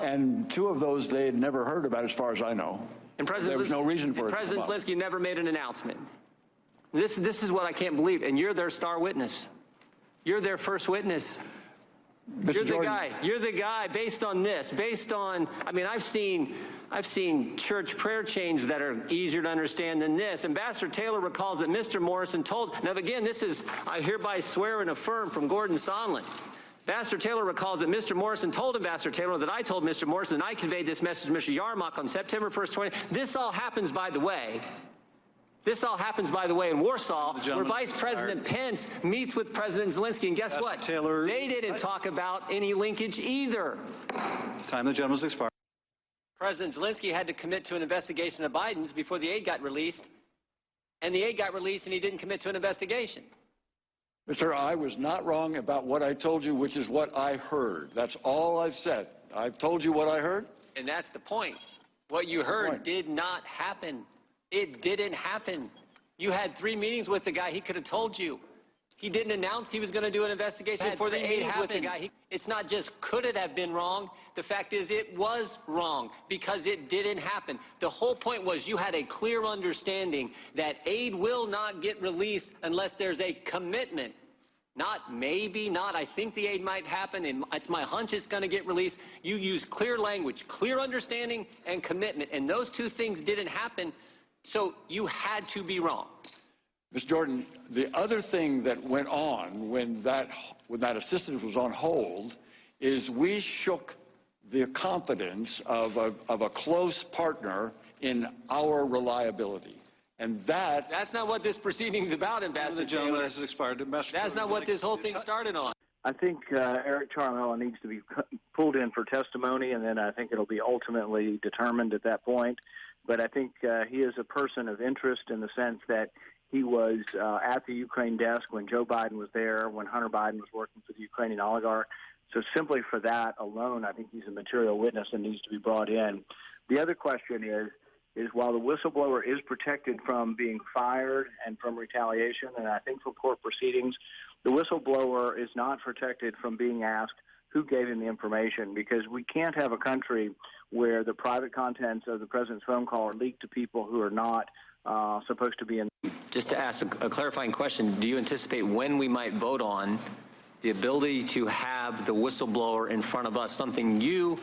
And two of those they had never heard about, as far as I know. And there was no reason for it. President Zelensky never made an announcement. This is what I can't believe. And you're their star witness. You're their first witness. You're the guy. You're the guy. Based on this, based on, I mean, I've seen church prayer chains that are easier to understand than this. Ambassador Taylor recalls that Mr. Morrison told. Now, again, this is I hereby swear and affirm from Gordon Sondland. Ambassador Taylor recalls that Mr. Morrison told Ambassador Taylor that I told Mr. Morrison that I conveyed this message to Mr. Yarmouk on September 1st, 20. This all happens, by the way. This all happens, by the way, in Warsaw, where Vice President Pence meets with President Zelensky. And guess what? Taylor, they didn't talk about any linkage either. Time of the gentleman's expired. President Zelensky had to commit to an investigation of Biden's before the aid got released. And the aid got released, and he didn't commit to an investigation. Mr. I was not wrong about what I told you, which is what I heard. That's all I've said. I've told you what I heard. And that's the point. What you heard did not happen. It didn't happen. You had 3 meetings with the guy. He could have told you. He didn't announce he was going to do an investigation before the aid happened. It's not just could it have been wrong. The fact is it was wrong because it didn't happen. The whole point was you had a clear understanding that aid will not get released unless there's a commitment. Not maybe, not I think the aid might happen, and it's my hunch it's going to get released. You use clear language, clear understanding, and commitment, and those two things didn't happen. So you had to be wrong. Ms. Jordan, the other thing that went on when that assistance was on hold is we shook the confidence of a close partner in our reliability. And that's not what this proceeding is about, Ambassador Taylor. Has expired. That's not what this whole thing started on. I think Eric Charmella needs to be pulled in for testimony, and then I think it'll be ultimately determined at that point. But I think he is a person of interest in the sense that he was at the Ukraine desk when Joe Biden was there, when Hunter Biden was working for the Ukrainian oligarch. So simply for that alone, I think he's a material witness and needs to be brought in. The other question is while the whistleblower is protected from being fired and from retaliation, and I think from court proceedings, the whistleblower is not protected from being asked who gave him the information, because we can't have a country where the private contents of the president's phone call are leaked to people who are not supposed to be in. Just to ask a clarifying question, do you anticipate when we might vote on the ability to have the whistleblower in front of us, something you,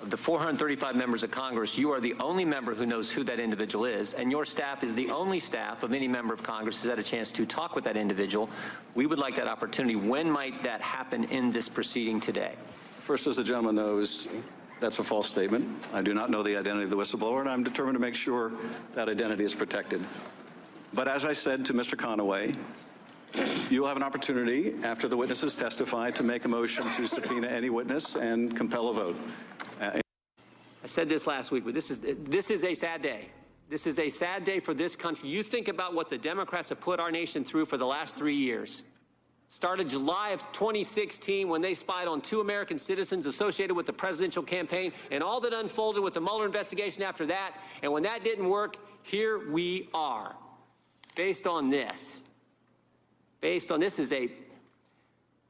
of the 435 members of Congress, you are the only member who knows who that individual is, and your staff is the only staff of any member of Congress who's had a chance to talk with that individual. We would like that opportunity. When might that happen in this proceeding today? First, as the gentleman knows, that's a false statement. I do not know the identity of the whistleblower, and I'm determined to make sure that identity is protected. But as I said to Mr. Conaway, you will have an opportunity after the witnesses testify to make a motion to subpoena any witness and compel a vote. I said this last week, but this is a sad day. This is a sad day for this country. You think about what the Democrats have put our nation through for the last 3 years. Started July of 2016 when they spied on 2 American citizens associated with the presidential campaign, and all that unfolded with the Mueller investigation after that. And when that didn't work, here we are. Based on this. The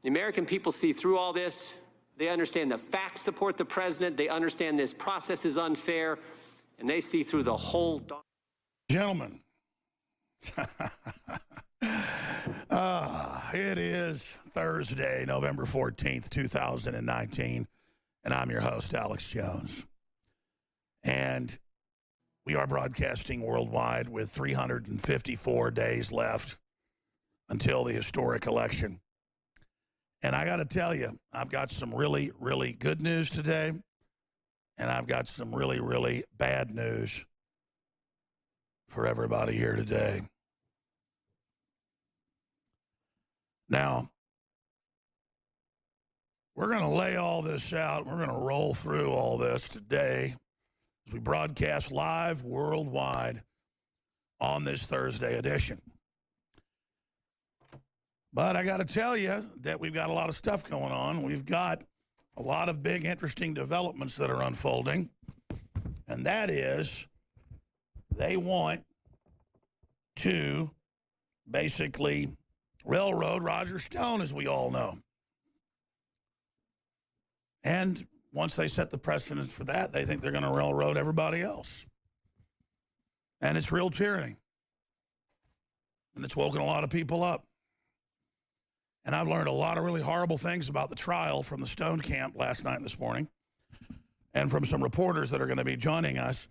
American people see through all this. They understand the facts support the president. They understand this process is unfair, and they see through the whole. Gentlemen, it is Thursday, November 14th, 2019, and I'm your host, Alex Jones. And we are broadcasting worldwide with 354 days left until the historic election. And I got to tell you, I've got some really, really good news today, and I've got some really, really bad news for everybody here today. Now, we're going to lay all this out. We're going to roll through all this today as we broadcast live worldwide on this Thursday edition. But I got to tell you that we've got a lot of stuff going on. We've got a lot of big, interesting developments that are unfolding. And that is, they want to basically railroad Roger Stone, as we all know. And once they set the precedent for that, they think they're going to railroad everybody else. And it's real tyranny. And it's woken a lot of people up. And I've learned a lot of really horrible things about the trial from the Stone camp last night and this morning, and from some reporters that are going to be joining us.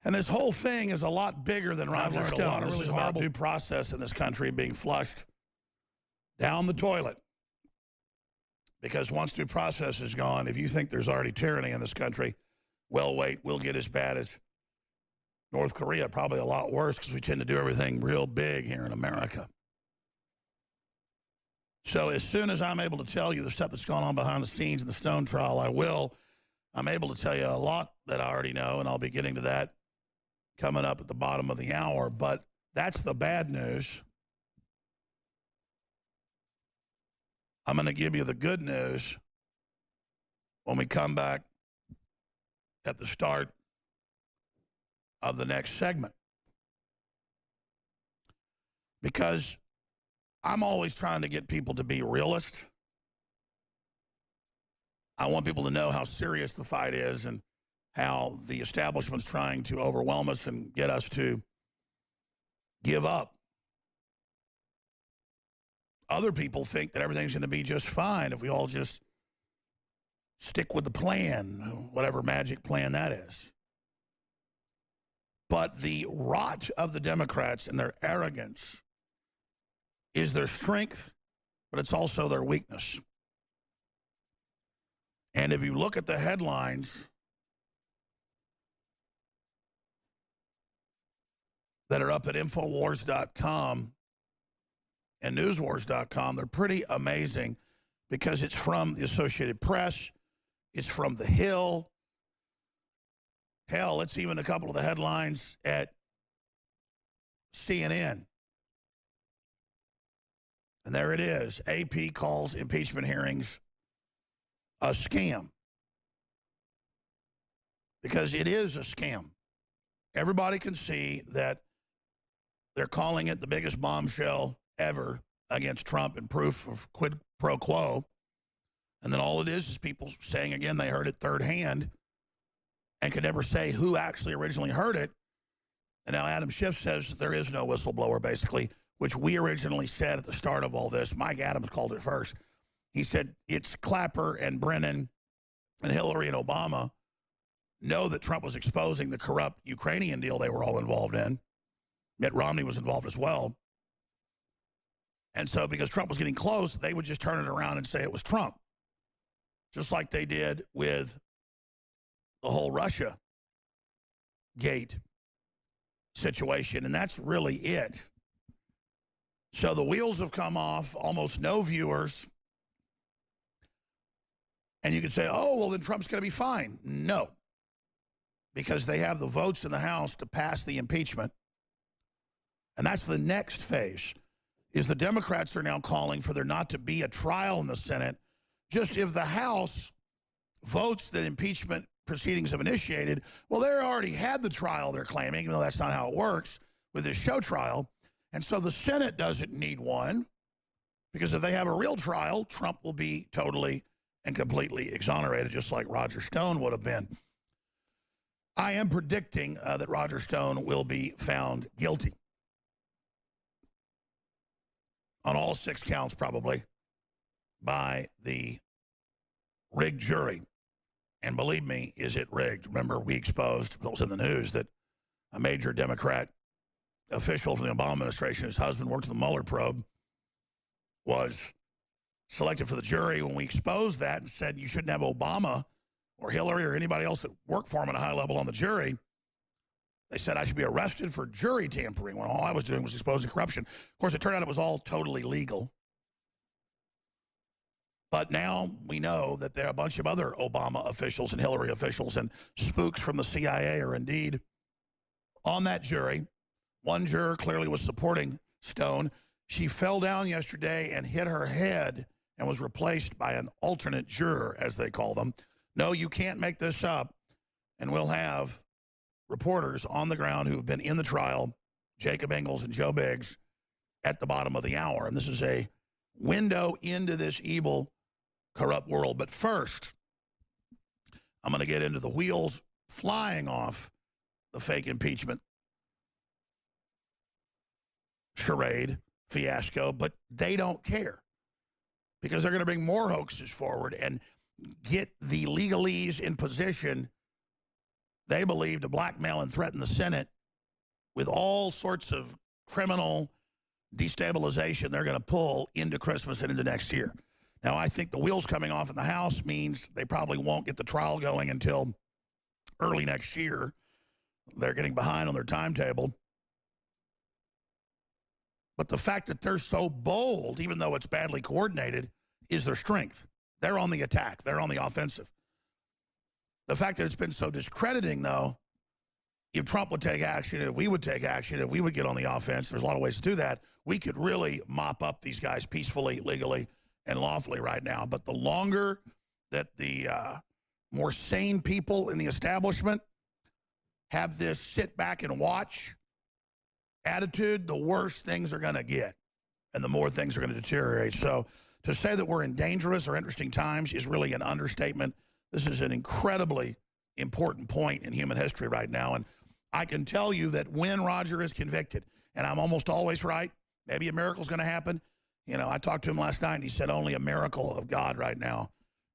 And this whole thing is a lot bigger than Roger Stone. This is about due process in this country being flushed down the toilet. Because once due process is gone, if you think there's already tyranny in this country, well, wait, we'll get as bad as North Korea, probably a lot worse, because we tend to do everything real big here in America. So as soon as I'm able to tell you the stuff that's gone on behind the scenes in the Stone trial, I will. I'm able to tell you a lot that I already know, and I'll be getting to that coming up at the bottom of the hour. But that's the bad news. I'm going to give you the good news when we come back at the start of the next segment. Because I'm always trying to get people to be realists. I want people to know how serious the fight is and how the establishment's trying to overwhelm us and get us to give up. Other people think that everything's going to be just fine if we all just stick with the plan, whatever magic plan that is. But the rot of the Democrats and their arrogance is their strength, but it's also their weakness. And if you look at the headlines that are up at Infowars.com and Newswars.com, they're pretty amazing because it's from the Associated Press, it's from The Hill. Hell, it's even a couple of the headlines at CNN. And there it is. AP calls impeachment hearings a scam. Because it is a scam. Everybody can see that they're calling it the biggest bombshell ever against Trump and proof of quid pro quo. And then all it is people saying, again, they heard it third hand and could never say who actually originally heard it. And now Adam Schiff says there is no whistleblower, basically, which we originally said at the start of all this. Mike Adams called it first. He said it's Clapper and Brennan and Hillary and Obama know that Trump was exposing the corrupt Ukrainian deal they were all involved in. Mitt Romney was involved as well. And so because Trump was getting close, they would just turn it around and say it was Trump. Just like they did with the whole Russia gate situation. And that's really it. So the wheels have come off, almost no viewers. And you could say, oh, well, then Trump's going to be fine. No, because they have the votes in the House to pass the impeachment. And that's the next phase, is the Democrats are now calling for there not to be a trial in the Senate. Just if the House votes that impeachment proceedings have initiated, well, they already had the trial, they're claiming. No, that's not how it works with this show trial. And so the Senate doesn't need one, because if they have a real trial, Trump will be totally and completely exonerated, just like Roger Stone would have been. I am predicting that Roger Stone will be found guilty on all 6 counts, probably, by the rigged jury. And believe me, is it rigged? Remember, we exposed, it was in the news, that a major Democrat official from the Obama administration, whose husband worked in the Mueller probe, was selected for the jury. When we exposed that and said you shouldn't have Obama or Hillary or anybody else that worked for him at a high level on the jury, they said I should be arrested for jury tampering when all I was doing was exposing corruption. Of course, it turned out it was all totally legal. But now we know that there are a bunch of other Obama officials and Hillary officials and spooks from the CIA are indeed on that jury. One juror clearly was supporting Stone. She fell down yesterday and hit her head and was replaced by an alternate juror, as they call them. No, you can't make this up. And we'll have reporters on the ground who have been in the trial, Jacob Ingalls and Joe Biggs, at the bottom of the hour. And this is a window into this evil, corrupt world. But first, I'm going to get into the wheels flying off the fake impeachment charade, fiasco, but they don't care because they're going to bring more hoaxes forward and get the legalese in position they believe to blackmail and threaten the Senate with all sorts of criminal destabilization they're going to pull into Christmas and into next year. Now, I think the wheels coming off in the House means they probably won't get the trial going until early next year. They're getting behind on their timetable. But the fact that they're so bold, even though it's badly coordinated, is their strength. They're on the attack. They're on the offensive. The fact that it's been so discrediting, though, if Trump would take action, if we would take action, if we would get on the offense, there's a lot of ways to do that, we could really mop up these guys peacefully, legally, and lawfully right now. But the longer that the more sane people in the establishment have this sit back and watch attitude, the worse things are going to get and the more things are going to deteriorate. So to say that we're in dangerous or interesting times is really an understatement. This is an incredibly important point in human history right now. And I can tell you that when Roger is convicted, and I'm almost always right, maybe a miracle's going to happen. You know, I talked to him last night and he said only a miracle of God right now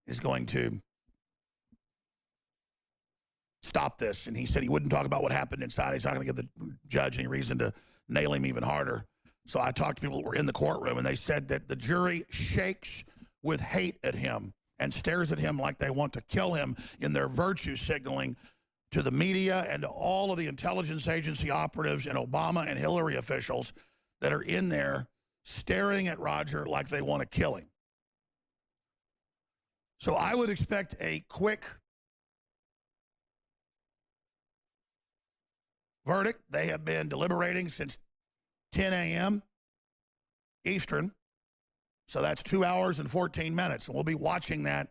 is going to stop this. And he said he wouldn't talk about what happened inside. He's not going to give the judge any reason to nail him even harder. So I talked to people that were in the courtroom, and they said that the jury shakes with hate at him and stares at him like they want to kill him in their virtue signaling to the media and to all of the intelligence agency operatives and Obama and Hillary officials that are in there staring at Roger like they want to kill him. So I would expect a quick verdict. They have been deliberating since 10 a.m. Eastern. So that's 2 hours and 14 minutes. And we'll be watching that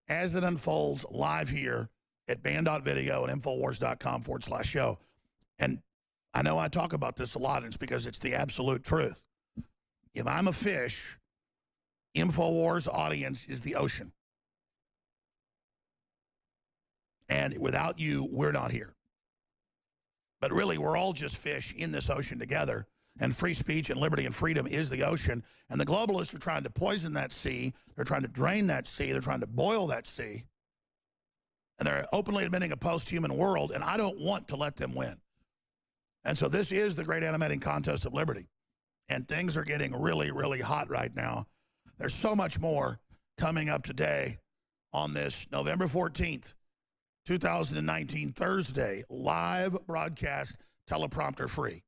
as it unfolds live here at band.video and infowars.com/show. And I know I talk about this a lot, and it's because it's the absolute truth. If I'm a fish, InfoWars audience is the ocean. And without you, we're not here. But really, we're all just fish in this ocean together. And free speech and liberty and freedom is the ocean. And the globalists are trying to poison that sea. They're trying to drain that sea. They're trying to boil that sea. And they're openly admitting a post-human world. And I don't want to let them win. And so this is the great animating contest of liberty. And things are getting really, really hot right now. There's so much more coming up today on this November 14th, 2019, Thursday, live broadcast, teleprompter free.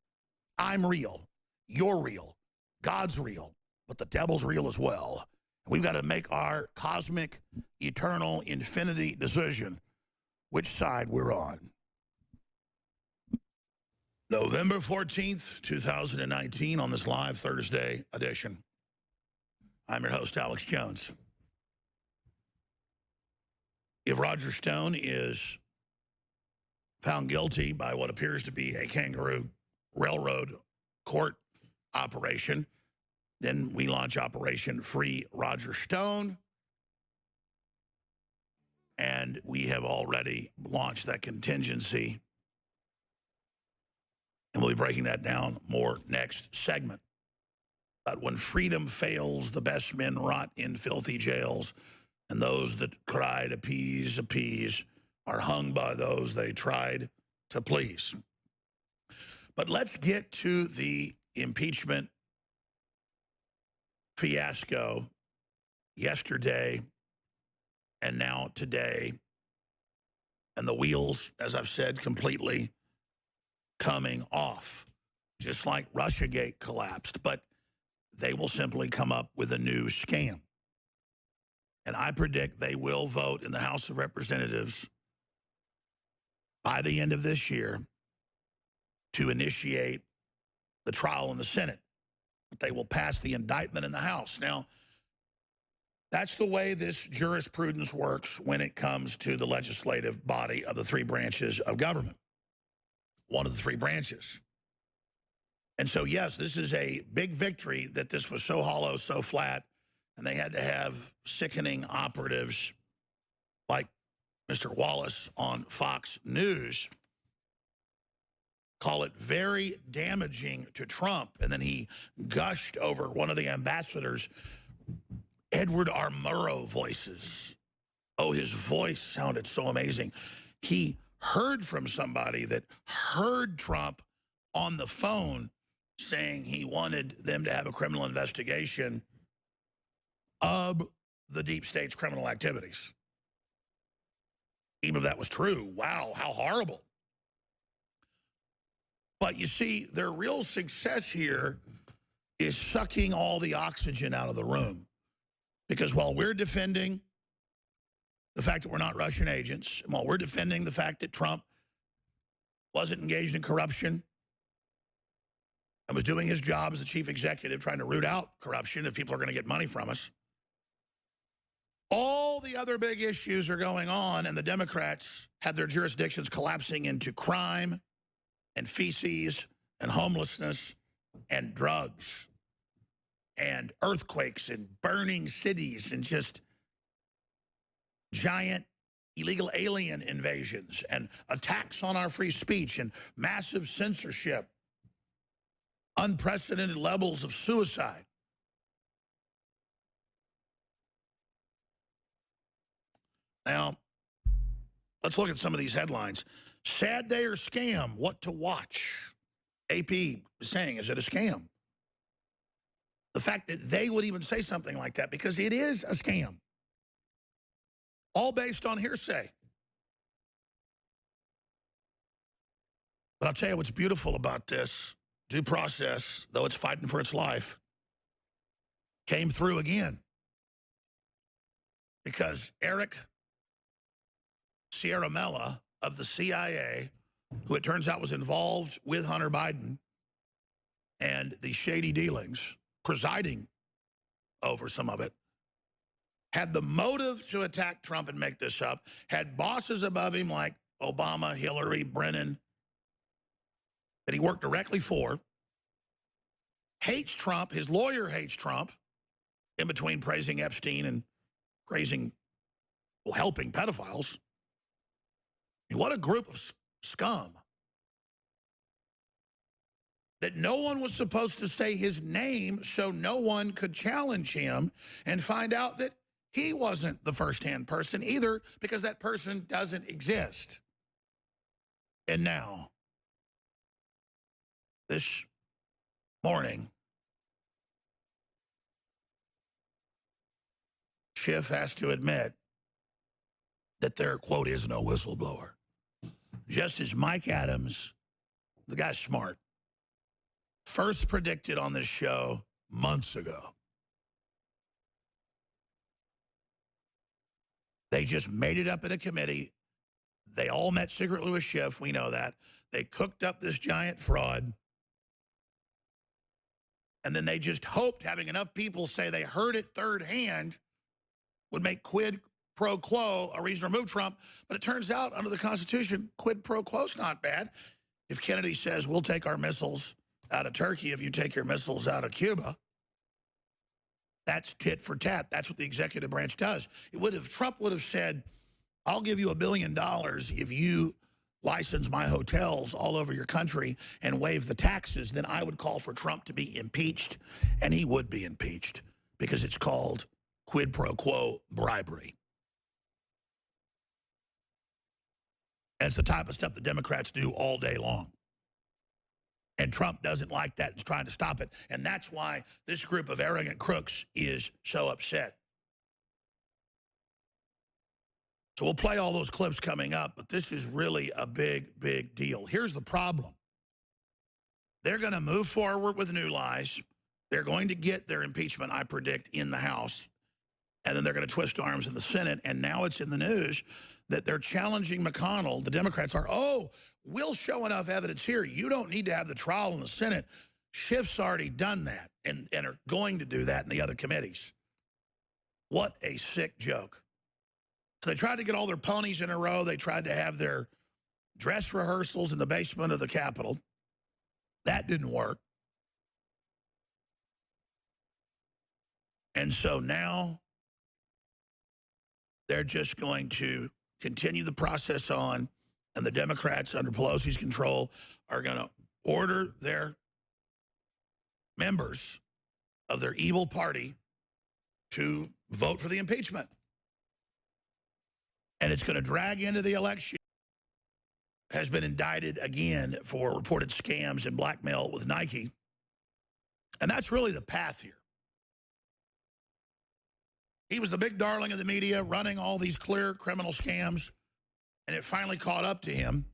I'm real. You're real. God's real. But the devil's real as well. We've got to make our cosmic, eternal, infinity decision which side we're on. November 14th, 2019, on this live Thursday edition. I'm your host, Alex Jones. If Roger Stone is found guilty by what appears to be a kangaroo railroad court operation, then we launch Operation Free Roger Stone. And we have already launched that contingency. And we'll be breaking that down more next segment. But when freedom fails, the best men rot in filthy jails, and those that cried appease, appease, are hung by those they tried to please. But let's get to the impeachment fiasco yesterday and now today. And the wheels, as I've said, completely coming off, just like Russiagate collapsed. But they will simply come up with a new scam. And I predict they will vote in the House of Representatives by the end of this year to initiate the trial in the Senate. But they will pass the indictment in the House. Now, that's the way this jurisprudence works when it comes to the legislative body of the three branches of government. One of the three branches. And so, yes, this is a big victory that this was so hollow, so flat, and they had to have sickening operatives like Mr. Wallace on Fox News, call it very damaging to Trump. And then he gushed over one of the ambassador's Edward R. Murrow voices. Oh, his voice sounded so amazing. He heard from somebody that heard Trump on the phone saying he wanted them to have a criminal investigation of the deep state's criminal activities. Even if that was true, wow, how horrible. But you see, their real success here is sucking all the oxygen out of the room. Because while we're defending the fact that we're not Russian agents, and while we're defending the fact that Trump wasn't engaged in corruption and was doing his job as the chief executive trying to root out corruption if people are going to get money from us, all the other big issues are going on, and the Democrats had their jurisdictions collapsing into crime and feces and homelessness and drugs and earthquakes and burning cities and just giant illegal alien invasions and attacks on our free speech and massive censorship, unprecedented levels of suicide. Now, let's look at some of these headlines. Sad day or scam, what to watch? AP is saying, is it a scam? The fact that they would even say something like that, because it is a scam. All based on hearsay. But I'll tell you what's beautiful about this. Due process, though it's fighting for its life, came through again. Because Eric Ciaramella of the CIA, who it turns out was involved with Hunter Biden and the shady dealings, presiding over some of it, had the motive to attack Trump and make this up, had bosses above him like Obama, Hillary, Brennan, that he worked directly for, hates Trump, his lawyer hates Trump, in between praising Epstein and praising, well, helping pedophiles. And what a group of scum. That no one was supposed to say his name so no one could challenge him and find out that he wasn't the first-hand person either, because that person doesn't exist. And now, this morning, Schiff has to admit that there, quote, is no whistleblower. Just as Mike Adams, the guy's smart, first predicted on this show months ago. They just made it up in a committee. They all met secretly with Schiff. We know that. They cooked up this giant fraud. And then they just hoped having enough people say they heard it third hand would make quid pro quo a reason to remove Trump. But it turns out under the Constitution, quid pro quo's not bad. If Kennedy says, we'll take our missiles out of Turkey if you take your missiles out of Cuba, that's tit for tat. That's what the executive branch does. It would have, Trump would have said, I'll give you $1 billion if you license my hotels all over your country and waive the taxes, then I would call for Trump to be impeached, and he would be impeached because it's called quid pro quo bribery. That's the type of stuff the Democrats do all day long. And Trump doesn't like that and is trying to stop it. And that's why this group of arrogant crooks is so upset. So we'll play all those clips coming up, but this is really a big, big deal. Here's the problem. They're going to move forward with new lies. They're going to get their impeachment, I predict, in the House. And then they're going to twist arms in the Senate. And now it's in the news that they're challenging McConnell. The Democrats are, oh, we'll show enough evidence here. You don't need to have the trial in the Senate. Schiff's already done that and are going to do that in the other committees. What a sick joke. So they tried to get all their ponies in a row. They tried to have their dress rehearsals in the basement of the Capitol. That didn't work. And so now they're just going to continue the process on, and the Democrats under Pelosi's control are going to order their members of their evil party to vote for the impeachment. And it's going to drag into the election. Has been indicted again for reported scams and blackmail with Nike. And that's really the path here. He was the big darling of the media, running all these clear criminal scams, and it finally caught up to him.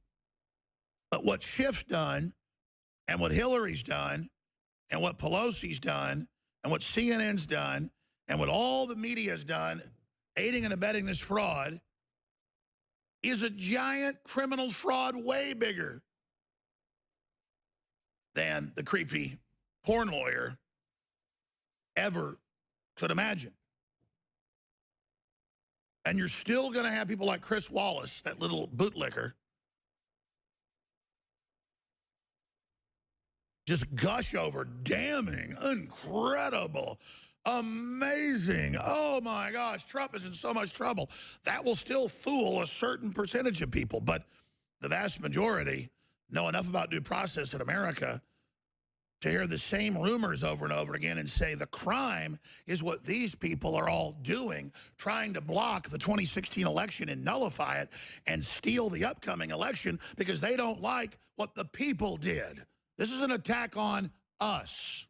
But what Schiff's done, and what Hillary's done, and what Pelosi's done, and what CNN's done, and what all the media's done, aiding and abetting this fraud, is a giant criminal fraud way bigger than the creepy porn lawyer ever could imagine. And you're still going to have people like Chris Wallace, that little bootlicker, just gush over damning, incredible, amazing. Oh my gosh, Trump is in so much trouble. That will still fool a certain percentage of people, but the vast majority know enough about due process in America to hear the same rumors over and over again and say the crime is what these people are all doing, trying to block the 2016 election and nullify it and steal the upcoming election because they don't like what the people did. This is an attack on us.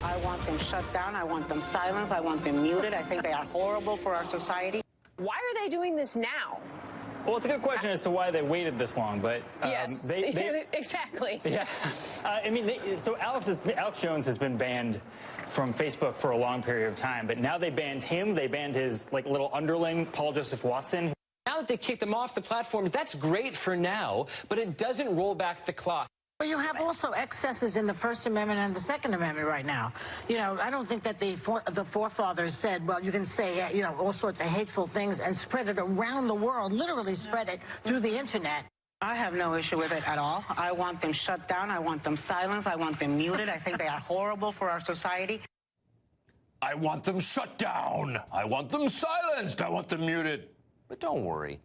I want them shut down. I want them silenced. I want them muted. I think they are horrible for our society. Why are they doing this now? Well, it's a good question as to why they waited this long, but yes, exactly. Yeah, I mean, so Alex Jones has been banned from Facebook for a long period of time, but now they banned him. They banned his little underling, Paul Joseph Watson. Now that they kicked them off the platform, that's great for now, but it doesn't roll back the clock. Well, you have also excesses in the First Amendment and the Second Amendment right now. You know, I don't think that the forefathers said, well, you can say, you know, all sorts of hateful things and spread it around the world, literally spread it through the internet. I have no issue with it at all. I want them shut down. I want them silenced. I want them muted. I think they are horrible for our society. I want them shut down. I want them silenced. I want them muted. But don't worry.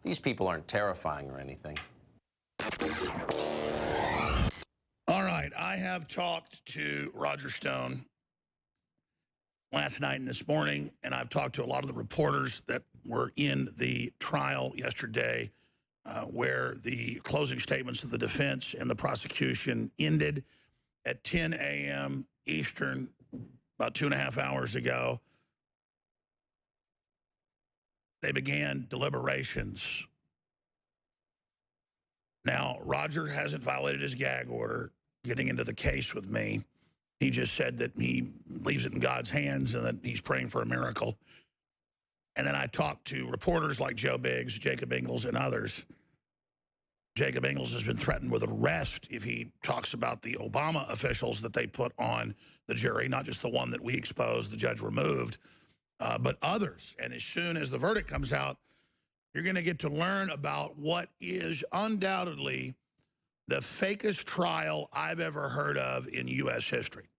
These people aren't terrifying or anything. All right, I have talked to Roger Stone last night and this morning, and I've talked to a lot of the reporters that were in the trial yesterday where the closing statements of the defense and the prosecution ended at 10 a.m. Eastern, about 2.5 hours ago. They began deliberations. Now, Roger hasn't violated his gag order getting into the case with me. He just said that he leaves it in God's hands and that he's praying for a miracle. And then I talked to reporters like Joe Biggs, Jacob Ingles, and others. Jacob Ingles has been threatened with arrest if he talks about the Obama officials that they put on the jury, not just the one that we exposed, the judge removed, but others. And as soon as the verdict comes out, you're going to get to learn about what is undoubtedly the fakest trial I've ever heard of in U.S. history.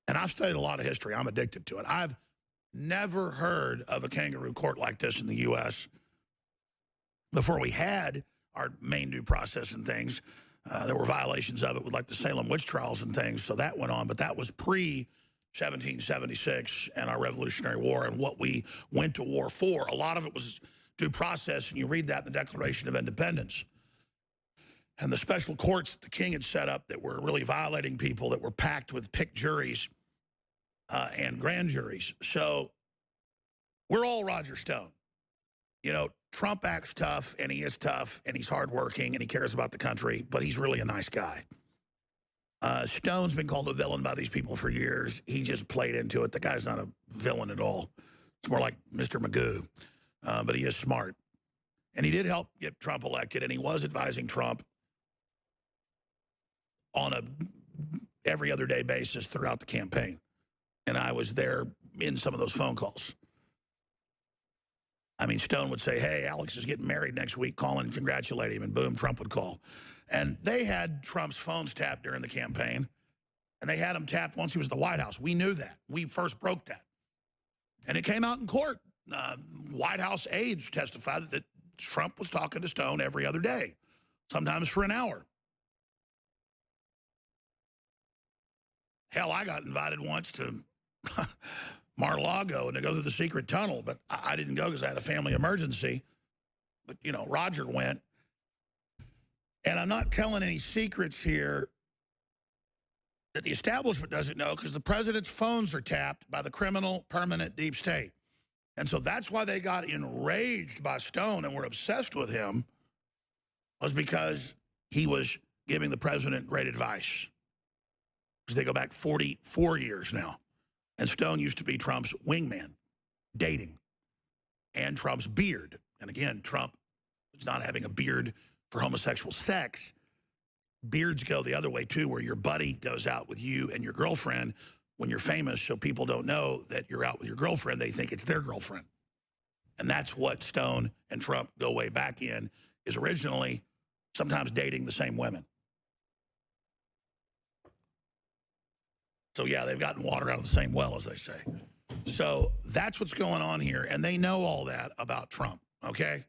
And I've studied a lot of history. I'm addicted to it. I've never heard of a kangaroo court like this in the U.S. Before we had our main due process and things, there were violations of it with like the Salem witch trials and things, so that went on. But that was pre-1776 and our Revolutionary War and what we went to war for. A lot of it was due process, and you read that in the Declaration of Independence. And the special courts that the king had set up that were really violating people that were packed with picked juries and grand juries. So we're all Roger Stone. You know, Trump acts tough, and he is tough, and he's hardworking, and he cares about the country, but he's really a nice guy. Stone's been called a villain by these people for years. He just played into it. The guy's not a villain at all. It's more like Mr. Magoo, but he is smart. And he did help get Trump elected, and he was advising Trump on a every other day basis throughout the campaign. And I was there in some of those phone calls. I mean, Stone would say, hey, Alex is getting married next week, call and congratulate him, and boom, Trump would call. And they had Trump's phones tapped during the campaign, and they had him tapped once he was at the White House. We knew that. We first broke that. And it came out in court White House aides testified that Trump was talking to Stone every other day, sometimes for an hour. Hell, I got invited once to Mar-a-Lago and to go through the secret tunnel, but I didn't go because I had a family emergency. But, you know, Roger went. And I'm not telling any secrets here that the establishment doesn't know, because the president's phones are tapped by the criminal permanent deep state. And so that's why they got enraged by Stone and were obsessed with him, was because he was giving the president great advice. Because they go back 44 years now. And Stone used to be Trump's wingman, dating, and Trump's beard. And again, Trump is not having a beard for homosexual sex. Beards go the other way, too, where your buddy goes out with you and your girlfriend when you're famous, so people don't know that you're out with your girlfriend. They think it's their girlfriend. And that's what Stone and Trump go way back in, is originally sometimes dating the same women. So, yeah, they've gotten water out of the same well, as they say. So that's what's going on here. And they know all that about Trump, okay?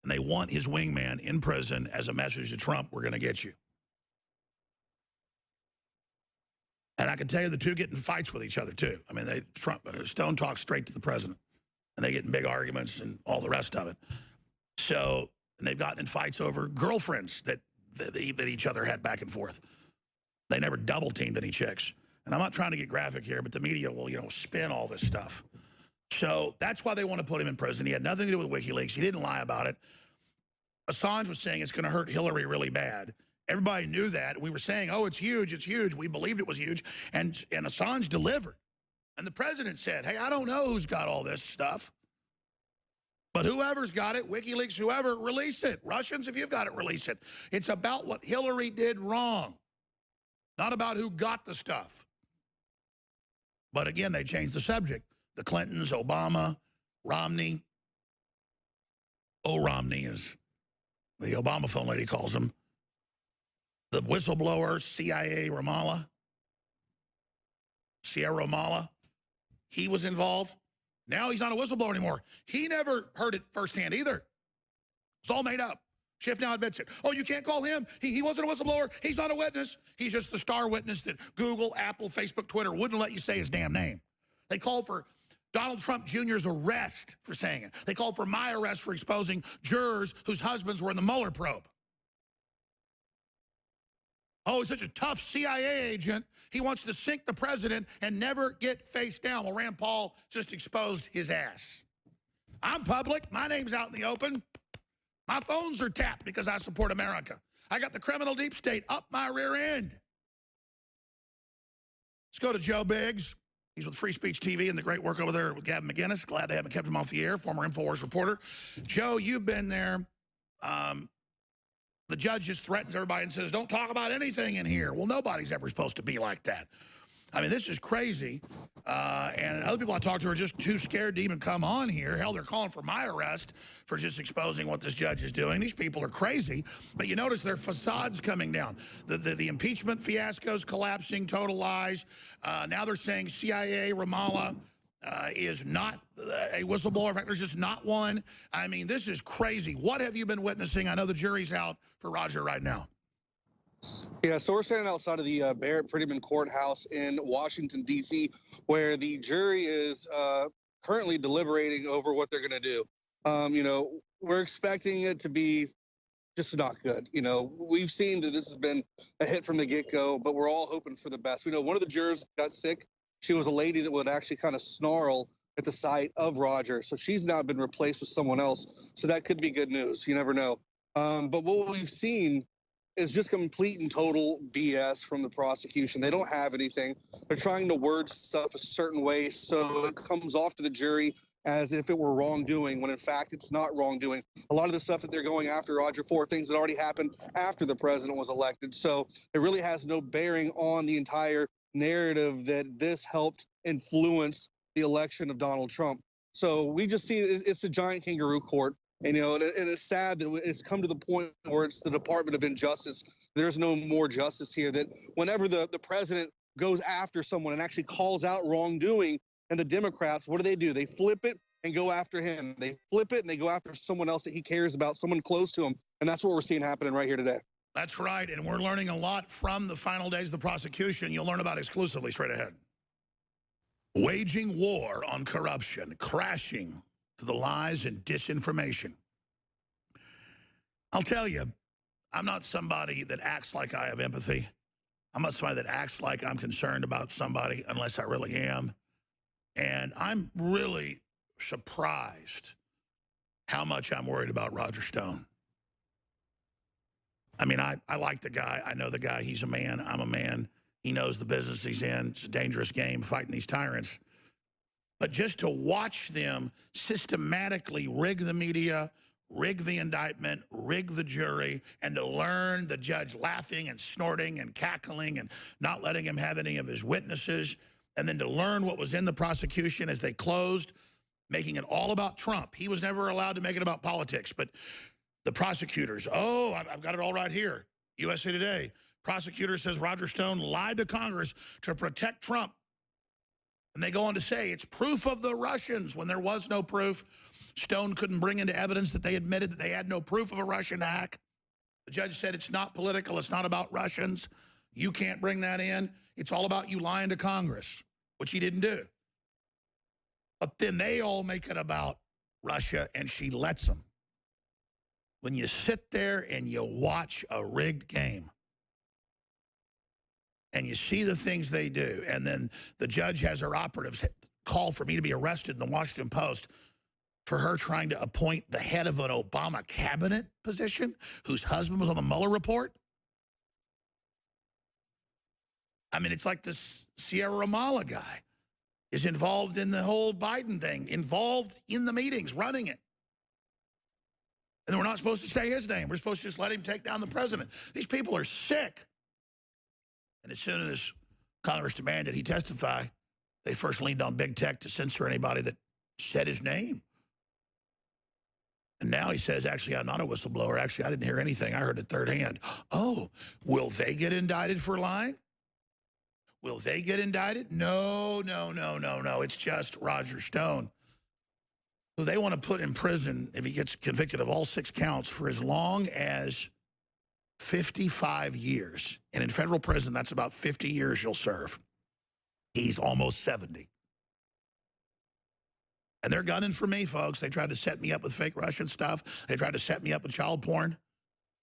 And they want his wingman in prison as a message to Trump, we're going to get you. And I can tell you the two get in fights with each other, too. I mean, Stone talks straight to the president. And they get in big arguments and all the rest of it. So, and they've gotten in fights over girlfriends that each other had back and forth. They never double-teamed any chicks. And I'm not trying to get graphic here, but the media will, you know, spin all this stuff. So that's why they want to put him in prison. He had nothing to do with WikiLeaks. He didn't lie about it. Assange was saying it's going to hurt Hillary really bad. Everybody knew that. We were saying, oh, it's huge, it's huge. We believed it was huge. And Assange delivered. And the president said, hey, I don't know who's got all this stuff. But whoever's got it, WikiLeaks, whoever, release it. Russians, if you've got it, release it. It's about what Hillary did wrong, not about who got the stuff. But again, they changed the subject. The Clintons, Obama, Romney. Oh, Romney is the Obama phone lady calls him. The whistleblower, CIA Ramallah, Sierra Ramallah, he was involved. Now he's not a whistleblower anymore. He never heard it firsthand either. It's all made up. Schiff now admits it. Oh, you can't call him. He wasn't a whistleblower. He's not a witness. He's just the star witness that Google, Apple, Facebook, Twitter wouldn't let you say his damn name. They called for Donald Trump Jr.'s arrest for saying it. They called for my arrest for exposing jurors whose husbands were in the Mueller probe. Oh, he's such a tough CIA agent. He wants to sink the president and never get face down. Well, Rand Paul just exposed his ass. I'm public. My name's out in the open. My phones are tapped because I support America. I got the criminal deep state up my rear end. Let's go to Joe Biggs. He's with Free Speech TV and the great work over there with Gavin McInnes. Glad they haven't kept him off the air, former InfoWars reporter. Joe, you've been there. The judge just threatens everybody and says, don't talk about anything in here. Well, nobody's ever supposed to be like that. I mean, this is crazy. And other people I talked to are just too scared to even come on here. Hell, they're calling for my arrest for just exposing what this judge is doing. These people are crazy. But you notice their facades coming down. The impeachment fiasco's collapsing, total lies. Now they're saying CIA, Ramallah, is not a whistleblower. In fact, there's just not one. I mean, this is crazy. What have you been witnessing? I know the jury's out for Roger right now. Yeah, so we're standing outside of the Barrett-Prettyman Courthouse in Washington, D.C., where the jury is currently deliberating over what they're going to do. You know, we're expecting it to be just not good. You know, we've seen that this has been a hit from the get-go, but we're all hoping for the best. We know one of the jurors got sick. She was a lady that would actually kind of snarl at the sight of Roger. So she's now been replaced with someone else. So that could be good news. You never know. But what we've seen is just complete and total BS from the prosecution. They don't have anything. They're trying to word stuff a certain way so it comes off to the jury as if it were wrongdoing, when in fact it's not wrongdoing. A lot of the stuff that they're going after Roger for, things that already happened after the president was elected. So it really has no bearing on the entire narrative that this helped influence the election of Donald Trump. So we just see it's a giant kangaroo court. And, you know, and it's sad that it's come to the point where it's the Department of Injustice. There's no more justice here, that whenever the president goes after someone and actually calls out wrongdoing, and the Democrats, what do? They flip it and go after him. They flip it and they go after someone else that he cares about, someone close to him. And that's what we're seeing happening right here today. That's right, and we're learning a lot from the final days of the prosecution. You'll learn about exclusively straight ahead. Waging war on corruption, crashing to the lies and disinformation. I'll tell you, I'm not somebody that acts like I have empathy. I'm not somebody that acts like I'm concerned about somebody unless I really am. And I'm really surprised how much I'm worried about Roger Stone. I mean, I like the guy. I know the guy. He's a man. I'm a man. He knows the business he's in. It's a dangerous game fighting these tyrants. But just to watch them systematically rig the media, rig the indictment, rig the jury, and to learn the judge laughing and snorting and cackling and not letting him have any of his witnesses, and then to learn what was in the prosecution as they closed, making it all about Trump. He was never allowed to make it about politics, but the prosecutors, oh, I've got it all right here. USA Today, prosecutor says Roger Stone lied to Congress to protect Trump. And they go on to say it's proof of the Russians when there was no proof. Stone couldn't bring into evidence that they admitted that they had no proof of a Russian hack. The judge said it's not political. It's not about Russians. You can't bring that in. It's all about you lying to Congress, which he didn't do. But then they all make it about Russia, and she lets them. When you sit there and you watch a rigged game and you see the things they do, and then the judge has her operatives call for me to be arrested in the Washington Post for her trying to appoint the head of an Obama cabinet position whose husband was on the Mueller report. I mean, it's like this Sierra Ramallah guy is involved in the whole Biden thing, involved in the meetings, running it. And then we're not supposed to say his name. We're supposed to just let him take down the president. These people are sick. And as soon as Congress demanded he testify, they first leaned on big tech to censor anybody that said his name. And now he says, actually, I'm not a whistleblower. Actually, I didn't hear anything. I heard it third hand. Oh, will they get indicted for lying? Will they get indicted? No, no, no, no, no. It's just Roger Stone, who they want to put in prison if he gets convicted of all 6 counts for as long as 55 years. And in federal prison, that's about 50 years you'll serve. He's almost 70. And they're gunning for me, folks. They tried to set me up with fake Russian stuff. They tried to set me up with child porn.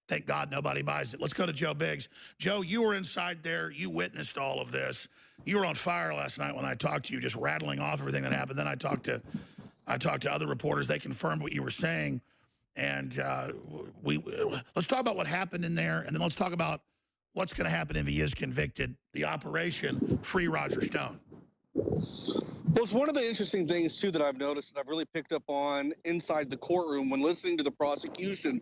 Thank God nobody buys it. Let's go to Joe Biggs. Joe, you were inside there. You witnessed all of this. You were on fire last night when I talked to you, just rattling off everything that happened. Then I talked to other reporters. They confirmed what you were saying. And let's talk about what happened in there, and then let's talk about what's going to happen if he is convicted, the operation Free Roger Stone. Well, it's one of the interesting things, too, that I've noticed that I've really picked up on inside the courtroom when listening to the prosecution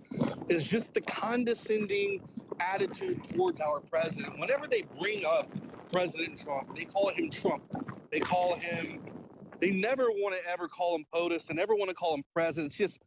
is just the condescending attitude towards our president. Whenever they bring up President Trump, they call him Trump. They call him, they never want to ever call him POTUS and never want to call him president. It's just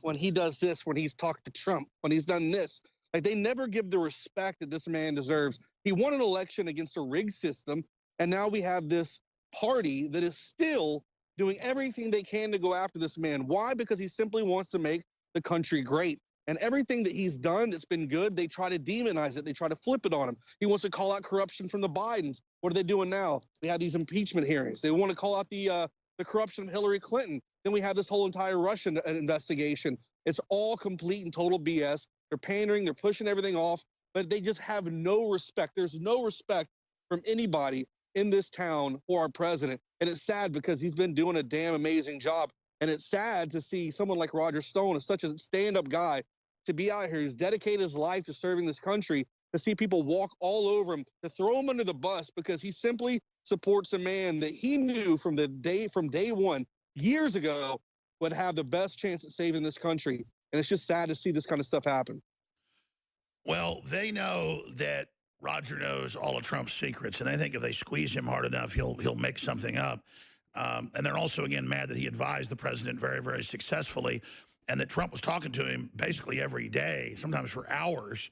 when he does this, when he's talked to Trump, when he's done this. Like, they never give the respect that this man deserves. He won an election against a rigged system, and now we have this party that is still doing everything they can to go after this man. Why? Because he simply wants to make the country great. And everything that he's done that's been good, they try to demonize it. They try to flip it on him. He wants to call out corruption from the Bidens. What are they doing now? We have these impeachment hearings. They want to call out the corruption of Hillary Clinton. Then we have this whole entire Russian investigation. It's all complete and total BS. They're pandering. They're pushing everything off. But they just have no respect. There's no respect from anybody in this town for our president. And it's sad because he's been doing a damn amazing job. And it's sad to see someone like Roger Stone, is such a stand-up guy, to be out here, who's dedicated his life to serving this country, to see people walk all over him, to throw him under the bus because he simply supports a man that he knew from day one, years ago, would have the best chance at saving this country. And it's just sad to see this kind of stuff happen. Well, they know that Roger knows all of Trump's secrets, and they think if they squeeze him hard enough, he'll make something up. And they're also, again, mad that he advised the president very, very successfully, and that Trump was talking to him basically every day, sometimes for hours.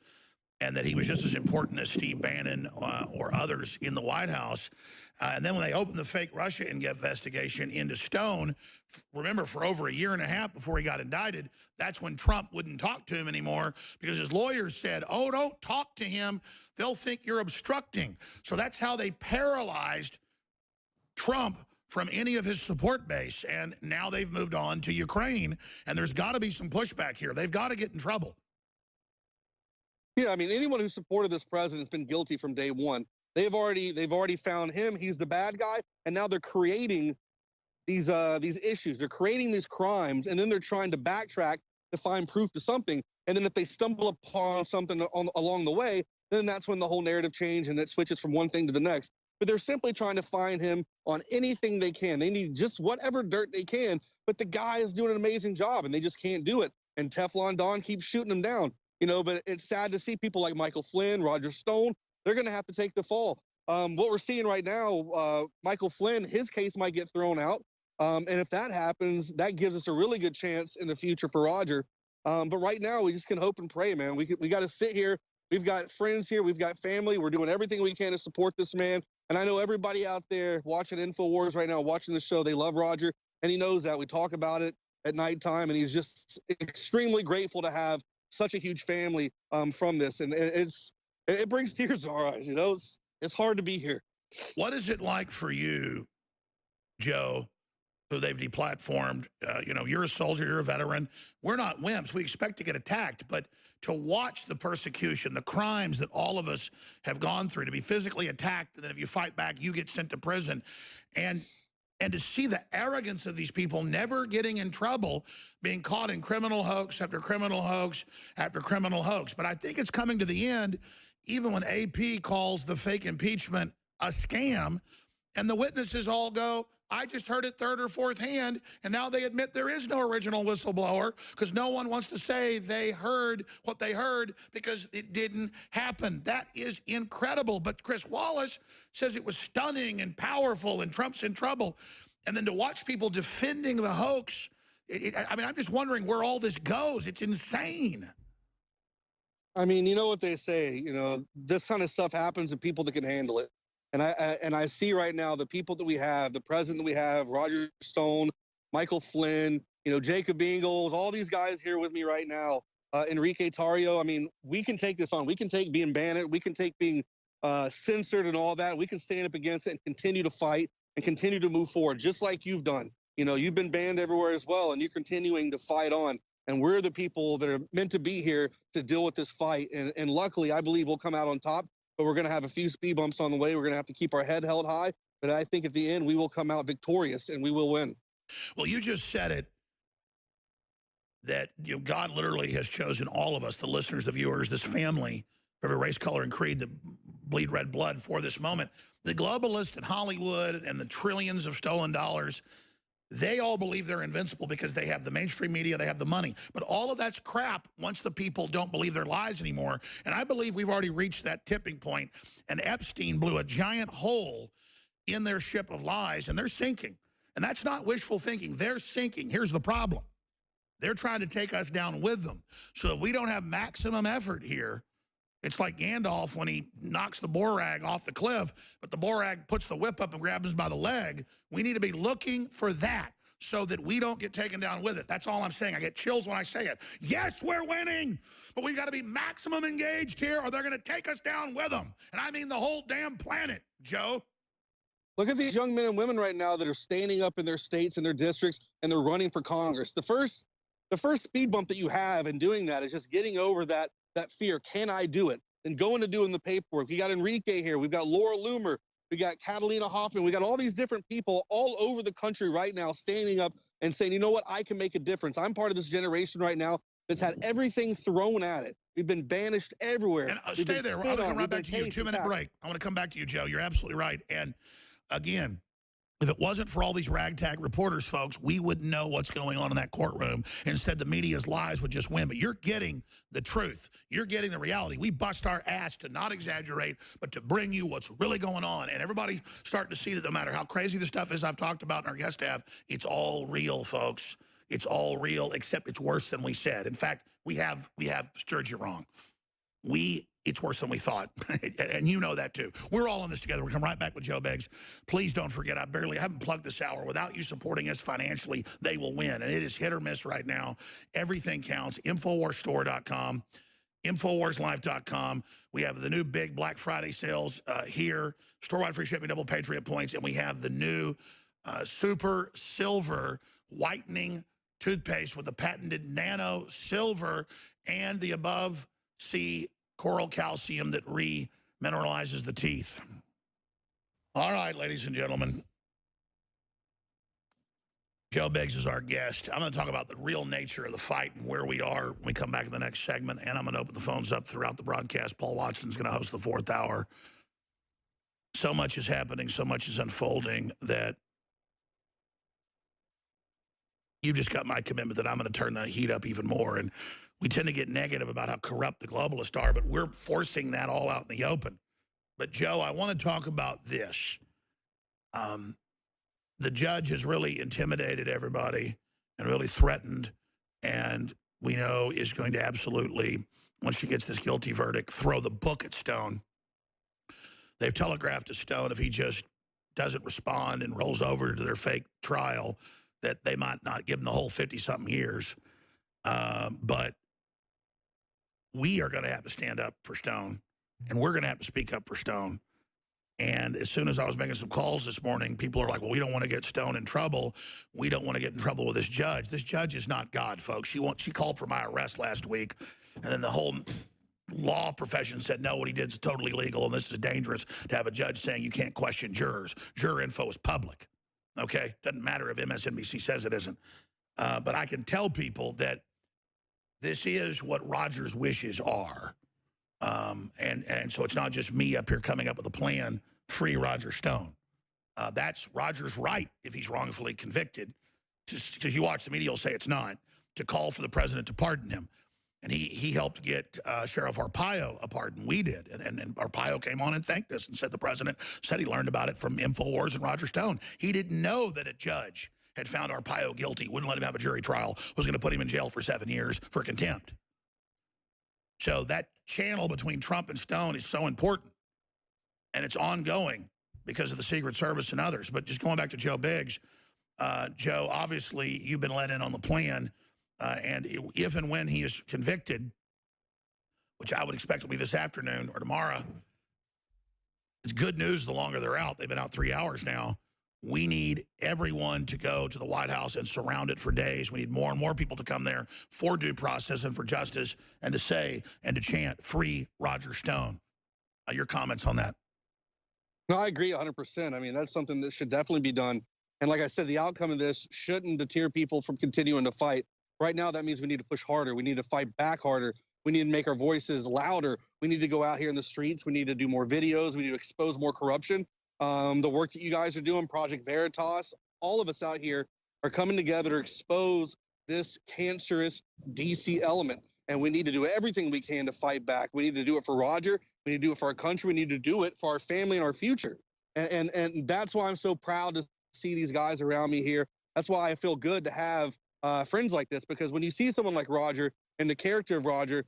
and that he was just as important as Steve Bannon or others in the White House. And then when they opened the fake Russia investigation into Stone, remember, for over a year and a half before he got indicted, that's when Trump wouldn't talk to him anymore because his lawyers said, oh, don't talk to him. They'll think you're obstructing. So that's how they paralyzed Trump from any of his support base. And now they've moved on to Ukraine, and there's got to be some pushback here. They've got to get in trouble. Yeah, I mean, anyone who supported this president's been guilty from day one. They've already found him. He's the bad guy, and now they're creating these issues. They're creating these crimes, and then they're trying to backtrack to find proof to something. And then if they stumble upon something along the way, then that's when the whole narrative changes and it switches from one thing to the next. But they're simply trying to find him on anything they can. They need just whatever dirt they can, but the guy is doing an amazing job, and they just can't do it. And Teflon Don keeps shooting him down. You know, but it's sad to see people like Michael Flynn, Roger Stone, they're going to have to take the fall. What we're seeing right now, Michael Flynn, his case might get thrown out. And if that happens, that gives us a really good chance in the future for Roger. But right now, we just can hope and pray, man. We got to sit here. We've got friends here. We've got family. We're doing everything we can to support this man. And I know everybody out there watching InfoWars right now, watching the show, they love Roger. And he knows that. We talk about it at nighttime. And he's just extremely grateful to have such a huge family from this, and it brings tears to our eyes. You know, it's hard to be here. What is it like for you, Joe, who they've deplatformed? You know, you're a soldier, you're a veteran. We're not wimps. We expect to get attacked, but to watch the persecution, the crimes that all of us have gone through, to be physically attacked, and then if you fight back, you get sent to prison, and to see the arrogance of these people never getting in trouble, being caught in criminal hoax after criminal hoax after criminal hoax. But I think it's coming to the end, even when AP calls the fake impeachment a scam, and the witnesses all go, I just heard it third or fourth hand, and now they admit there is no original whistleblower because no one wants to say they heard what they heard because it didn't happen. That is incredible. But Chris Wallace says it was stunning and powerful and Trump's in trouble. And then to watch people defending the hoax, I mean, I'm just wondering where all this goes. It's insane. I mean, you know what they say, you know, this kind of stuff happens to people that can handle it. And I see right now the people that we have, the president that we have, Roger Stone, Michael Flynn, you know, Jacob Ingalls, all these guys here with me right now, Enrique Tarrio. I mean, we can take this on. We can take being banned. We can take being censored and all that. We can stand up against it and continue to fight and continue to move forward, just like you've done. You know, you've been banned everywhere as well, and you're continuing to fight on. And we're the people that are meant to be here to deal with this fight. And luckily, I believe we'll come out on top. But we're going to have a few speed bumps on the way. We're going to have to keep our head held high. But I think at the end, we will come out victorious and we will win. Well, you just said it, that God literally has chosen all of us, the listeners, the viewers, this family, every race, color, and creed that bleed red blood for this moment. The globalists in Hollywood and the trillions of stolen dollars, they all believe they're invincible because they have the mainstream media, they have the money. But all of that's crap once the people don't believe their lies anymore. And I believe we've already reached that tipping point. And Epstein blew a giant hole in their ship of lies, and they're sinking. And that's not wishful thinking. They're sinking. Here's the problem. They're trying to take us down with them. So if we don't have maximum effort here, it's like Gandalf when he knocks the Borag off the cliff, but the Borag puts the whip up and grabs him by the leg. We need to be looking for that so that we don't get taken down with it. That's all I'm saying. I get chills when I say it. Yes, we're winning, but we've got to be maximum engaged here or they're going to take us down with them. And I mean the whole damn planet, Joe. Look at these young men and women right now that are standing up in their states and their districts, and they're running for Congress. The first speed bump that you have in doing that is just getting over that fear. Can I do it? And going to doing the paperwork. We got Enrique here. We've got Laura Loomer. We got Catalina Hoffman. We got all these different people all over the country right now standing up and saying, you know what? I can make a difference. I'm part of this generation right now that's had everything thrown at it. We've been banished everywhere. And stay there. I'm going to come right back to you. 2-minute break. I want to come back to you, Joe. You're absolutely right. And again, if it wasn't for all these ragtag reporters, folks, we wouldn't know what's going on in that courtroom. Instead, the media's lies would just win. But you're getting the truth. You're getting the reality. We bust our ass to not exaggerate, but to bring you what's really going on. And everybody's starting to see that no matter how crazy the stuff is I've talked about in our guest staff, it's all real, folks. It's all real, except it's worse than we said. In fact, we have stirred you wrong. it's worse than we thought. And you know that too. We're all in this together. We'll come right back with Joe Biggs. Please don't forget, I haven't plugged this hour. Without you supporting us financially, they will win. And it is hit or miss right now. Everything counts. InfoWarsStore.com, InfoWarsLife.com. We have the new big Black Friday sales here. Store-wide free shipping, double Patriot points. And we have the new Super Silver whitening toothpaste with the patented nano silver and the above sea coral calcium that remineralizes the teeth. All right, ladies and gentlemen. Joe Biggs is our guest. I'm going to talk about the real nature of the fight and where we are when we come back in the next segment. And I'm going to open the phones up throughout the broadcast. Paul Watson's going to host the 4th hour. So much is happening. So much is unfolding that you just got my commitment that I'm going to turn the heat up even more. And we tend to get negative about how corrupt the globalists are, but we're forcing that all out in the open. But, Joe, I want to talk about this. The judge has really intimidated everybody and really threatened, and we know is going to absolutely, once she gets this guilty verdict, throw the book at Stone. They've telegraphed to Stone if he just doesn't respond and rolls over to their fake trial that they might not give him the whole 50-something years. But we are going to have to stand up for Stone, and we're going to have to speak up for Stone. And as soon as I was making some calls this morning, people are like, well, we don't want to get Stone in trouble. We don't want to get in trouble with this judge. This judge is not God, folks. She called for my arrest last week, and then the whole law profession said, no, what he did is totally legal, and this is dangerous to have a judge saying you can't question jurors. Juror info is public, okay? Doesn't matter if MSNBC says it isn't. But I can tell people that this is what Roger's wishes are. And so it's not just me up here coming up with a plan, free Roger Stone. That's Roger's right if he's wrongfully convicted, because you watch the media will say it's not, to call for the president to pardon him. And he helped get Sheriff Arpaio a pardon. We did. And Arpaio came on and thanked us and said the president said he learned about it from InfoWars and Roger Stone. He didn't know that a judge had found Arpaio guilty, wouldn't let him have a jury trial, was going to put him in jail for 7 years for contempt. So that channel between Trump and Stone is so important, and it's ongoing because of the Secret Service and others. But just going back to Joe Biggs, Joe, obviously you've been let in on the plan, and if and when he is convicted, which I would expect will be this afternoon or tomorrow, it's good news the longer they're out. They've been out 3 hours now. We need everyone to go to the White House and surround it for days. We need more and more people to come there for due process and for justice, and to say and to chant, free Roger Stone. Your comments on that? No, I agree 100%. I mean, that's something that should definitely be done. And like I said, the outcome of this shouldn't deter people from continuing to fight. Right now, that means we need to push harder. We need to fight back harder. We need to make our voices louder. We need to go out here in the streets. We need to do more videos. We need to expose more corruption. The work that you guys are doing, Project Veritas, all of us out here are coming together to expose this cancerous DC element. And we need to do everything we can to fight back. We need to do it for Roger. We need to do it for our country. We need to do it for our family and our future. And that's why I'm so proud to see these guys around me here. That's why I feel good to have friends like this, because when you see someone like Roger and the character of Roger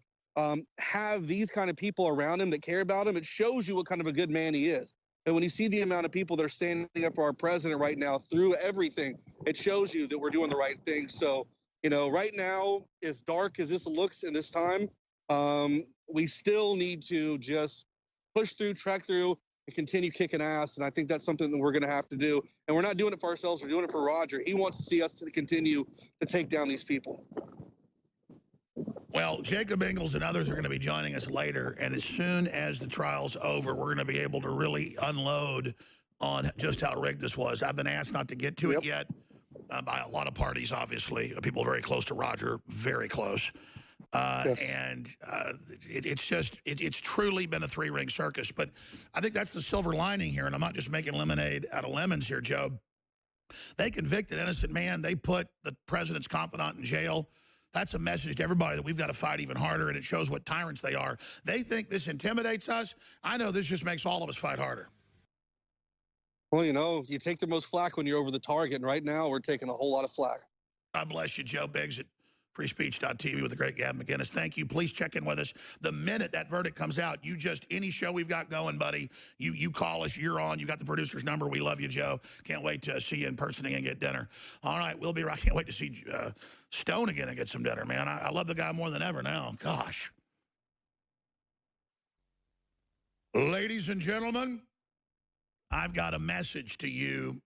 have these kind of people around him that care about him, it shows you what kind of a good man he is. And when you see the amount of people that are standing up for our president right now through everything, it shows you that we're doing the right thing. So, you know, right now, as dark as this looks in this time, we still need to just push through, trek through, and continue kicking ass. And I think that's something that we're going to have to do. And we're not doing it for ourselves. We're doing it for Roger. He wants to see us to continue to take down these people. Well, Jacob Ingalls and others are going to be joining us later, and as soon as the trial's over, we're going to be able to really unload on just how rigged this was. I've been asked not to get to it yet by a lot of parties, obviously. People very close to Roger, very close. And it's truly been a three-ring circus. But I think that's the silver lining here, and I'm not just making lemonade out of lemons here, Joe. They convicted an innocent man. They put the president's confidant in jail. That's a message to everybody that we've got to fight even harder, and it shows what tyrants they are. They think this intimidates us. I know this just makes all of us fight harder. Well, you know, you take the most flack when you're over the target, and right now we're taking a whole lot of flack. God bless you, Joe Biggs. freespeech.tv with the great Gab McInnes. Thank you. Please check in with us. The minute that verdict comes out, any show we've got going, buddy, you call us, you're on. You got the producer's number. We love you, Joe. Can't wait to see you in person and get dinner. All right, we'll be right. I can't wait to see Stone again and get some dinner, man. I love the guy more than ever now. Gosh. Ladies and gentlemen, I've got a message to you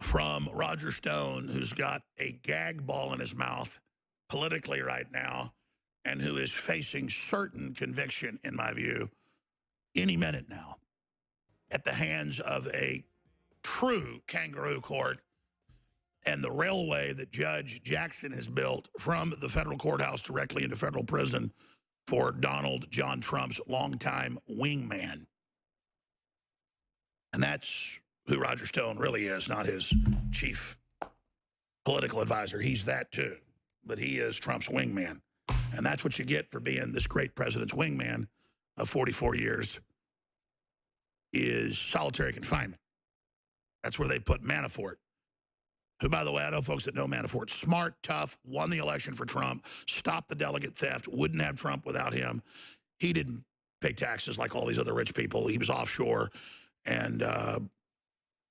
from Roger Stone, who's got a gag ball in his mouth politically right now and who is facing certain conviction, in my view, any minute now at the hands of a true kangaroo court and the railway that Judge Jackson has built from the federal courthouse directly into federal prison for Donald John Trump's longtime wingman. And that's who Roger Stone really is, not his chief political advisor. He's that too, but he is Trump's wingman. And that's what you get for being this great president's wingman of 44 years is solitary confinement. That's where they put Manafort, who, by the way, I know folks that know Manafort, smart, tough, won the election for Trump, stopped the delegate theft, wouldn't have Trump without him. He didn't pay taxes like all these other rich people. He was offshore, and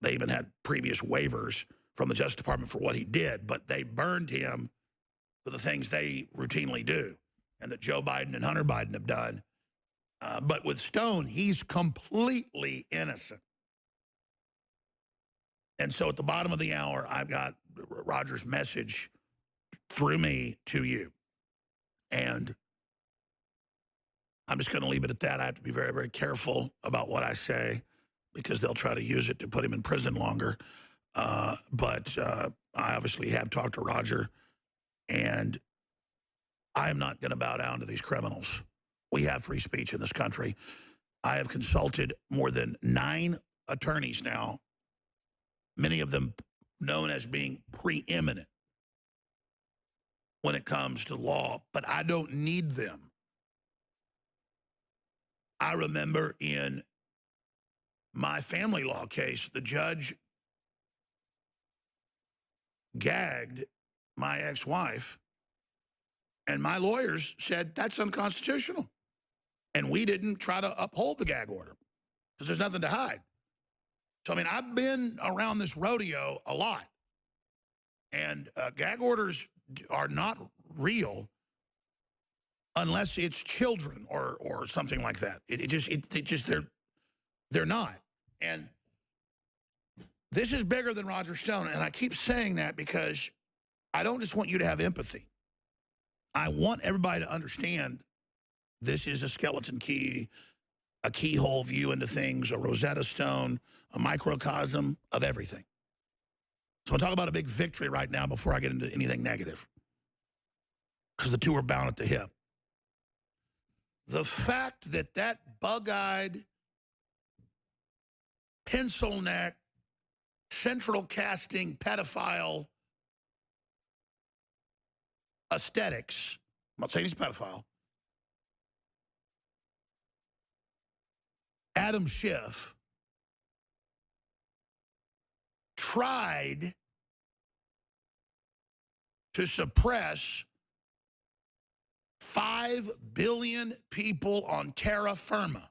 they even had previous waivers from the Justice Department for what he did, but they burned him for the things they routinely do and that Joe Biden and Hunter Biden have done. But with Stone, he's completely innocent. And so at the bottom of the hour, I've got Roger's message through me to you. And I'm just going to leave it at that. I have to be very, very careful about what I say because they'll try to use it to put him in prison longer. But I obviously have talked to Roger, and I am not going to bow down to these criminals. We have free speech in this country. I have consulted more than 9 attorneys now, many of them known as being preeminent when it comes to law, but I don't need them. I remember in my family law case, the judge gagged my ex-wife, and my lawyers said that's unconstitutional. And we didn't try to uphold the gag order because there's nothing to hide. So, I mean, I've been around this rodeo a lot, and gag orders are not real unless it's children or something like that. They're not. And this is bigger than Roger Stone, and I keep saying that because I don't just want you to have empathy. I want everybody to understand this is a skeleton key, a keyhole view into things, a Rosetta Stone, a microcosm of everything. So I'll talk about a big victory right now before I get into anything negative, because the two are bound at the hip. The fact that that bug-eyed, pencil-neck, central-casting pedophile aesthetics, I'm not saying he's a pedophile, Adam Schiff tried to suppress 5 billion people on terra firma,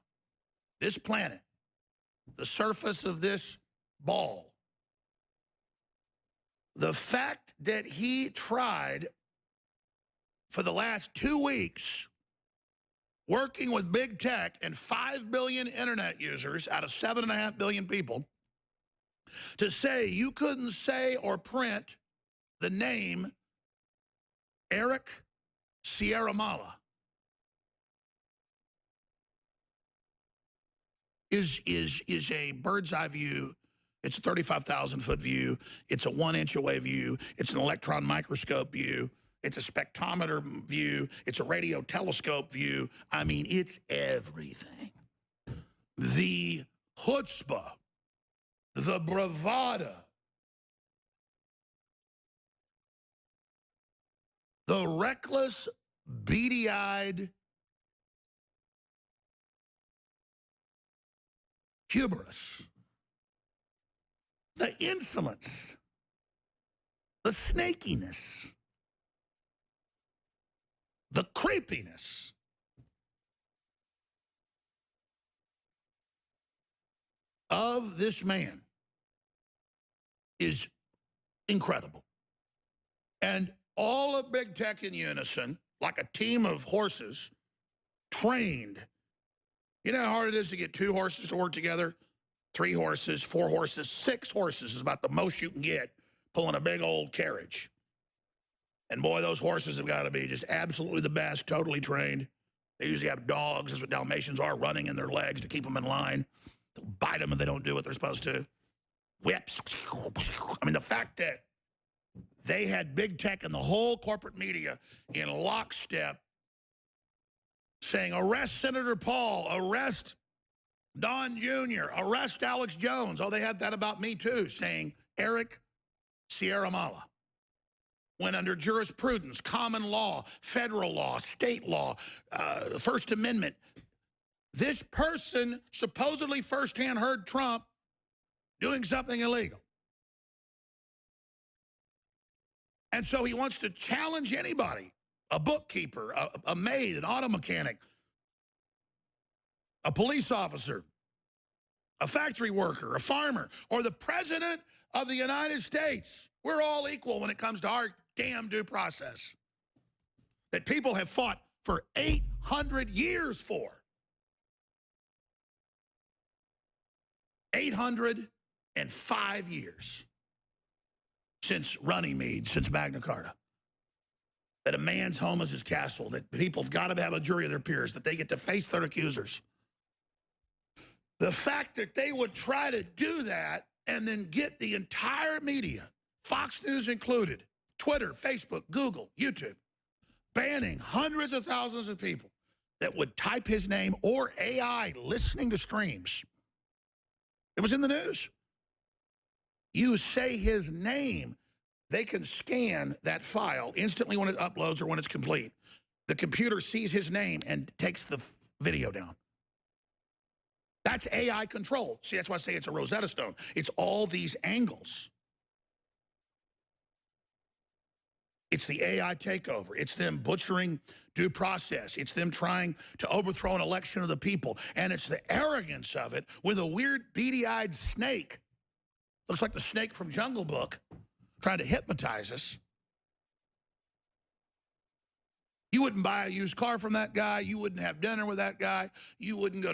this planet, the surface of this ball. The fact that he tried for the last 2 weeks working with big tech and 5 billion internet users out of 7.5 billion people to say you couldn't say or print the name Eric Sierra Mala is a bird's eye view. It's a 35,000-foot view. It's a 1-inch away view. It's an electron microscope view. It's a spectrometer view. It's a radio telescope view. I mean, it's everything. The chutzpah, the bravado, the reckless, beady-eyed hubris, the insolence, the snakiness, The creepiness of this man is incredible. And all of big tech in unison, like a team of horses, trained. You know how hard it is to get 2 horses to work together? 3 horses, 4 horses, 6 horses is about the most you can get pulling a big old carriage. And boy, those horses have got to be just absolutely the best, totally trained. They usually have dogs, that's what Dalmatians are, running in their legs to keep them in line. They'll bite them if they don't do what they're supposed to. Whips. I mean, the fact that they had big tech and the whole corporate media in lockstep saying, arrest Senator Paul, arrest Don Jr., arrest Alex Jones. Oh, they had that about me too, saying Eric Sierra Mala. When under jurisprudence, common law, federal law, state law, First Amendment, this person supposedly firsthand heard Trump doing something illegal. And so he wants to challenge anybody, a bookkeeper, a maid, an auto mechanic, a police officer, a factory worker, a farmer, or the president of the United States. We're all equal when it comes to our damn due process that people have fought for 800 years for. 805 years since Runnymede, since Magna Carta. That a man's home is his castle, that people have got to have a jury of their peers, that they get to face their accusers. The fact that they would try to do that and then get the entire media, Fox News included, Twitter, Facebook, Google, YouTube, banning hundreds of thousands of people that would type his name or AI listening to streams. It was in the news. You say his name, they can scan that file instantly when it uploads or when it's complete. The computer sees his name and takes the video down. That's AI control. See, that's why I say it's a Rosetta Stone. It's all these angles. It's the AI takeover. It's them butchering due process. It's them trying to overthrow an election of the people. And it's the arrogance of it with a weird beady-eyed snake. Looks like the snake from Jungle Book trying to hypnotize us. You wouldn't buy a used car from that guy. You wouldn't have dinner with that guy. You wouldn't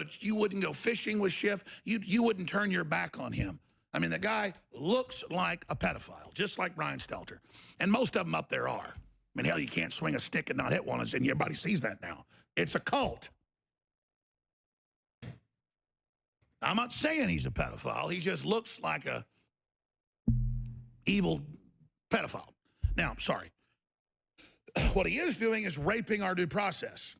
go fishing with Schiff. You wouldn't turn your back on him. I mean, the guy looks like a pedophile, just like Brian Stelter. And most of them up there are. I mean, hell, you can't swing a stick and not hit one, and everybody sees that now. It's a cult. I'm not saying he's a pedophile. He just looks like a evil pedophile. Now, sorry. What he is doing is raping our due process.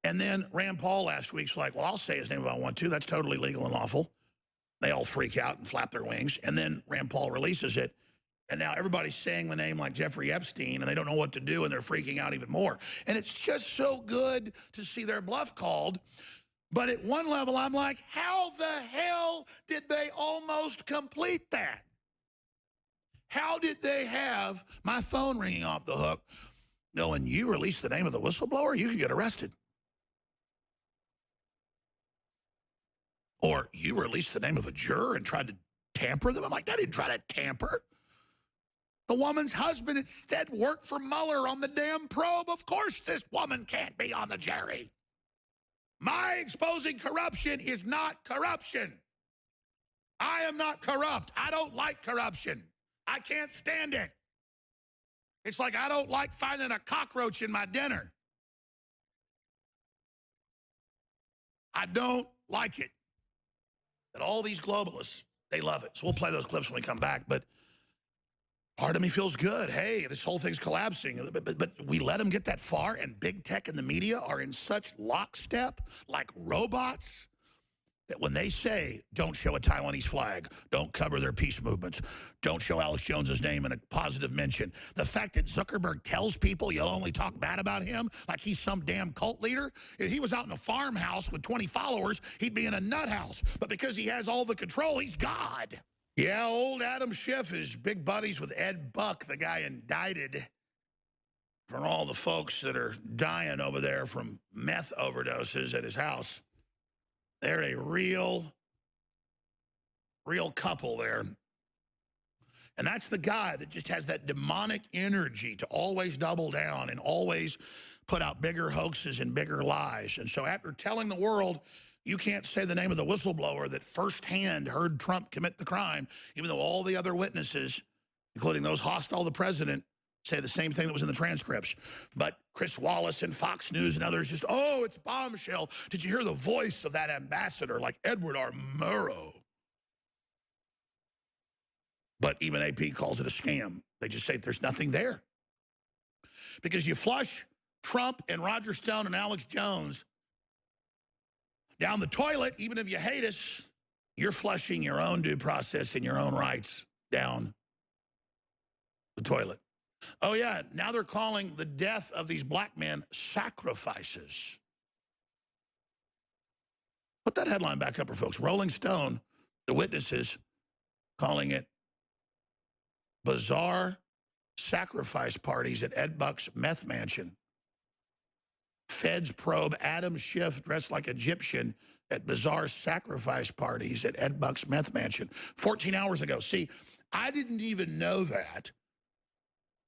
And then Rand Paul last week's like, well, I'll say his name if I want to. That's totally legal and lawful. They all freak out and flap their wings. And then Rand Paul releases it. And now everybody's saying the name like Jeffrey Epstein, and they don't know what to do, and they're freaking out even more. And it's just so good to see their bluff called. But at one level, I'm like, how the hell did they almost complete that? How did they have my phone ringing off the hook? No, when you release the name of the whistleblower, you can get arrested. Or you released the name of a juror and tried to tamper them. I'm like, I didn't try to tamper. The woman's husband instead worked for Mueller on the damn probe. Of course this woman can't be on the jury. My exposing corruption is not corruption. I am not corrupt. I don't like corruption. I can't stand it. It's like I don't like finding a cockroach in my dinner. I don't like it. But all these globalists, they love it. So we'll play those clips when we come back. But part of me feels good. Hey, this whole thing's collapsing. But we let them get that far, and big tech and the media are in such lockstep, like robots, that when they say, don't show a Taiwanese flag, don't cover their peace movements, don't show Alex Jones's name in a positive mention, the fact that Zuckerberg tells people you'll only talk bad about him like he's some damn cult leader, if he was out in a farmhouse with 20 followers, he'd be in a nut house. But because he has all the control, he's God. Yeah, old Adam Schiff is big buddies with Ed Buck, the guy indicted for all the folks that are dying over there from meth overdoses at his house. They're a real couple there. And that's the guy that just has that demonic energy to always double down and always put out bigger hoaxes and bigger lies. And so after telling the world, you can't say the name of the whistleblower that firsthand heard Trump commit the crime, even though all the other witnesses, including those hostile to the president, say the same thing that was in the transcripts. But Chris Wallace and Fox News and others just, oh, it's bombshell. Did you hear the voice of that ambassador like Edward R. Murrow? But even AP calls it a scam. They just say there's nothing there. Because you flush Trump and Roger Stone and Alex Jones down the toilet, even if you hate us, you're flushing your own due process and your own rights down the toilet. Oh, yeah, now they're calling the death of these black men sacrifices. Put that headline back up, folks. Rolling Stone, the witnesses, calling it bizarre sacrifice parties at Ed Buck's meth mansion. Feds probe Adam Schiff dressed like Egyptian at bizarre sacrifice parties at Ed Buck's meth mansion 14 hours ago. See, I didn't even know that.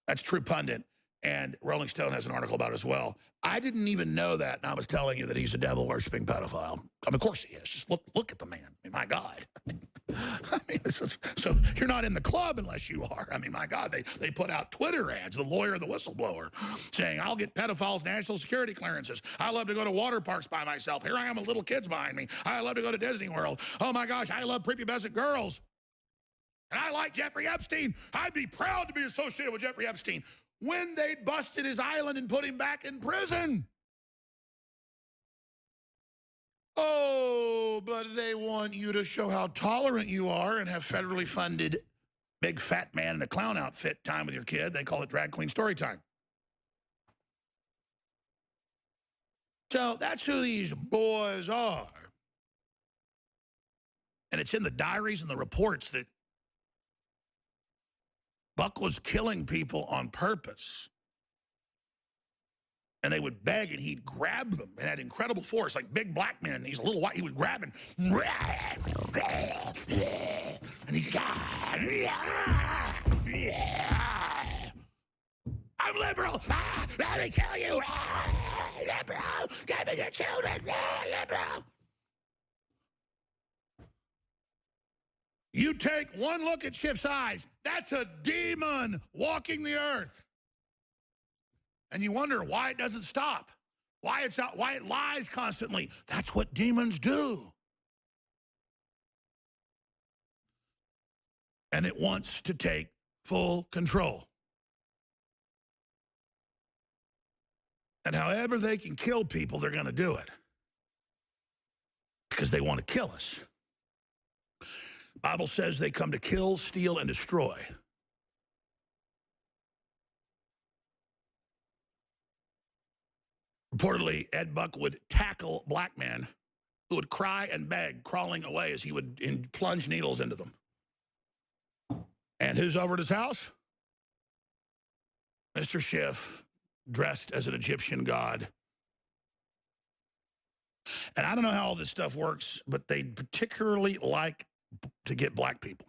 That's True Pundit, and Rolling Stone has an article about it as well. I didn't even know that, and I was telling you that he's a devil-worshipping pedophile. I mean, of course he is. Just look at the man. I mean, my God. I mean, so you're not in the club unless you are. I mean, my God, they put out Twitter ads, the lawyer, the whistleblower, saying, I'll get pedophiles national security clearances. I love to go to water parks by myself. Here I am with little kids behind me. I love to go to Disney World. Oh, my gosh, I love prepubescent girls. And I like Jeffrey Epstein. I'd be proud to be associated with Jeffrey Epstein. When they busted his island and put him back in prison. Oh, but they want you to show how tolerant you are and have federally funded big fat man in a clown outfit time with your kid. They call it drag queen story time. So that's who these boys are. And it's in the diaries and the reports that Buck was killing people on purpose. And they would beg, and he'd grab them and had incredible force, like big black men. He's a little white. He would grab and he just, I'm liberal. Let me kill you. Liberal. Give me your children. Liberal. You take one look at Schiff's eyes. That's a demon walking the earth. And you wonder why it doesn't stop, why it lies constantly. That's what demons do. And it wants to take full control. And however they can kill people, they're going to do it. Because they want to kill us. Bible says they come to kill, steal, and destroy. Reportedly, Ed Buck would tackle black men who would cry and beg, crawling away as he would plunge needles into them. And who's over at his house? Mr. Schiff, dressed as an Egyptian god. And I don't know how all this stuff works, but they particularly like to get black people.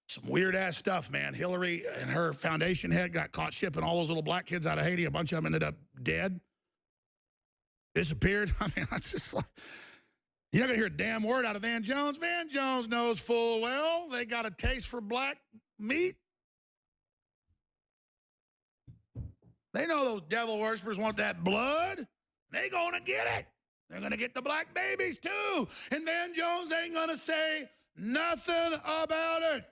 Some weird-ass stuff, man. Hillary and her foundation head got caught shipping all those little black kids out of Haiti. A bunch of them ended up dead. Disappeared. I mean, that's just like... You're not going to hear a damn word out of Van Jones. Van Jones knows full well they got a taste for black meat. They know those devil worshippers want that blood. They're going to get it. They're going to get the black babies, too. And Van Jones ain't going to say nothing about it.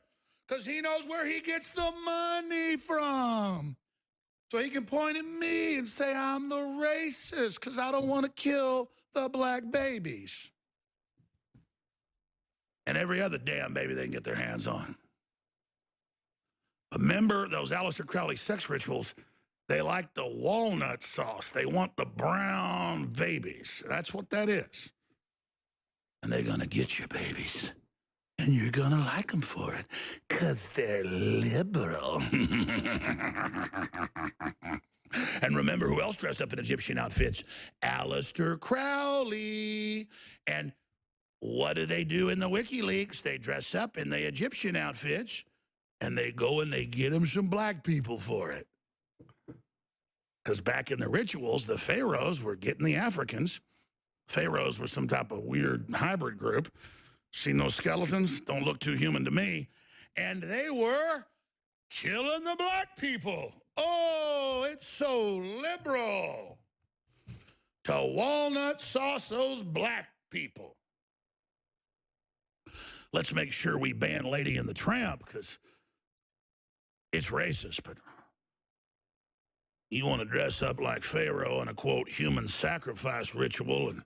Because he knows where he gets the money from. So he can point at me and say I'm the racist because I don't want to kill the black babies. And every other damn baby they can get their hands on. Remember those Aleister Crowley sex rituals, they like the walnut sauce. They want the brown babies. That's what that is. And they're going to get you, babies. And you're going to like them for it, because they're liberal. And remember who else dressed up in Egyptian outfits? Aleister Crowley. And what do they do in the WikiLeaks? They dress up in the Egyptian outfits, and they go and they get them some black people for it. Because back in the rituals, the pharaohs were getting the Africans. Pharaohs were some type of weird hybrid group. Seen those skeletons? Don't look too human to me. And they were killing the black people. Oh, it's so liberal to walnut sauce those black people. Let's make sure we ban Lady and the Tramp, because it's racist, but you want to dress up like Pharaoh in a, quote, human sacrifice ritual, and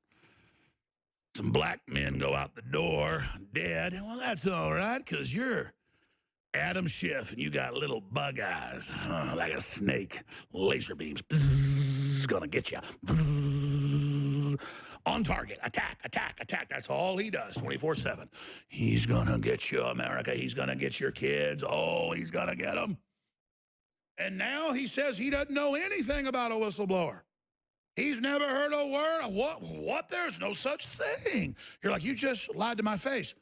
some black men go out the door dead. Well, that's all right, because you're Adam Schiff, and you got little bug eyes, like a snake, laser beams, gonna get you. On target, attack, attack, attack. That's all he does, 24/7. He's gonna get you, America. He's gonna get your kids. Oh, he's gonna get them. And now he says he doesn't know anything about a whistleblower. He's never heard a word. What? There's no such thing. You're like, you just lied to my face.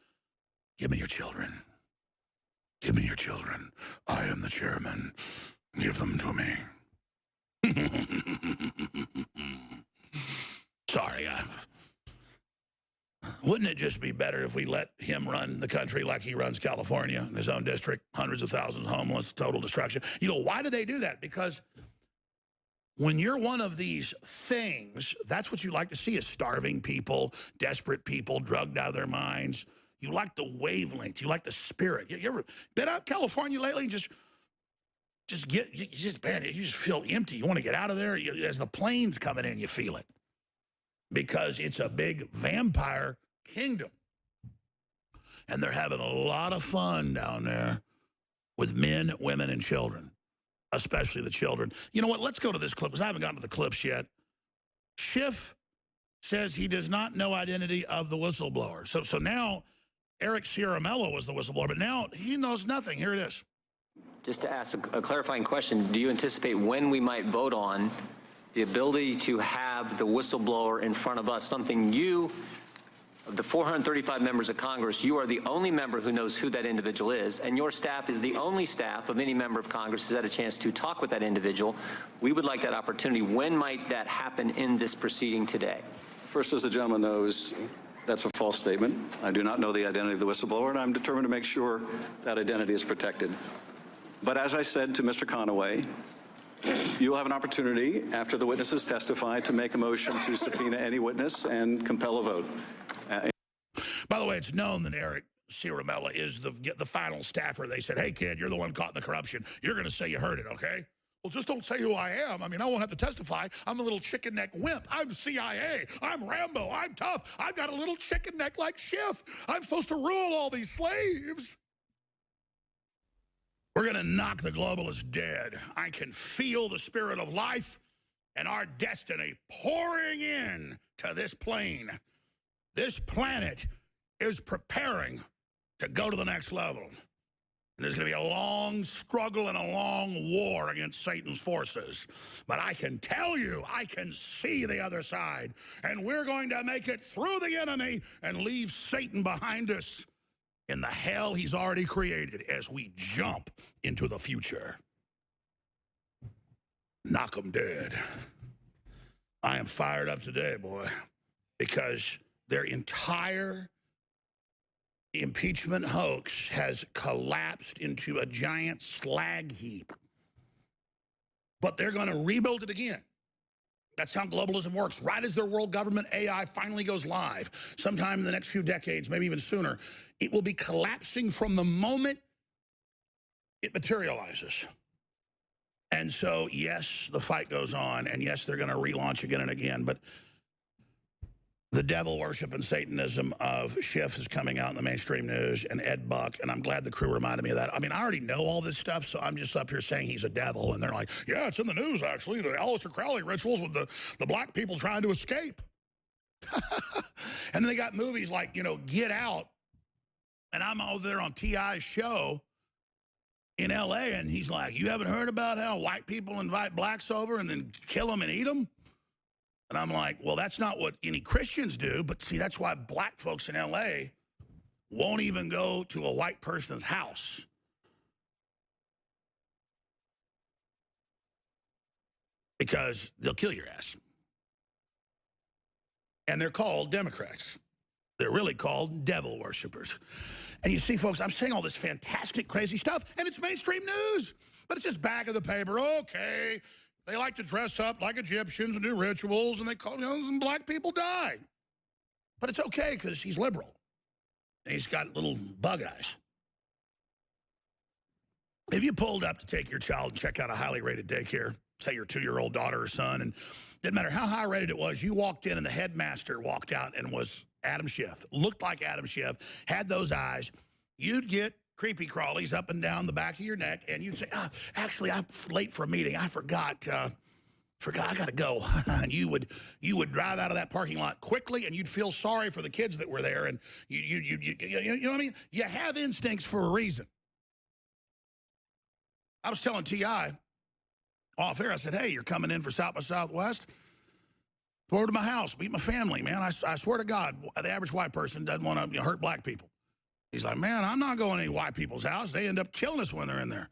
Give me your children. Give me your children. I am the chairman. Give them to me. Sorry. Wouldn't it just be better if we let him run the country like he runs California in his own district? Hundreds of thousands homeless, total destruction. You know, why do they do that? Because when you're one of these things, that's what you like to see, is starving people, desperate people, drugged out of their minds. You like the wavelength. You like the spirit. You ever been out California lately and just feel empty. You want to get out of there. As the plane's coming in, you feel it. Because it's a big vampire kingdom. And they're having a lot of fun down there with men, women, and children. Especially the children. You know what? Let's go to this clip, because I haven't gotten to the clips yet. Schiff says he does not know identity of the whistleblower. So now Eric Ciaramella was the whistleblower, but now he knows nothing. Here it is. Just to ask a clarifying question, do you anticipate when we might vote on the ability to have the whistleblower in front of us, something you, of the 435 members of Congress, you are the only member who knows who that individual is, and your staff is the only staff of any member of Congress who's had a chance to talk with that individual. We would like that opportunity. When might that happen in this proceeding today? First, as the gentleman knows, that's a false statement. I do not know the identity of the whistleblower, and I'm determined to make sure that identity is protected. But as I said to Mr. Conaway, you will have an opportunity after the witnesses testify to make a motion to subpoena any witness and compel a vote. By the way, it's known that Eric Ciaramella is the final staffer. They said, hey, kid, you're the one caught in the corruption. You're going to say you heard it, okay? Well, just don't say who I am. I mean, I won't have to testify. I'm a little chicken neck wimp. I'm CIA. I'm Rambo. I'm tough. I've got a little chicken neck like Schiff. I'm supposed to rule all these slaves. We're going to knock the globalists dead. I can feel the spirit of life and our destiny pouring in to this plane. This planet is preparing to go to the next level. And there's going to be a long struggle and a long war against Satan's forces. But I can tell you, I can see the other side. And we're going to make it through the enemy and leave Satan behind us in the hell he's already created as we jump into the future. Knock 'em dead. I am fired up today, boy, because their entire impeachment hoax has collapsed into a giant slag heap. But they're going to rebuild it again. That's how globalism works. Right as their world government AI finally goes live, sometime in the next few decades, maybe even sooner, it will be collapsing from the moment it materializes. And so, yes, the fight goes on, and yes, they're going to relaunch again and again, but the devil worship and Satanism of Schiff is coming out in the mainstream news, and Ed Buck, and I'm glad the crew reminded me of that. I mean, I already know all this stuff, so I'm just up here saying he's a devil, and they're like, yeah, it's in the news, actually, the Aleister Crowley rituals with the black people trying to escape. And then they got movies like, you know, Get Out, And I'm over there on T.I.'s show in L.A., and he's like, you haven't heard about how white people invite blacks over and then kill them and eat them? And I'm like, well, that's not what any Christians do. But see, that's why black folks in L.A. won't even go to a white person's house. Because they'll kill your ass. And they're called Democrats. They're really called devil worshippers. And you see, folks, I'm saying all this fantastic, crazy stuff, and it's mainstream news. But it's just back of the paper. Okay, they like to dress up like Egyptians and do rituals, and they call, and black people die. But it's okay because he's liberal. And he's got little bug eyes. If you pulled up to take your child and check out a highly rated daycare, say your 2-year-old daughter or son, and didn't matter how high rated it was, you walked in and the headmaster walked out and was Adam Schiff, looked like Adam Schiff, had those eyes, you'd get creepy crawlies up and down the back of your neck, and you'd say, actually, I'm late for a meeting. I forgot, I got to go. And you would drive out of that parking lot quickly, and you'd feel sorry for the kids that were there, and you know what I mean? You have instincts for a reason. I was telling T.I. off air, I said, hey, you're coming in for South by Southwest? Go over to my house, meet my family, man. I swear to God, the average white person doesn't want to hurt black people. He's like, man, I'm not going to any white people's house. They end up killing us when they're in there.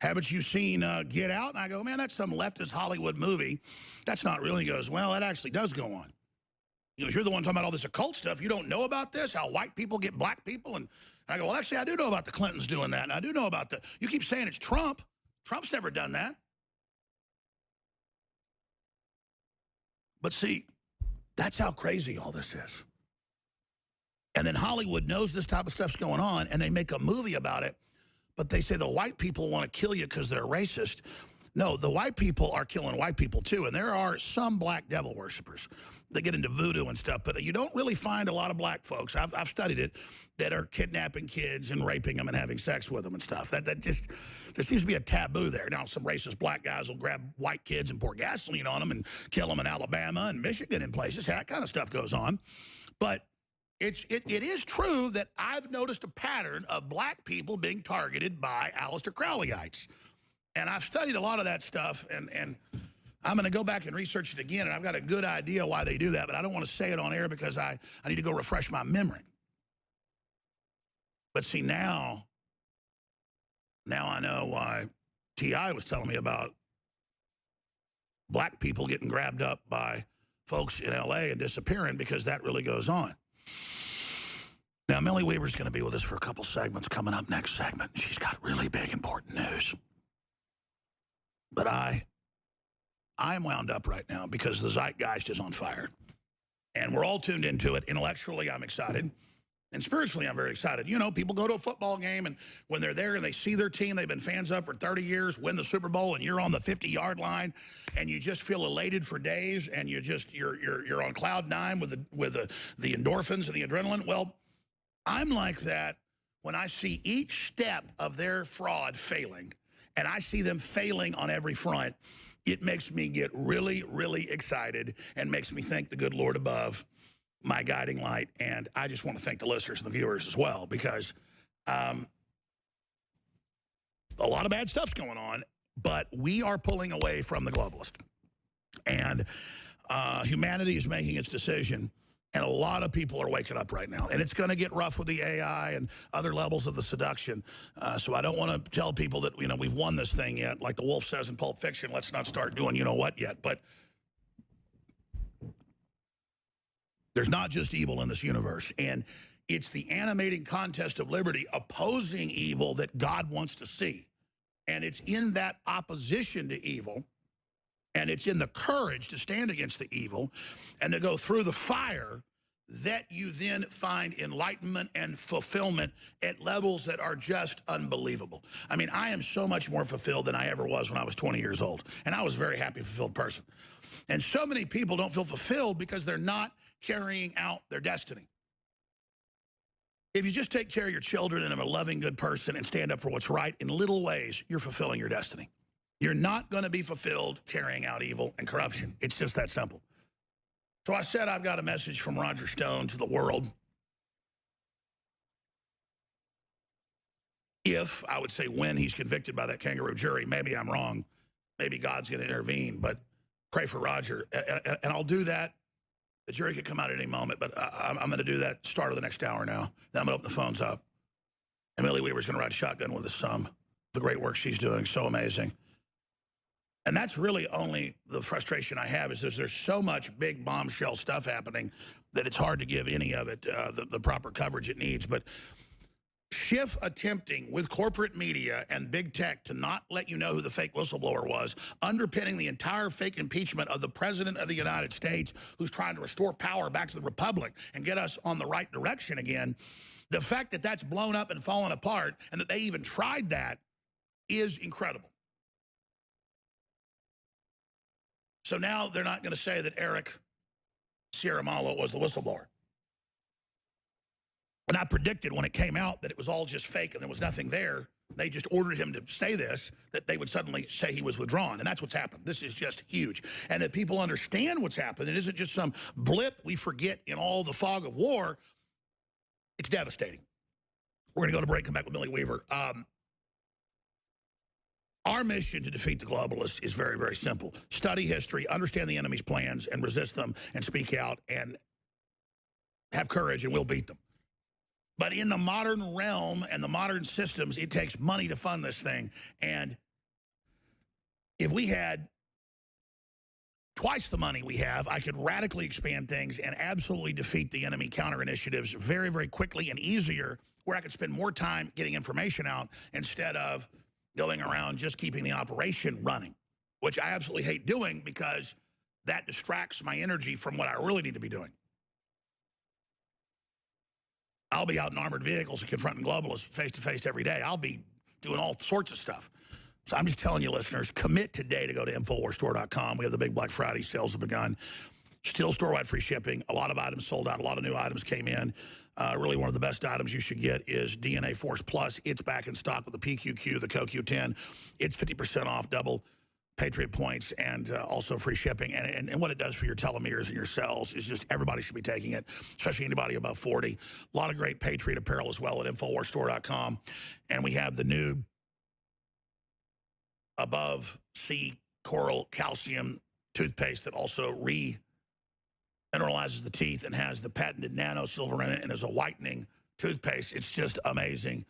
Haven't you seen Get Out? And I go, man, that's some leftist Hollywood movie. That's not real. He goes, well, that actually does go on. He goes, you're the one talking about all this occult stuff. You don't know about this, how white people get black people? And I go, well, actually, I do know about the Clintons doing that. And I do know about the, you keep saying it's Trump. Trump's never done that. But see, that's how crazy all this is. And then Hollywood knows this type of stuff's going on, and they make a movie about it, but they say the white people want to kill you because they're racist. No, the white people are killing white people too, and there are some black devil worshippers that get into voodoo and stuff, but you don't really find a lot of black folks, I've studied it, that are kidnapping kids and raping them and having sex with them and stuff. That just, there seems to be a taboo there. Now, some racist black guys will grab white kids and pour gasoline on them and kill them in Alabama and Michigan and places. That kind of stuff goes on. But it is true that I've noticed a pattern of black people being targeted by Aleister Crowleyites. And I've studied a lot of that stuff, and I'm going to go back and research it again, and I've got a good idea why they do that, but I don't want to say it on air because I need to go refresh my memory. But see, now I know why T.I. was telling me about black people getting grabbed up by folks in L.A. and disappearing, because that really goes on. Now, Millie Weaver's going to be with us for a couple segments coming up next segment. She's got really big, important news. But I'm wound up right now because the zeitgeist is on fire. And we're all tuned into it. Intellectually, I'm excited. And spiritually, I'm very excited. You know, people go to a football game, and when they're there and they see their team they've been fans of for 30 years win the Super Bowl, and you're on the 50-yard line, and you just feel elated for days, and you're on cloud nine with the endorphins and the adrenaline. Well, I'm like that when I see each step of their fraud failing, and I see them failing on every front. It makes me get really, really excited and makes me thank the good Lord above, my guiding light. And I just want to thank the listeners and the viewers as well, because a lot of bad stuff's going on, but we are pulling away from the globalist. And humanity is making its decision. And a lot of people are waking up right now. And it's going to get rough with the AI and other levels of the seduction. So I don't want to tell people that, you know, we've won this thing yet. Like the wolf says in Pulp Fiction, let's not start doing you know what yet. But there's not just evil in this universe. And it's the animating contest of liberty opposing evil that God wants to see. And it's in that opposition to evil, and it's in the courage to stand against the evil and to go through the fire, that you then find enlightenment and fulfillment at levels that are just unbelievable. I mean, I am so much more fulfilled than I ever was when I was 20 years old. And I was a very happy, fulfilled person. And so many people don't feel fulfilled because they're not carrying out their destiny. If you just take care of your children and are a loving, good person and stand up for what's right in little ways, you're fulfilling your destiny. You're not going to be fulfilled carrying out evil and corruption. It's just that simple. So I said I've got a message from Roger Stone to the world. if, I would say when he's convicted by that kangaroo jury. Maybe I'm wrong. Maybe God's going to intervene, but pray for Roger. And I'll do that. The jury could come out at any moment, but I'm going to do that start of the next hour now. Then I'm going to open the phones up. And Millie Weaver's going to ride shotgun with us the great work she's doing, so amazing. And that's really only the frustration I have is there's so much big bombshell stuff happening that it's hard to give any of it the proper coverage it needs. But Schiff attempting with corporate media and big tech to not let you know who the fake whistleblower was, underpinning the entire fake impeachment of the President of the United States, who's trying to restore power back to the Republic and get us on the right direction again. The fact that that's blown up and fallen apart and that they even tried that is incredible. So now they're not going to say that Eric Ciaramalo was the whistleblower. And I predicted when it came out that it was all just fake and there was nothing there. They just ordered him to say this, that they would suddenly say he was withdrawn. And that's what's happened. This is just huge. And that people understand what's happened. It isn't just some blip we forget in all the fog of war. It's devastating. We're going to go to break and come back with Millie Weaver. Our mission to defeat the globalists is very, very simple. Study history, understand the enemy's plans, and resist them, and speak out, and have courage, and we'll beat them. But in the modern realm and the modern systems, it takes money to fund this thing. And if we had twice the money we have, I could radically expand things and absolutely defeat the enemy counter initiatives very, very quickly and easier, where I could spend more time getting information out instead of going around just keeping the operation running, which I absolutely hate doing because that distracts my energy from what I really need to be doing. I'll be out in armored vehicles and confronting globalists face-to-face every day. I'll be doing all sorts of stuff. So I'm just telling you, listeners, commit today to go to InfoWarsStore.com. We have the big Black Friday sales have begun. Still store-wide free shipping. A lot of items sold out. A lot of new items came in. Really one of the best items you should get is DNA Force Plus. It's back in stock with the PQQ, the CoQ10. It's 50% off, double Patriot points, and also free shipping. And what it does for your telomeres and your cells is just everybody should be taking it, especially anybody above 40. A lot of great Patriot apparel as well at InfoWarsStore.com. And we have the new Above Sea Coral Calcium toothpaste that also mineralizes the teeth and has the patented nano silver in it and is a whitening toothpaste. It's just amazing.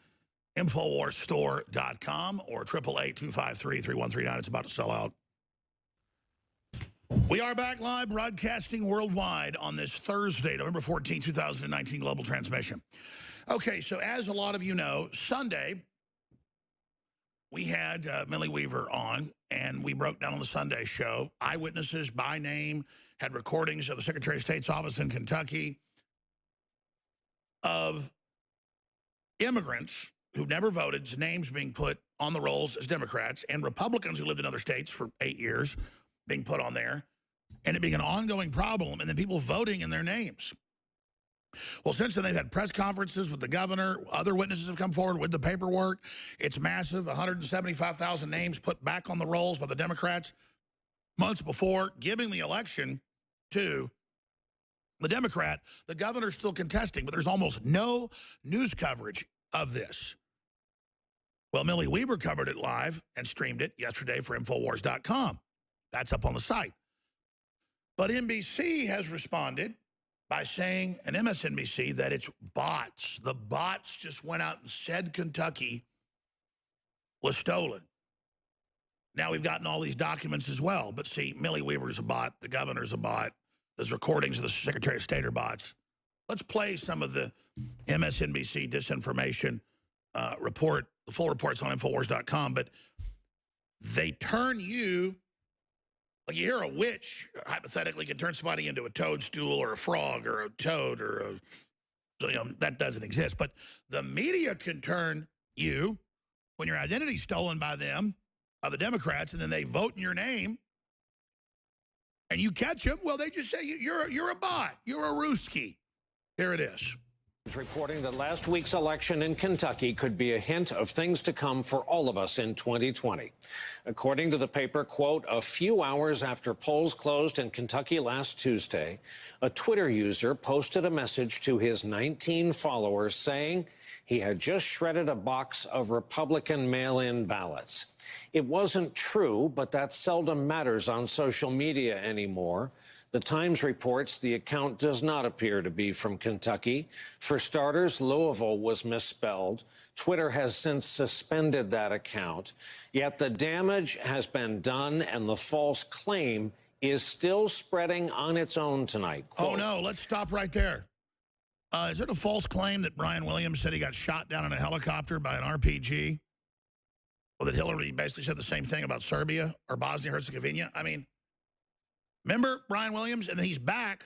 InfoWarsStore.com or 888-253-3139. It's about to sell out. We are back live broadcasting worldwide on this Thursday, November 14, 2019 global transmission. Okay, so as a lot of you know, Sunday we had Millie Weaver on, and we broke down on the Sunday show. Eyewitnesses by name had recordings of the Secretary of State's office in Kentucky of immigrants who never voted, names being put on the rolls as Democrats, and Republicans who lived in other states for 8 years being put on there, and it being an ongoing problem, and then people voting in their names. Well, since then, they've had press conferences with the governor. Other witnesses have come forward with the paperwork. It's massive, 175,000 names put back on the rolls by the Democrats months before, giving the election to the Democrat. The governor's still contesting, but there's almost no news coverage of this. Well, Millie Weaver covered it live and streamed it yesterday for Infowars.com. That's up on the site. But NBC has responded by saying, and MSNBC, that it's bots. The bots just went out and said Kentucky was stolen. Now we've gotten all these documents as well. But see, Millie Weaver's a bot. The governor's a bot. There's recordings of the Secretary of State are bots. Let's play some of the MSNBC disinformation report. The full report's on Infowars.com. But they turn you, like you hear a witch hypothetically can turn somebody into a toadstool or a frog or a toad or a, you know, that doesn't exist. But the media can turn you when your identity's stolen by them, by the Democrats, and then they vote in your name and you catch them. Well, they just say you're a bot. You're a Ruski. Here it is. Reporting that last week's election in Kentucky could be a hint of things to come for all of us in 2020. According to the paper, quote, a few hours after polls closed in Kentucky last Tuesday, a Twitter user posted a message to his 19 followers saying he had just shredded a box of Republican mail-in ballots. It wasn't true, but that seldom matters on social media anymore. The Times reports the account does not appear to be from Kentucky. For starters, Louisville was misspelled. Twitter has since suspended that account. Yet the damage has been done, and the false claim is still spreading on its own tonight. Quote, oh, no, let's stop right there. Is it a false claim that Brian Williams said he got shot down in a helicopter by an RPG? Or that Hillary basically said the same thing about Serbia or Bosnia-Herzegovina? I mean, remember Brian Williams? And then he's back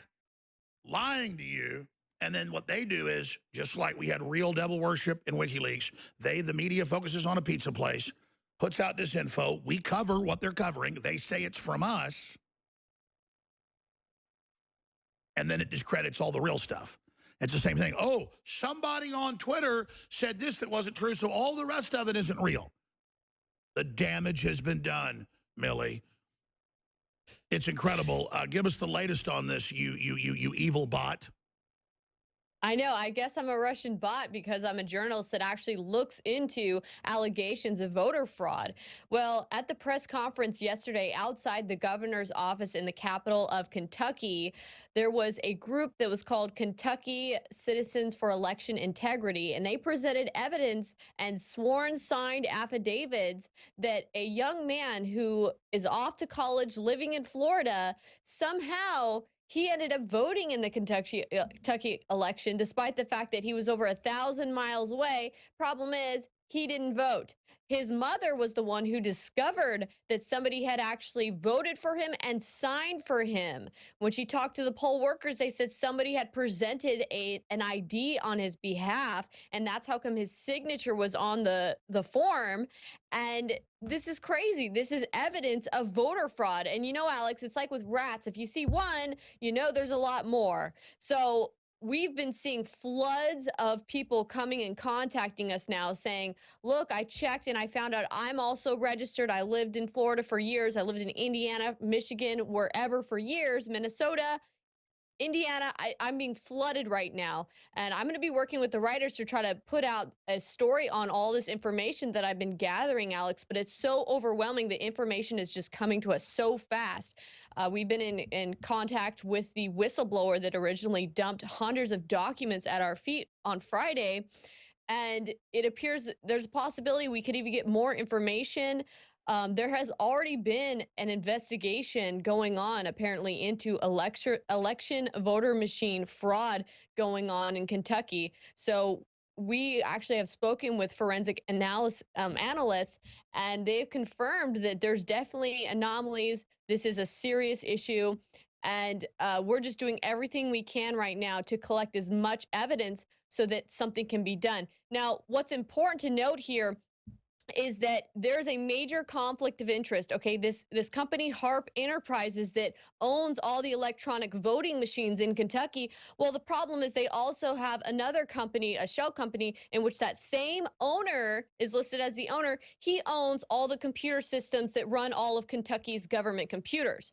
lying to you. And then what they do is, just like we had real devil worship in WikiLeaks, the media focuses on a pizza place, puts out this info. We cover what they're covering. They say it's from us. And then it discredits all the real stuff. It's the same thing. Oh, somebody on Twitter said this that wasn't true, so all the rest of it isn't real. The damage has been done, Millie. It's incredible. Give us the latest on this, you evil bot. I know. I guess I'm a Russian bot because I'm a journalist that actually looks into allegations of voter fraud. Well, at the press conference yesterday outside the governor's office in the capital of Kentucky, there was a group that was called Kentucky Citizens for Election Integrity, and they presented evidence and sworn signed affidavits that a young man who is off to college living in Florida somehow he ended up voting in the Kentucky election, despite the fact that he was over 1,000 miles away. Problem is, he didn't vote. His mother was the one who discovered that somebody had actually voted for him and signed for him. When she talked to the poll workers, they said somebody had presented an ID on his behalf, and that's how come his signature was on the form. And this is crazy. This is evidence of voter fraud. And you know, Alex, it's like with rats. If you see one, you know there's a lot more. So we've been seeing floods of people coming and contacting us now saying, look, I checked and I found out I'm also registered. I lived in Florida for years. I lived in Indiana, Michigan, wherever for years, Minnesota, Indiana. I'm being flooded right now. And I'm going to be working with the writers to try to put out a story on all this information that I've been gathering, Alex, but it's so overwhelming. The information is just coming to us so fast. We've been in contact with the whistleblower that originally dumped hundreds of documents at our feet on Friday. And it appears there's a possibility we could even get more information. There has already been an investigation going on, apparently, into election voter machine fraud going on in Kentucky. So we actually have spoken with forensic analysts, and they've confirmed that there's definitely anomalies. This is a serious issue, and we're just doing everything we can right now to collect as much evidence so that something can be done. Now, what's important to note here is that there's a major conflict of interest. Okay, this company Harp Enterprises that owns all the electronic voting machines in Kentucky. Well, the problem is they also have another company, a shell company, in which that same owner is listed as the owner. He owns all the computer systems that run all of Kentucky's government computers.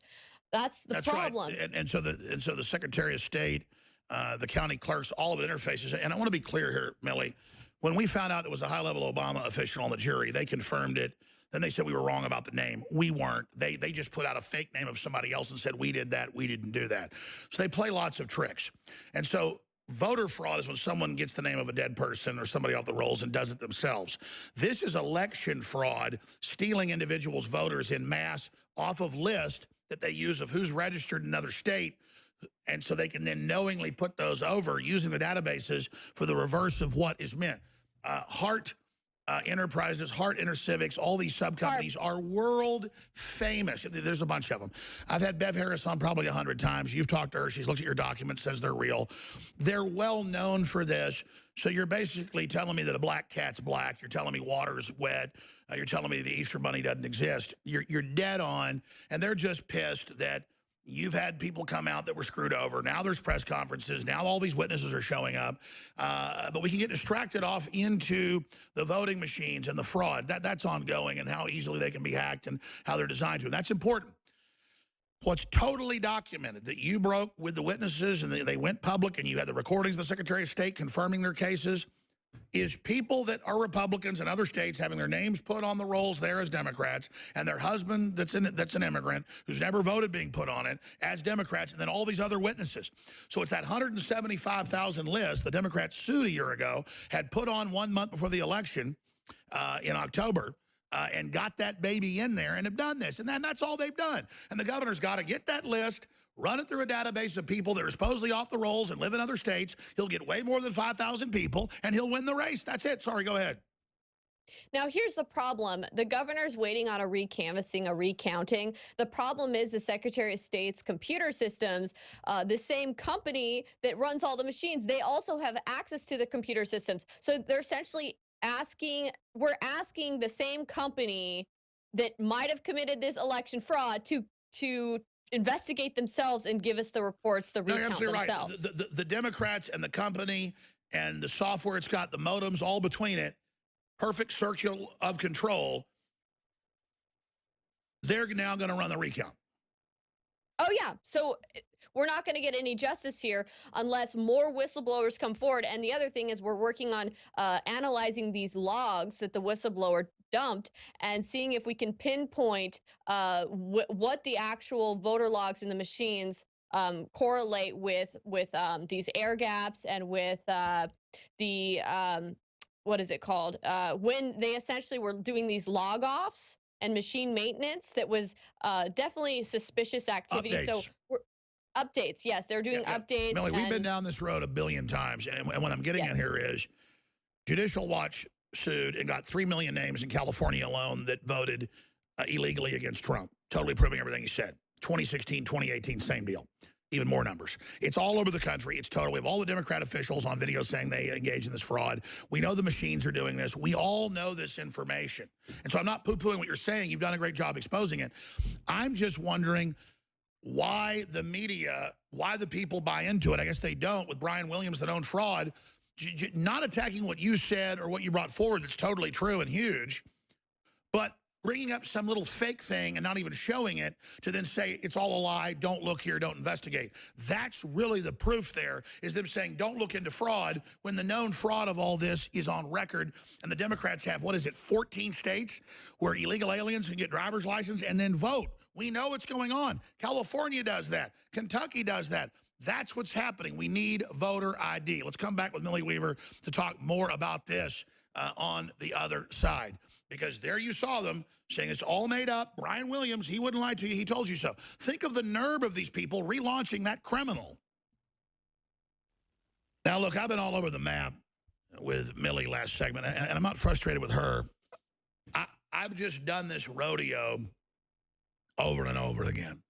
That's the problem. Right. And so the Secretary of State, the county clerks, all of it interfaces. And I want to be clear here, Millie. When we found out there was a high-level Obama official on the jury, they confirmed it. Then they said we were wrong about the name. We weren't. They just put out a fake name of somebody else and said we did that, we didn't do that. So they play lots of tricks. And so voter fraud is when someone gets the name of a dead person or somebody off the rolls and does it themselves. This is election fraud, stealing individuals' voters in mass off of lists that they use of who's registered in another state. And so they can then knowingly put those over using the databases for the reverse of what is meant. Hart Enterprises, Hart Intercivics, all these sub-companies are world famous. There's a bunch of them. I've had Bev Harris on probably 100 times. You've talked to her. She's looked at your documents, says they're real. They're well known for this. So you're basically telling me that a black cat's black. You're telling me water's wet. You're telling me the Easter Bunny doesn't exist. You're dead on, and they're just pissed that you've had people come out that were screwed over. Now there's press conferences. Now all these witnesses are showing up. But we can get distracted off into the voting machines and the fraud. That's ongoing, and how easily they can be hacked and how they're designed to. And that's important. What's totally documented that you broke with the witnesses and they went public and you had the recordings of the Secretary of State confirming their cases, is people that are Republicans in other states having their names put on the rolls there as Democrats, and their husband that's an immigrant who's never voted being put on it as Democrats, and then all these other witnesses. So it's that 175,000 list the Democrats sued a year ago had put on 1 month before the election in October, and got that baby in there and have done this. And then that's all they've done. And the governor's got to get that list, run it through a database of people that are supposedly off the rolls and live in other states. He'll get way more than 5,000 people, and he'll win the race. That's it. Sorry, go ahead. Now, here's the problem. The governor's waiting on a recanvassing, a recounting. The problem is the Secretary of State's computer systems, the same company that runs all the machines, they also have access to the computer systems. So they're essentially we're asking the same company that might have committed this election fraud to investigate themselves and give us the reports, the recount themselves. Right. The Democrats and the company and the software it's got, the modems, all between it, perfect circle of control, they're now going to run the recount. Oh, yeah. So we're not going to get any justice here unless more whistleblowers come forward. And the other thing is we're working on analyzing these logs that the whistleblower dumped and seeing if we can pinpoint what the actual voter logs in the machines correlate with these air gaps and with what is it called? When they essentially were doing these log offs and machine maintenance, that was definitely suspicious activity. Updates. So updates, yes, they're doing updates. Millie, we've been down this road a billion times, and what I'm getting at here is Judicial Watch sued and got 3 million names in California alone that voted illegally against Trump, totally proving everything he said. 2016, 2018, same deal. Even more numbers. It's all over the country. It's total. We have all the Democrat officials on video saying they engage in this fraud. We know the machines are doing this. We all know this information. And so I'm not poo-pooing what you're saying. You've done a great job exposing it. I'm just wondering why the media, why the people buy into it. I guess they don't with Brian Williams that owned fraud. Not attacking what you said or what you brought forward that's totally true and huge, but bringing up some little fake thing and not even showing it to then say it's all a lie, don't look here, don't investigate. That's really the proof there, is them saying don't look into fraud when the known fraud of all this is on record. And the Democrats have, 14 states where illegal aliens can get driver's license and then vote. We know what's going on. California does that. Kentucky does that. That's what's happening. We need voter ID. Let's come back with Millie Weaver to talk more about this on the other side. Because there you saw them saying it's all made up. Brian Williams, he wouldn't lie to you. He told you so. Think of the nerve of these people relaunching that criminal. Now, look, I've been all over the map with Millie last segment, and I'm not frustrated with her. I've just done this rodeo over and over again.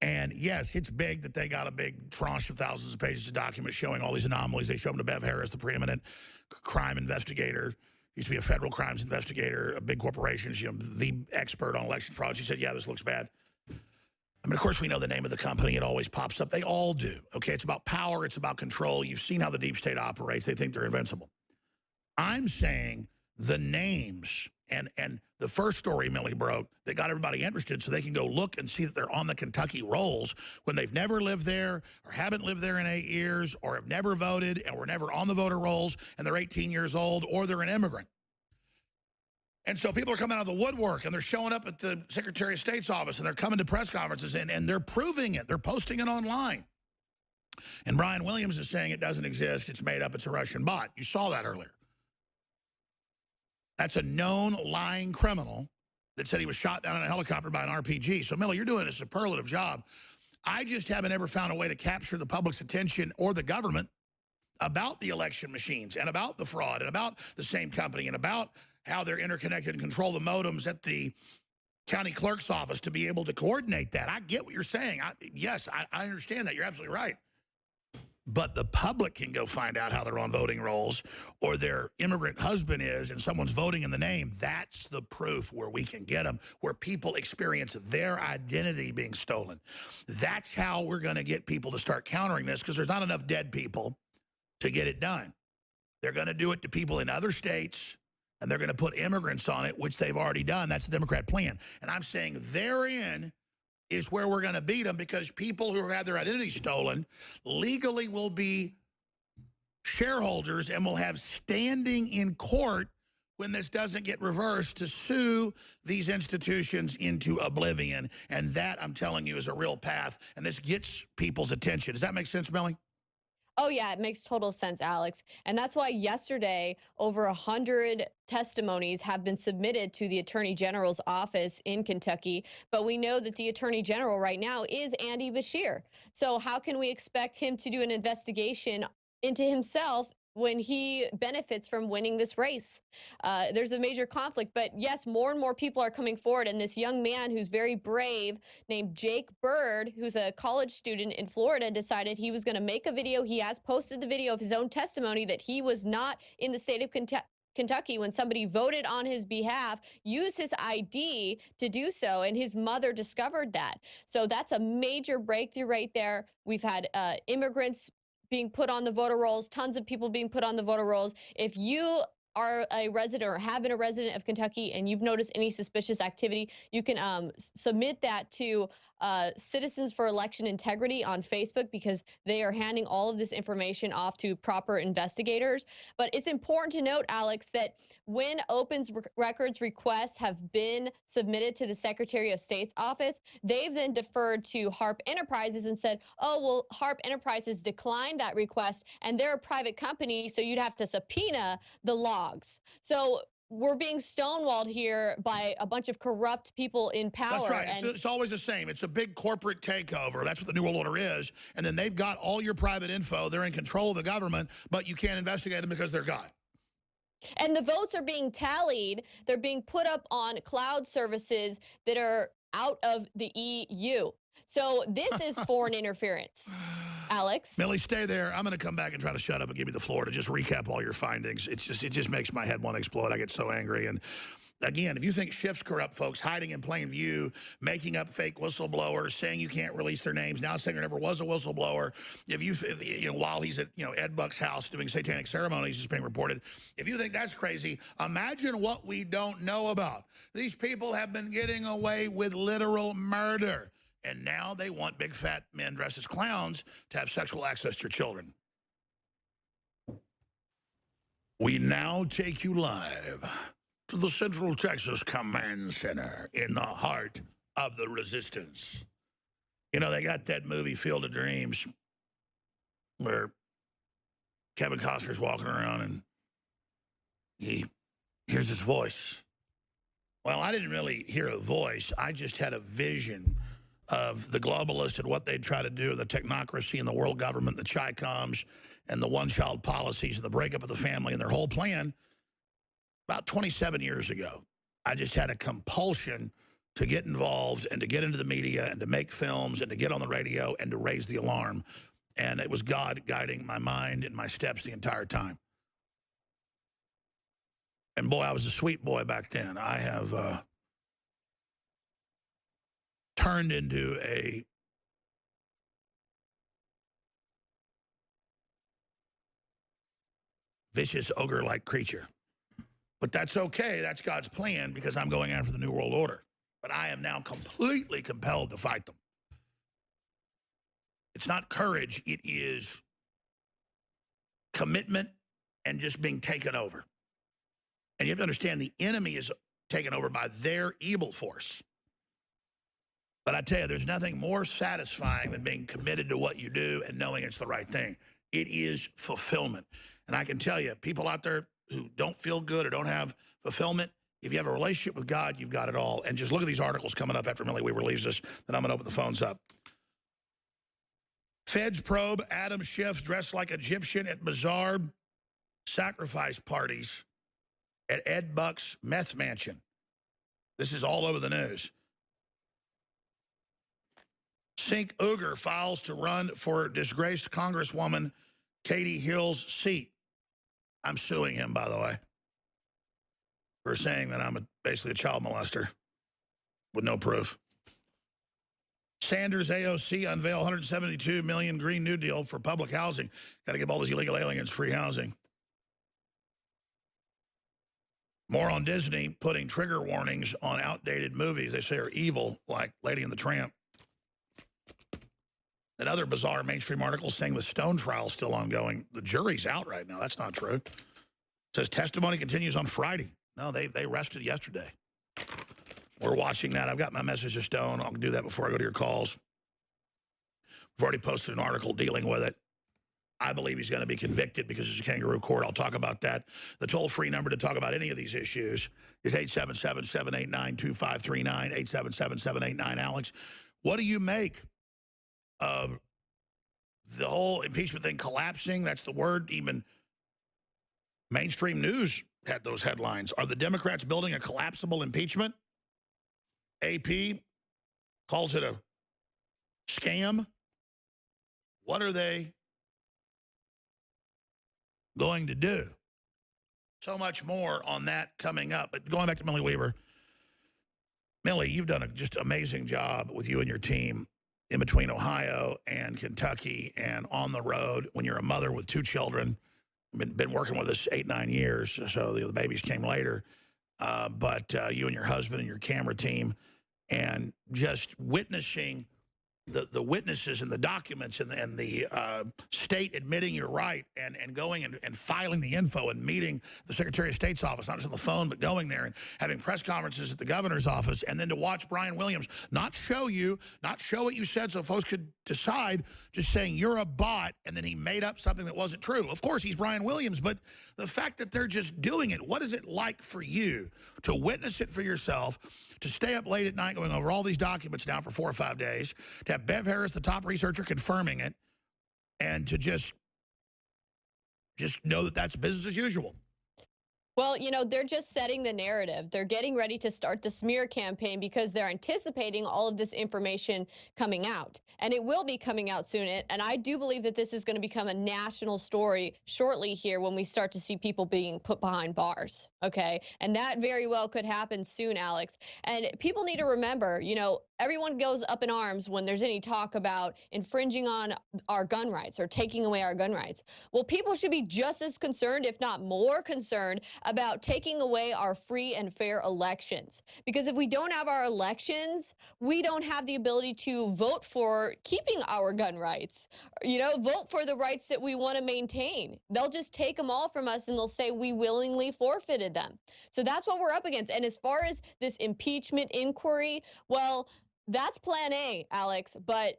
And yes, it's big that they got a big tranche of thousands of pages of documents showing all these anomalies. They show them to Bev Harris, the preeminent crime investigator. Used to be a federal crimes investigator, a big corporations, the expert on election fraud. She said, yeah, this looks bad. I mean, of course, we know the name of the company. It always pops up. They all do. Okay, it's about power. It's about control. You've seen how the deep state operates. They think they're invincible. I'm saying the names and the first story Millie broke that got everybody interested so they can go look and see that they're on the Kentucky rolls when they've never lived there or haven't lived there in 8 years or have never voted and were never on the voter rolls and they're 18 years old or they're an immigrant. And so people are coming out of the woodwork and they're showing up at the Secretary of State's office and they're coming to press conferences and they're proving it. They're posting it online. And Brian Williams is saying it doesn't exist. It's made up. It's a Russian bot. You saw that earlier. That's a known lying criminal that said he was shot down in a helicopter by an RPG. So, Millie, you're doing a superlative job. I just haven't ever found a way to capture the public's attention or the government about the election machines and about the fraud and about the same company and about how they're interconnected and control the modems at the county clerk's office to be able to coordinate that. I get what you're saying. Yes, I understand that. You're absolutely right. But the public can go find out how they're on voting rolls or their immigrant husband is and someone's voting in the name. That's the proof where we can get them, where people experience their identity being stolen. That's how we're going to get people to start countering this because there's not enough dead people to get it done. They're going to do it to people in other states and they're going to put immigrants on it, which they've already done. That's the Democrat plan. And I'm saying therein is where we're going to beat them because people who have had their identity stolen legally will be shareholders and will have standing in court when this doesn't get reversed to sue these institutions into oblivion. And that, I'm telling you, is a real path. And this gets people's attention. Does that make sense, Melanie? Oh, yeah, it makes total sense, Alex. And that's why yesterday, over 100 testimonies have been submitted to the Attorney General's office in Kentucky. But we know that the Attorney General right now is Andy Beshear. So how can we expect him to do an investigation into himself when he benefits from winning this race? There's a major conflict. But yes, more and more people are coming forward. And this young man who's very brave named Jake Bird, who's a college student in Florida, decided he was going to make a video. He has posted the video of his own testimony that he was not in the state of Kentucky when somebody voted on his behalf, used his ID to do so, and his mother discovered that. So that's a major breakthrough right there. We've had immigrants being put on the voter rolls, tons of people being put on the voter rolls. If you are a resident or have been a resident of Kentucky and you've noticed any suspicious activity, you can submit that to Citizens for Election Integrity on Facebook, because they are handing all of this information off to proper investigators. But it's important to note, Alex, that when Opens Records requests have been submitted to the Secretary of State's office, they've then deferred to HARP Enterprises and said, oh, well, HARP Enterprises declined that request, and they're a private company, so you'd have to subpoena the logs. So we're being stonewalled here by a bunch of corrupt people in power. That's right. And it's always the same. It's a big corporate takeover. That's what the New World Order is. And then they've got all your private info. They're in control of the government, but you can't investigate them because they're God. And the votes are being tallied. They're being put up on cloud services that are out of the EU. So this is foreign interference, Alex. Millie, stay there. I'm going to come back and try to shut up and give you the floor to just recap all your findings. It just makes my head want to explode. I get so angry. And again, if you think Schiff's corrupt, folks, hiding in plain view, making up fake whistleblowers, saying you can't release their names, now saying there never was a whistleblower. While he's at Ed Buck's house doing satanic ceremonies, is being reported. If you think that's crazy, imagine what we don't know about. These people have been getting away with literal murder. And now they want big fat men dressed as clowns to have sexual access to your children. We now take you live to the Central Texas Command Center in the heart of the resistance. You know, they got that movie Field of Dreams where Kevin Costner's walking around and he hears his voice. Well, I didn't really hear a voice. I just had a vision of the globalists and what they'd try to do, the technocracy and the world government, the Chi-Coms and the one-child policies and the breakup of the family and their whole plan. About 27 years ago, I just had a compulsion to get involved and to get into the media and to make films and to get on the radio and to raise the alarm. And it was God guiding my mind and my steps the entire time. And boy, I was a sweet boy back then. I have turned into a vicious ogre-like creature. But that's okay. That's God's plan, because I'm going after the New World Order. But I am now completely compelled to fight them. It's not courage. It is commitment and just being taken over. And you have to understand the enemy is taken over by their evil force. But I tell you, there's nothing more satisfying than being committed to what you do and knowing it's the right thing. It is fulfillment. And I can tell you, people out there who don't feel good or don't have fulfillment, if you have a relationship with God, you've got it all. And just look at these articles coming up after Millie Weaver leaves us, then I'm going to open the phones up. Feds probe Adam Schiff dressed like Egyptian at bizarre sacrifice parties at Ed Buck's meth mansion. This is all over the news. Sink Uger files to run for disgraced Congresswoman Katie Hill's seat. I'm suing him, by the way, for saying that I'm basically a child molester with no proof. Sanders AOC unveil $172 million Green New Deal for public housing. Got to give all those illegal aliens free housing. More on Disney putting trigger warnings on outdated movies they say are evil, like Lady and the Tramp. Another bizarre mainstream article saying the Stone trial is still ongoing. The jury's out right now. That's not true. It says testimony continues on Friday. No, they rested yesterday. We're watching that. I've got my message to Stone. I'll do that before I go to your calls. I've already posted an article dealing with it. I believe he's going to be convicted because it's a kangaroo court. I'll talk about that. The toll-free number to talk about any of these issues is 877-789-2539, 877-789-ALEX. What do you make of the whole impeachment thing collapsing? That's the word. Even mainstream news had those headlines. Are the Democrats building a collapsible impeachment? AP calls it a scam. What are they going to do? So much more on that coming up. But going back to Millie Weaver. Millie, you've done a just amazing job with you and your team in between Ohio and Kentucky and on the road when you're a mother with 2 children. Been working with us 8-9 years, so the babies came later. But you and your husband and your camera team and just witnessing the witnesses and the documents and the state admitting you're right and going and filing the info and meeting the Secretary of State's office, not just on the phone, but going there and having press conferences at the governor's office, and then to watch Brian Williams not show what you said so folks could decide, just saying you're a bot, and then he made up something that wasn't true. Of course, he's Brian Williams, but the fact that they're just doing it, what is it like for you to witness it for yourself, to stay up late at night going over all these documents now for 4 or 5 days, to have Bev Harris, the top researcher, confirming it, and to just know that that's business as usual? Well, you know, they're just setting the narrative. They're getting ready to start the smear campaign because they're anticipating all of this information coming out. And it will be coming out soon. And I do believe that this is going to become a national story shortly here when we start to see people being put behind bars. Okay. And that very well could happen soon, Alex. And people need to remember, you know, everyone goes up in arms when there's any talk about infringing on our gun rights or taking away our gun rights. Well, people should be just as concerned, if not more concerned, about taking away our free and fair elections. Because if we don't have our elections, we don't have the ability to vote for keeping our gun rights, you know, vote for the rights that we want to maintain. They'll just take them all from us and they'll say we willingly forfeited them. So that's what we're up against. And as far as this impeachment inquiry, well, that's plan A, Alex, but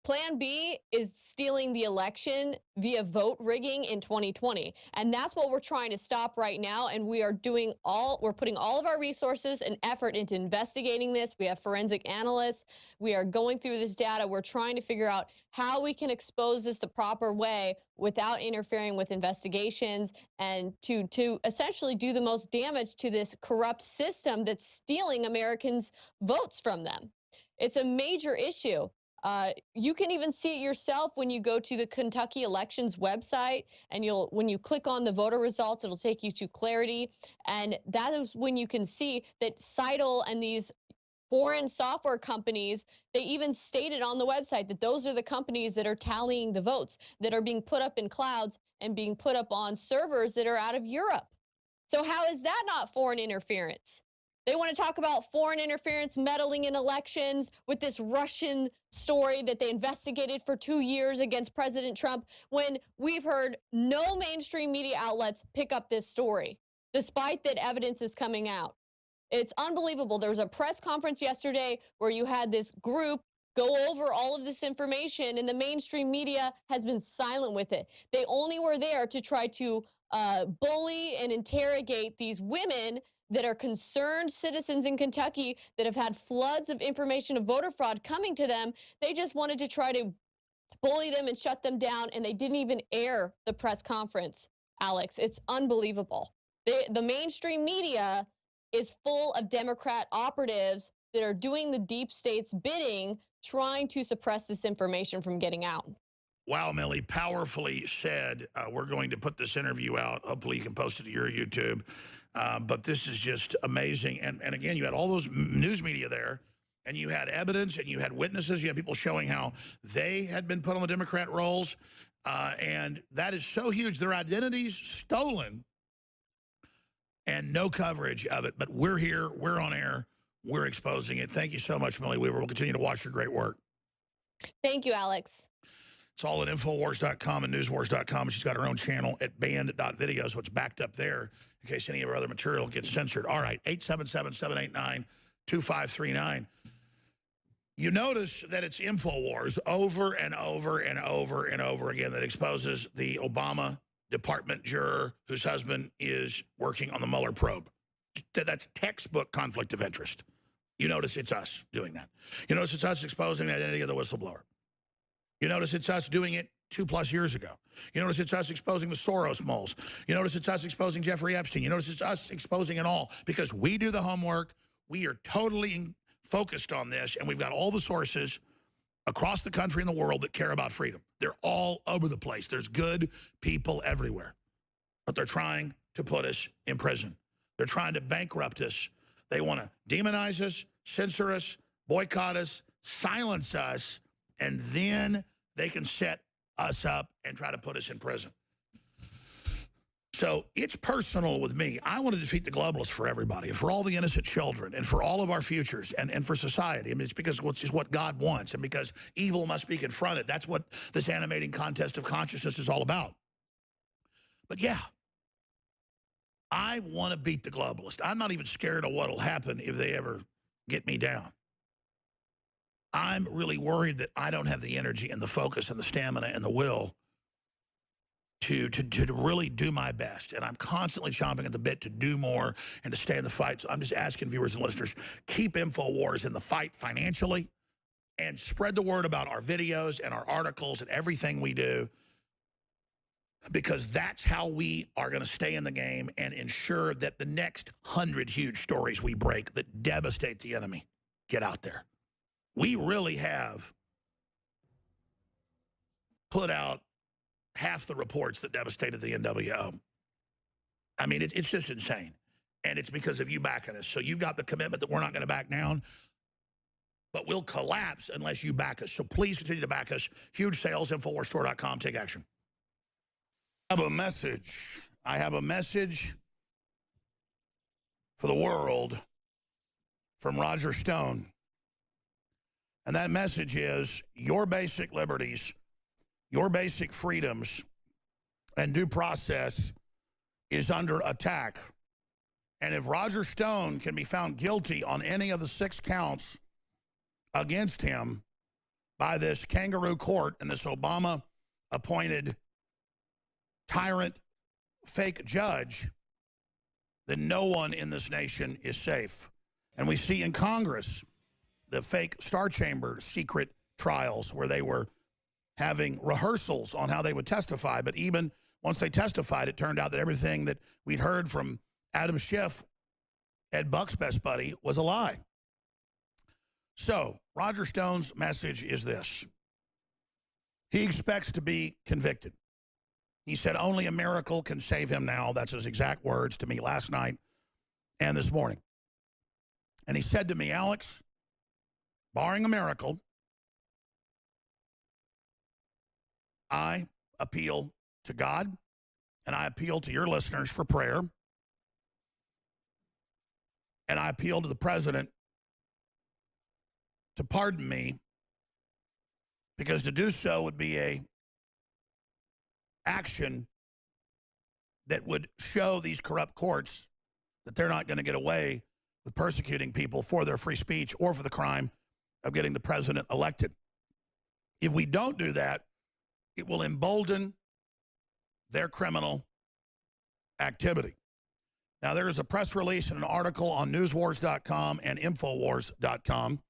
plan B is stealing the election via vote rigging in 2020. And that's what we're trying to stop right now. And we're putting all of our resources and effort into investigating this. We have forensic analysts. We are going through this data. We're trying to figure out how we can expose this the proper way without interfering with investigations and to essentially do the most damage to this corrupt system that's stealing Americans' votes from them. It's a major issue. You can even see it yourself when you go to the Kentucky elections website, and when you click on the voter results, it'll take you to Clarity. And that is when you can see that Seidel and these foreign software companies, they even stated on the website that those are the companies that are tallying the votes that are being put up in clouds and being put up on servers that are out of Europe. So how is that not foreign interference? They want to talk about foreign interference, meddling in elections with this Russian story that they investigated for 2 years against President Trump, when we've heard no mainstream media outlets pick up this story, despite that evidence is coming out. It's unbelievable. There was a press conference yesterday where you had this group go over all of this information, and the mainstream media has been silent with it. They only were there to try to bully and interrogate these women that are concerned citizens in Kentucky that have had floods of information of voter fraud coming to them. They just wanted to try to bully them and shut them down, and they didn't even air the press conference, Alex. It's unbelievable. The mainstream media is full of Democrat operatives that are doing the deep state's bidding, trying to suppress this information from getting out. Wow, Millie, powerfully said. We're going to put this interview out. Hopefully you can post it to your YouTube. But this is just amazing. And again, you had all those news media there, and you had evidence, and you had witnesses. You had people showing how they had been put on the Democrat rolls. And that is so huge. Their identities stolen and no coverage of it. But we're here. We're on air. We're exposing it. Thank you so much, Millie Weaver. We'll continue to watch your great work. Thank you, Alex. It's all at Infowars.com and Newswars.com. She's got her own channel at band.video, so it's backed up there in case any of her other material gets censored. All right, 877-789-2539. You notice that it's Infowars over and over and over and over again that exposes the Obama department juror whose husband is working on the Mueller probe. That's textbook conflict of interest. You notice it's us doing that. You notice it's us exposing the identity of the whistleblower. You notice it's us doing it 2+ years ago. You notice it's us exposing the Soros moles. You notice it's us exposing Jeffrey Epstein. You notice it's us exposing it all because we do the homework. We are totally focused on this, and we've got all the sources across the country and the world that care about freedom. They're all over the place. There's good people everywhere, but they're trying to put us in prison. They're trying to bankrupt us. They want to demonize us, censor us, boycott us, silence us, and then they can set us up and try to put us in prison. So it's personal with me. I want to defeat the globalists for everybody and for all the innocent children and for all of our futures and for society. I mean, it's because it's what God wants and because evil must be confronted. That's what this animating contest of consciousness is all about. But yeah, I want to beat the globalist. I'm not even scared of what will happen if they ever get me down. I'm really worried that I don't have the energy and the focus and the stamina and the will to really do my best. And I'm constantly chomping at the bit to do more and to stay in the fight. So I'm just asking viewers and listeners, keep InfoWars in the fight financially and spread the word about our videos and our articles and everything we do, because that's how we are going to stay in the game and ensure that the next 100 huge stories we break that devastate the enemy get out there. We really have put out half the reports that devastated the NWO. I mean, it's just insane. And it's because of you backing us. So you've got the commitment that we're not going to back down, but we'll collapse unless you back us. So please continue to back us. Huge sales, InfoWarsStore.com. Take action. I have a message. I have a message for the world from Roger Stone. And that message is your basic liberties, your basic freedoms, and due process is under attack. And if Roger Stone can be found guilty on any of the 6 counts against him by this kangaroo court and this Obama-appointed tyrant fake judge, then no one in this nation is safe. And we see in Congress the fake Star Chamber secret trials where they were having rehearsals on how they would testify. But even once they testified, it turned out that everything that we'd heard from Adam Schiff, Ed Buck's best buddy, was a lie. So Roger Stone's message is this. He expects to be convicted. He said only a miracle can save him now. That's his exact words to me last night and this morning. And he said to me, Alex, barring a miracle, I appeal to God and I appeal to your listeners for prayer. And I appeal to the president to pardon me, because to do so would be a action that would show these corrupt courts that they're not going to get away with persecuting people for their free speech or for the crime of getting the president elected. If we don't do that, it will embolden their criminal activity. Now, there is a press release and an article on newswars.com and infowars.com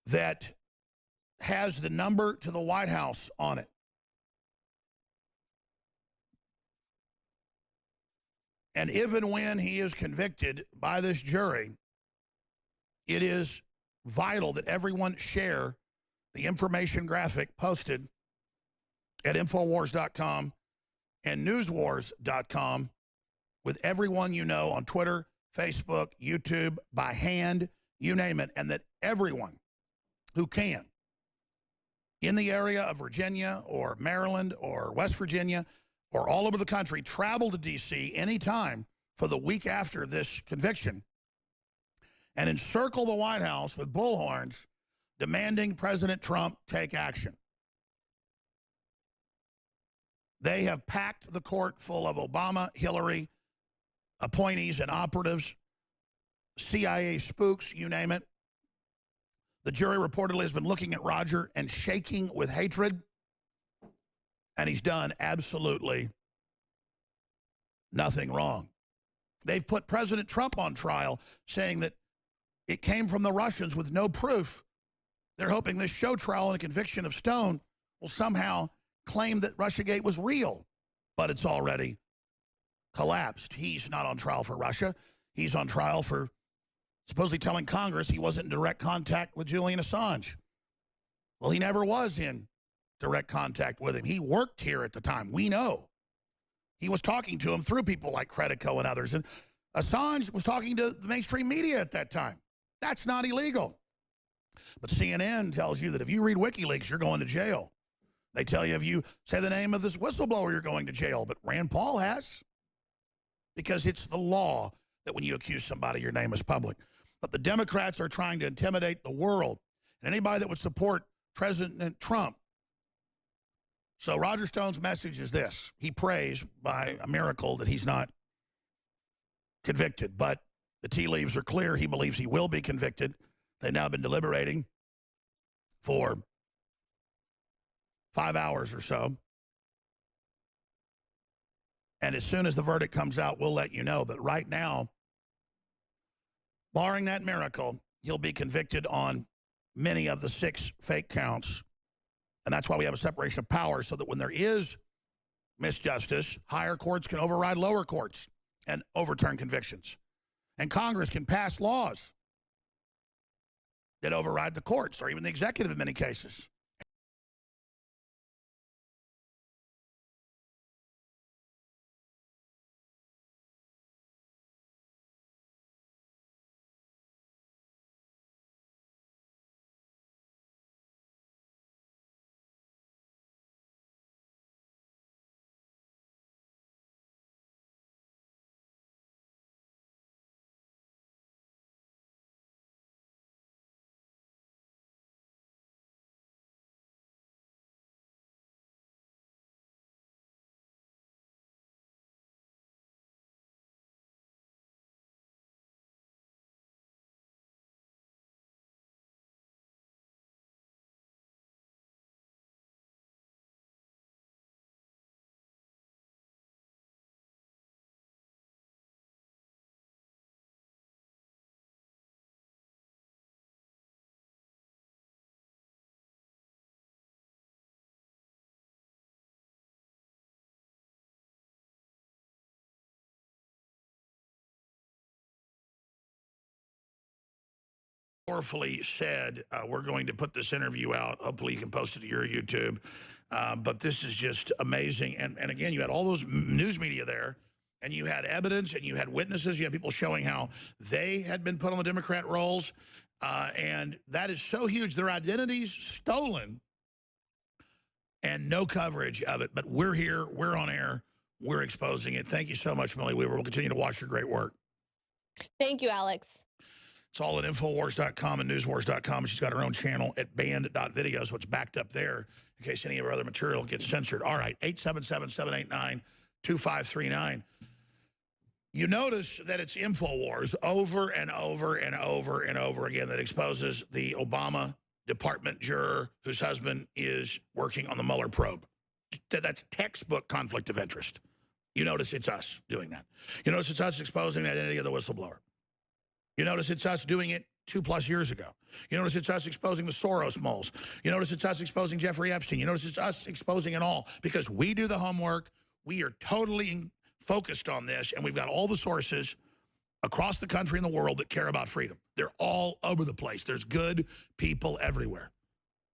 that has the number to the White House on it. And if and when he is convicted by this jury, it is vital that everyone share the information graphic posted at Infowars.com and Newswars.com with everyone you know on Twitter, Facebook, YouTube, by hand, you name it, and that everyone who can in the area of Virginia or Maryland or West Virginia or all over the country travel to D.C. anytime for the week after this conviction and encircle the White House with bullhorns demanding President Trump take action. They have packed the court full of Obama, Hillary, appointees and operatives, CIA spooks, you name it. The jury reportedly has been looking at Roger and shaking with hatred, and he's done absolutely nothing wrong. They've put President Trump on trial, saying that it came from the Russians with no proof. They're hoping this show trial and a conviction of Stone will somehow claim that Russiagate was real, but it's already collapsed. He's not on trial for Russia. He's on trial for supposedly telling Congress he wasn't in direct contact with Julian Assange. Well, he never was in direct contact with him. He worked here at the time. We know. He was talking to him through people like Credico and others. And Assange was talking to the mainstream media at that time. That's not illegal. But CNN tells you that if you read WikiLeaks, you're going to jail. They tell you if you say the name of this whistleblower, you're going to jail. But Rand Paul has. Because it's the law that when you accuse somebody, your name is public. But the Democrats are trying to intimidate the world. And anybody that would support President Trump. So Roger Stone's message is this. He prays by a miracle that he's not convicted. But the tea leaves are clear. He believes he will be convicted. They've now been deliberating for 5 hours or so. And as soon as the verdict comes out, we'll let you know. But right now, barring that miracle, he'll be convicted on many of the 6 fake counts. And that's why we have a separation of powers, so that when there is misjustice, higher courts can override lower courts and overturn convictions. And Congress can pass laws that override the courts, or even the executive in many cases. Powerfully said, we're going to put this interview out. Hopefully you can post it to your YouTube. But this is just amazing. And again, you had all those news media there, and you had evidence, and you had witnesses. You had people showing how they had been put on the Democrat rolls. And that is so huge. Their identities stolen and no coverage of it. But we're here. We're on air. We're exposing it. Thank you so much, Millie Weaver. We'll continue to watch your great work. Thank you, Alex. It's all at Infowars.com and Newswars.com. She's got her own channel at band.video, so it's backed up there in case any of her other material gets censored. All right, 877-789-2539. You notice that it's Infowars over and over and over and over again that exposes the Obama department juror whose husband is working on the Mueller probe. That's textbook conflict of interest. You notice it's us doing that. You notice it's us exposing the identity of the whistleblower. You notice it's us doing it 2+ years ago. You notice it's us exposing the Soros moles. You notice it's us exposing Jeffrey Epstein. You notice it's us exposing it all because we do the homework. We are totally focused on this, and we've got all the sources across the country and the world that care about freedom. They're all over the place. There's good people everywhere,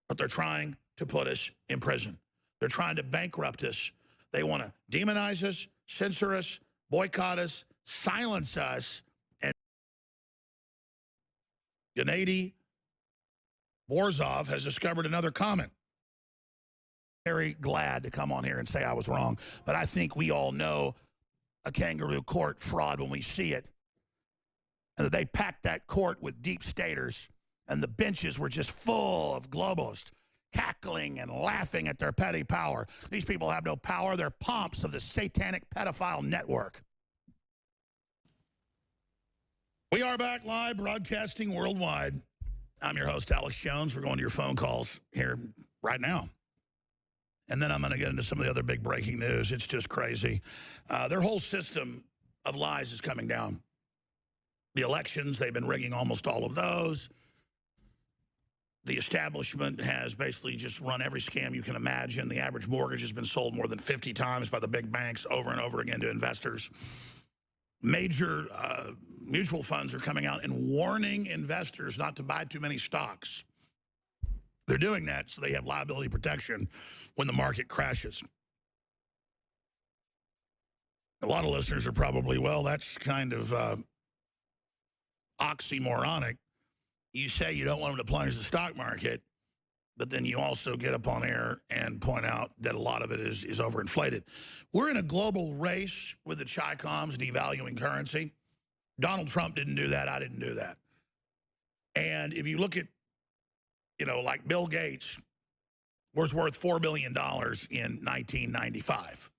but they're trying to put us in prison. They're trying to bankrupt us. They want to demonize us, censor us, boycott us, silence us. Gennady Borzov has discovered another comment. Very glad to come on here and say I was wrong, but I think we all know a kangaroo court fraud when we see it, and that they packed that court with deep staters and the benches were just full of globalists, cackling and laughing at their petty power. These people have no power. They're pomps of the satanic pedophile network. We are back live, broadcasting worldwide. I'm your host, Alex Jones. We're going to your phone calls here right now. And then I'm going to get into some of the other big breaking news. It's just crazy. Their whole system of lies is coming down. The elections, they've been rigging almost all of those. The establishment has basically just run every scam you can imagine. The average mortgage has been sold more than 50 times by the big banks over and over again to investors. Major mutual funds are coming out and warning investors not to buy too many stocks. They're doing that so they have liability protection when the market crashes. A lot of listeners are probably, well, that's kind of oxymoronic. You say you don't want them to plunge the stock market, but then you also get up on air and point out that a lot of it is overinflated. We're in a global race with the Chi-Coms devaluing currency. Donald Trump didn't do that. I didn't do that. And if you look at, like Bill Gates was worth $4 billion in 1995.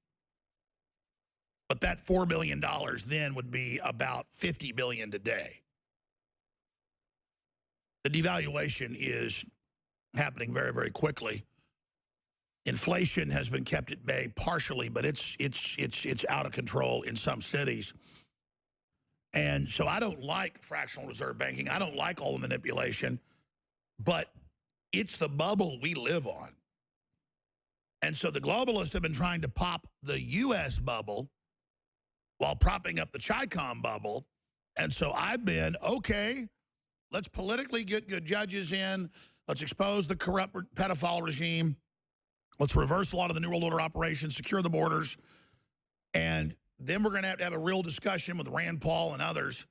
But that $4 billion then would be about $50 billion today. The devaluation is happening very, very quickly. Inflation has been kept at bay partially, but it's out of control in some cities. And so I don't like fractional reserve banking. I don't like all the manipulation, but it's the bubble we live on. And so the globalists have been trying to pop the U.S. bubble while propping up the Chi-Com bubble. And so I've been, okay, let's politically get good judges in. Let's expose the corrupt pedophile regime. Let's reverse a lot of the New World Order operations, secure the borders. And then we're going to have a real discussion with Rand Paul and others,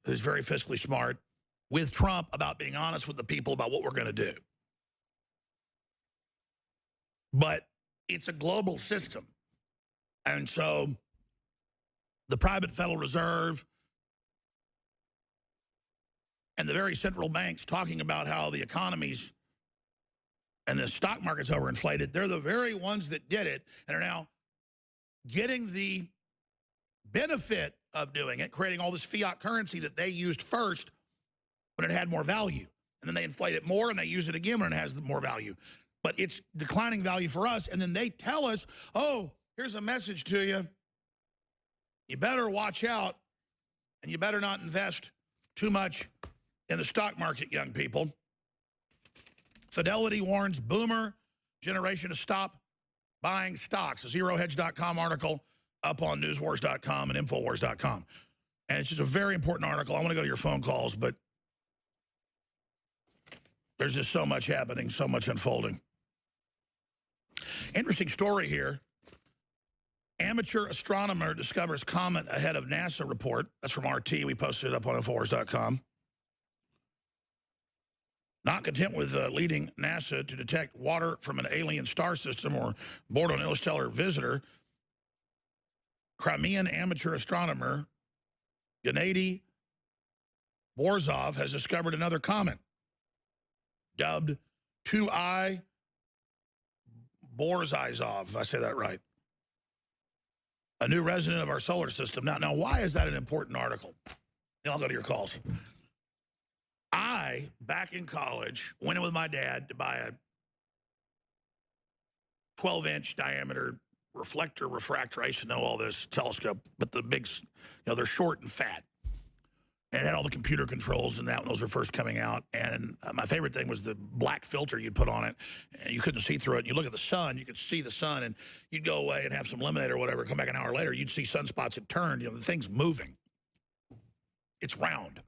who's very fiscally smart, with Trump about being honest with the people about what we're going to do. But it's a global system. And so the private Federal Reserve and the very central banks talking about how the economies and the stock market's overinflated, they're the very ones that did it and are now getting the benefit of doing it, creating all this fiat currency that they used first when it had more value. And then they inflate it more and they use it again when it has more value. But it's declining value for us. And then they tell us, oh, here's a message to you. You better watch out and you better not invest too much in the stock market, young people. Fidelity warns boomer generation to stop buying stocks. A ZeroHedge.com article up on newswars.com and infowars.com. And it's just a very important article. I want to go to your phone calls, but there's just so much happening, so much unfolding. Interesting story here. Amateur astronomer discovers comet ahead of NASA report. That's from RT. We posted it up on infowars.com. Not content with leading NASA to detect water from an alien star system or board on an interstellar visitor, Crimean amateur astronomer Gennady Borzov has discovered another comet, dubbed 2I Borzizov, if I say that right. A new resident of our solar system. Now, why is that an important article? Then I'll go to your calls. I, back in college, went in with my dad to buy a 12-inch diameter refractor. I used to know all this telescope, but the big, they're short and fat. And it had all the computer controls and that when those were first coming out. And my favorite thing was the black filter you'd put on it. And you couldn't see through it. You look at the sun, you could see the sun, and you'd go away and have some lemonade or whatever, come back an hour later, you'd see sunspots had turned. The thing's moving. It's round.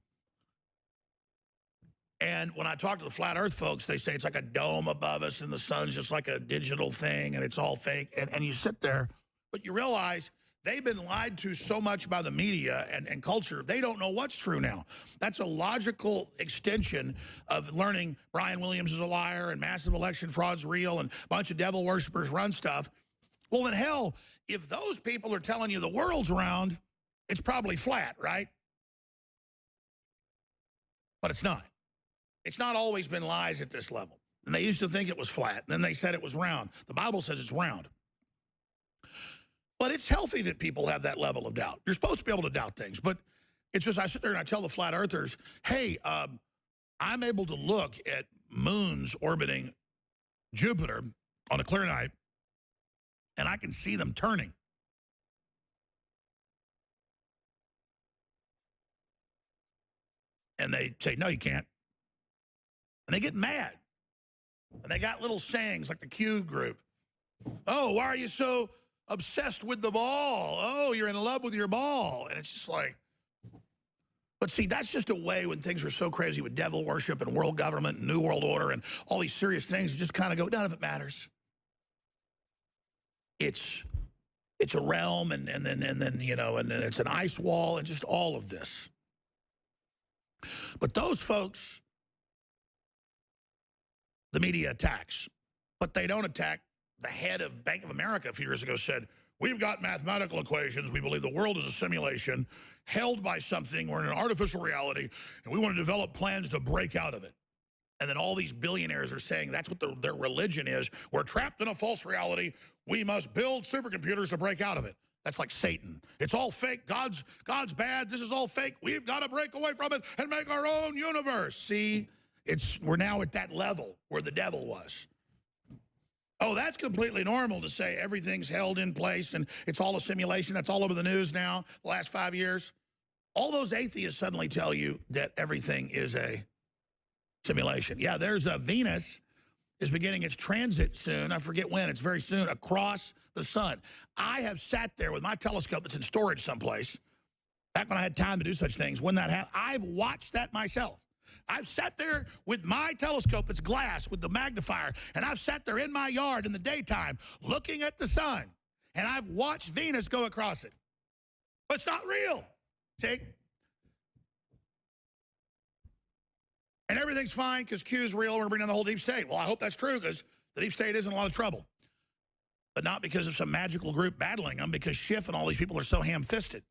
And when I talk to the flat earth folks, they say it's like a dome above us and the sun's just like a digital thing and it's all fake. And you sit there, but you realize they've been lied to so much by the media and culture, they don't know what's true now. That's a logical extension of learning Brian Williams is a liar and massive election fraud's real and a bunch of devil worshippers run stuff. Well, then hell, if those people are telling you the world's round, it's probably flat, right? But it's not. It's not always been lies at this level. And they used to think it was flat. Then they said it was round. The Bible says it's round. But it's healthy that people have that level of doubt. You're supposed to be able to doubt things. But it's just, I sit there and I tell the flat earthers, hey, I'm able to look at moons orbiting Jupiter on a clear night, and I can see them turning. And they say, no, you can't. And they get mad. And they got little sayings like the Q group. Oh, why are you so obsessed with the ball? Oh, you're in love with your ball. And it's just like, but see, that's just a way when things are so crazy with devil worship and world government and New World Order and all these serious things, you just kind of go, none of it matters. It's a realm and then you know, and then it's an ice wall and just all of this. But those folks, the media attacks, but they don't attack. The head of Bank of America a few years ago said, we've got mathematical equations. We believe the world is a simulation held by something. We're in an artificial reality, and we want to develop plans to break out of it. And then all these billionaires are saying that's what their religion is. We're trapped in a false reality. We must build supercomputers to break out of it. That's like Satan. It's all fake. God's bad. This is all fake. We've got to break away from it and make our own universe. See, we're now at that level where the devil was. Oh, that's completely normal to say everything's held in place and it's all a simulation. That's all over the news now, the last 5 years. All those atheists suddenly tell you that everything is a simulation. Yeah, there's a Venus is beginning its transit soon. I forget when. It's very soon, across the sun. I have sat there with my telescope that's in storage someplace, back when I had time to do such things, when that happened. I've watched that myself. I've sat there with my telescope, it's glass with the magnifier, and I've sat there in my yard in the daytime looking at the sun, and I've watched Venus go across it. But it's not real, see? And everything's fine because Q's real, we're going to bring down the whole deep state. Well, I hope that's true because the deep state is in a lot of trouble. But not because of some magical group battling them, because Schiff and all these people are so ham-fisted.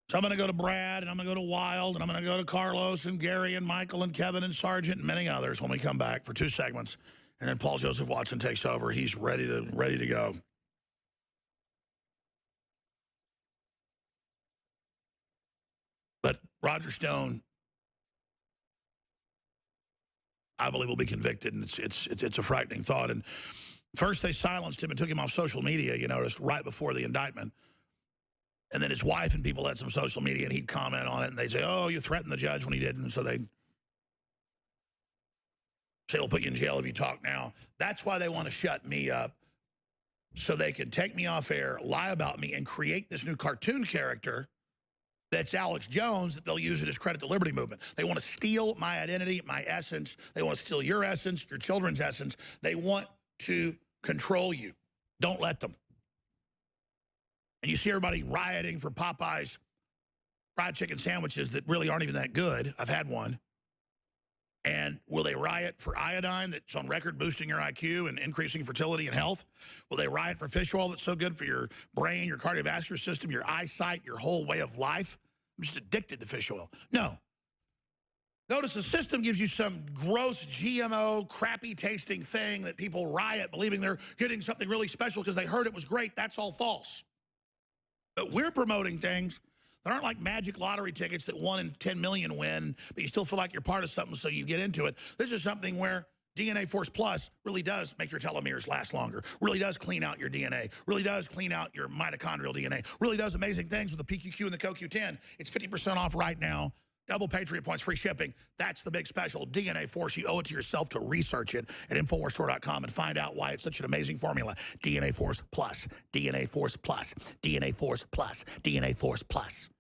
So I'm going to go to Brad, and I'm going to go to Wild, and I'm going to go to Carlos and Gary and Michael and Kevin and Sargent and many others when we come back for 2 segments. And then Paul Joseph Watson takes over. He's ready to go. But Roger Stone, I believe, will be convicted, and it's a frightening thought. And first they silenced him and took him off social media, you noticed, right before the indictment. And then his wife and people had some social media, and he'd comment on it, and they'd say, oh, you threatened the judge when he didn't. And so they'd say, we'll put you in jail if you talk now. That's why they want to shut me up, so they can take me off air, lie about me, and create this new cartoon character that's Alex Jones that they'll use in his Credit to Liberty movement. They want to steal my identity, my essence. They want to steal your essence, your children's essence. They want to control you. Don't let them. And you see everybody rioting for Popeye's fried chicken sandwiches that really aren't even that good. I've had one. And will they riot for iodine that's on record boosting your IQ and increasing fertility and health? Will they riot for fish oil that's so good for your brain, your cardiovascular system, your eyesight, your whole way of life? I'm just addicted to fish oil. No. Notice the system gives you some gross GMO, crappy tasting thing that people riot believing they're getting something really special because they heard it was great. That's all false. But we're promoting things that aren't like magic lottery tickets that 1 in 10 million win, but you still feel like you're part of something, so you get into it. This is something where DNA Force Plus really does make your telomeres last longer, really does clean out your DNA, really does clean out your mitochondrial DNA, really does amazing things with the PQQ and the CoQ10. It's 50% off right now. Double Patriot points, free shipping. That's the big special. DNA Force, you owe it to yourself to research it at InfoWarsStore.com and find out why it's such an amazing formula. DNA Force Plus, DNA Force Plus, DNA Force Plus, DNA Force Plus.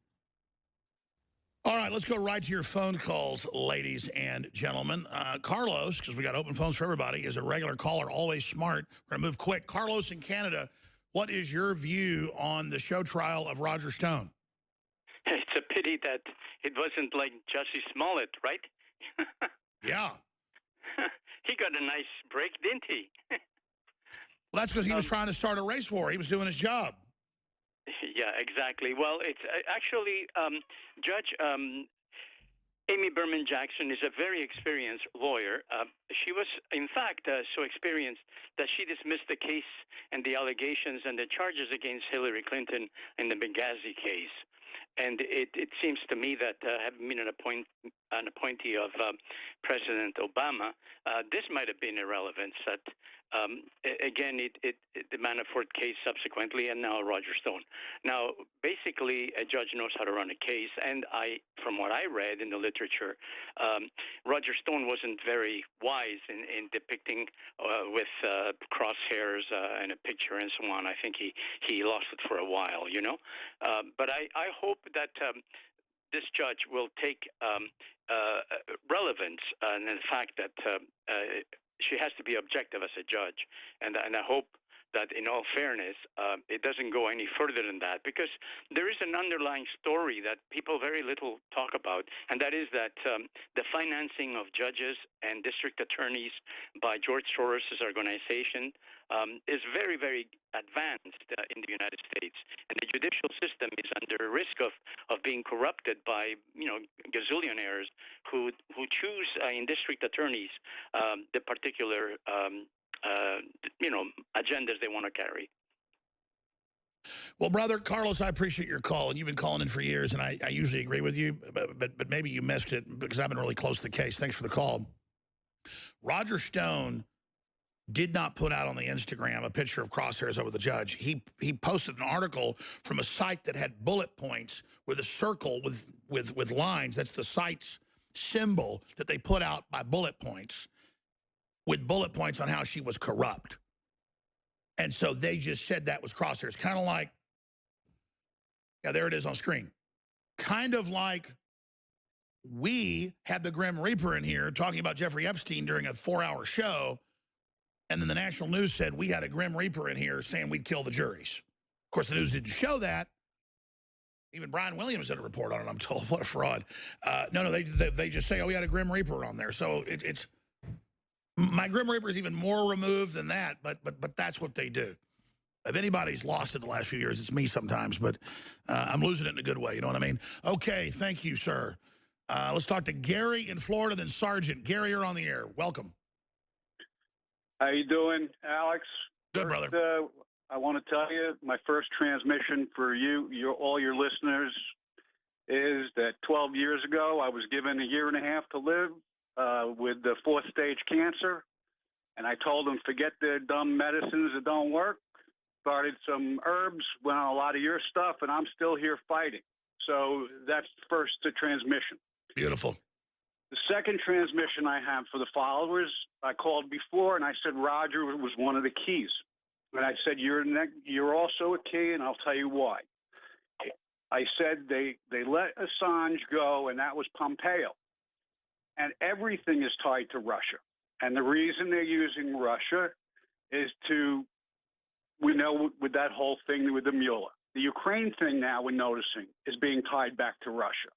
All right, let's go right to your phone calls, ladies and gentlemen. Carlos, because we got open phones for everybody, is a regular caller, always smart. We're going to move quick. Carlos in Canada, what is your view on the show trial of Roger Stone? It's a pity that it wasn't like Jussie Smollett, right? Yeah. He got a nice break, didn't he? Well, that's because he was trying to start a race war. He was doing his job. Yeah, exactly. Well, it's actually, Judge, Amy Berman Jackson is a very experienced lawyer. She was, in fact, so experienced that she dismissed the case and the allegations and the charges against Hillary Clinton in the Benghazi case. And it seems to me that having been an appointee of President Obama, this might have been irrelevant. That again, the Manafort case subsequently, and now Roger Stone. Now, basically, a judge knows how to run a case, and from what I read in the literature, Roger Stone wasn't very wise in depicting with crosshairs and a picture and so on. I think he lost it for a while, you know. But I hope that this judge will take relevance in the fact that she has to be objective as a judge, and I hope that in all fairness, it doesn't go any further than that, because there is an underlying story that people very little talk about, and that is that the financing of judges and district attorneys by George Soros' organization is very, very advanced in the United States, and the judicial system is under risk of being corrupted by, you know, gazillionaires who choose in district attorneys the particular you know, agendas they want to carry. Well, brother Carlos, I appreciate your call, and you've been calling in for years, and I usually agree with you, but maybe you missed it because I've been really close to the case. Thanks for the call. Roger Stone did not put out on the Instagram a picture of crosshairs over the judge. He posted an article from a site that had bullet points with a circle with lines. That's the site's symbol that they put out by bullet points, with bullet points on how she was corrupt. And so they just said that was crosshairs. Kind of like, yeah, there it is on screen. Kind of like we had the Grim Reaper in here talking about Jeffrey Epstein during a 4-hour show, and then the national news said we had a Grim Reaper in here saying we'd kill the juries. Of course, the news didn't show that. Even Brian Williams did a report on it, I'm told. What a fraud. No, they just say, oh, we had a Grim Reaper on there. So it's... My Grim Reaper is even more removed than that, but that's what they do. If anybody's lost it the last few years, it's me sometimes, but I'm losing it in a good way, you know what I mean? Okay, thank you, sir. Let's talk to Gary in Florida, then Sergeant. Gary, you're on the air. Welcome. How you doing, Alex? Good, brother. I want to tell you, my first transmission for all your listeners is that 12 years ago, I was given 1.5 years to live with the 4th stage cancer, and I told them, forget the dumb medicines that don't work. Started some herbs, went on a lot of your stuff, and I'm still here fighting. So that's first the transmission. Beautiful. The second transmission I have for the followers, I called before, and I said Roger was one of the keys. And I said, you're also a key, and I'll tell you why. I said they let Assange go, and that was Pompeo. And everything is tied to Russia. And the reason they're using Russia is we know with that whole thing with the Mueller. The Ukraine thing now we're noticing is being tied back to Russia.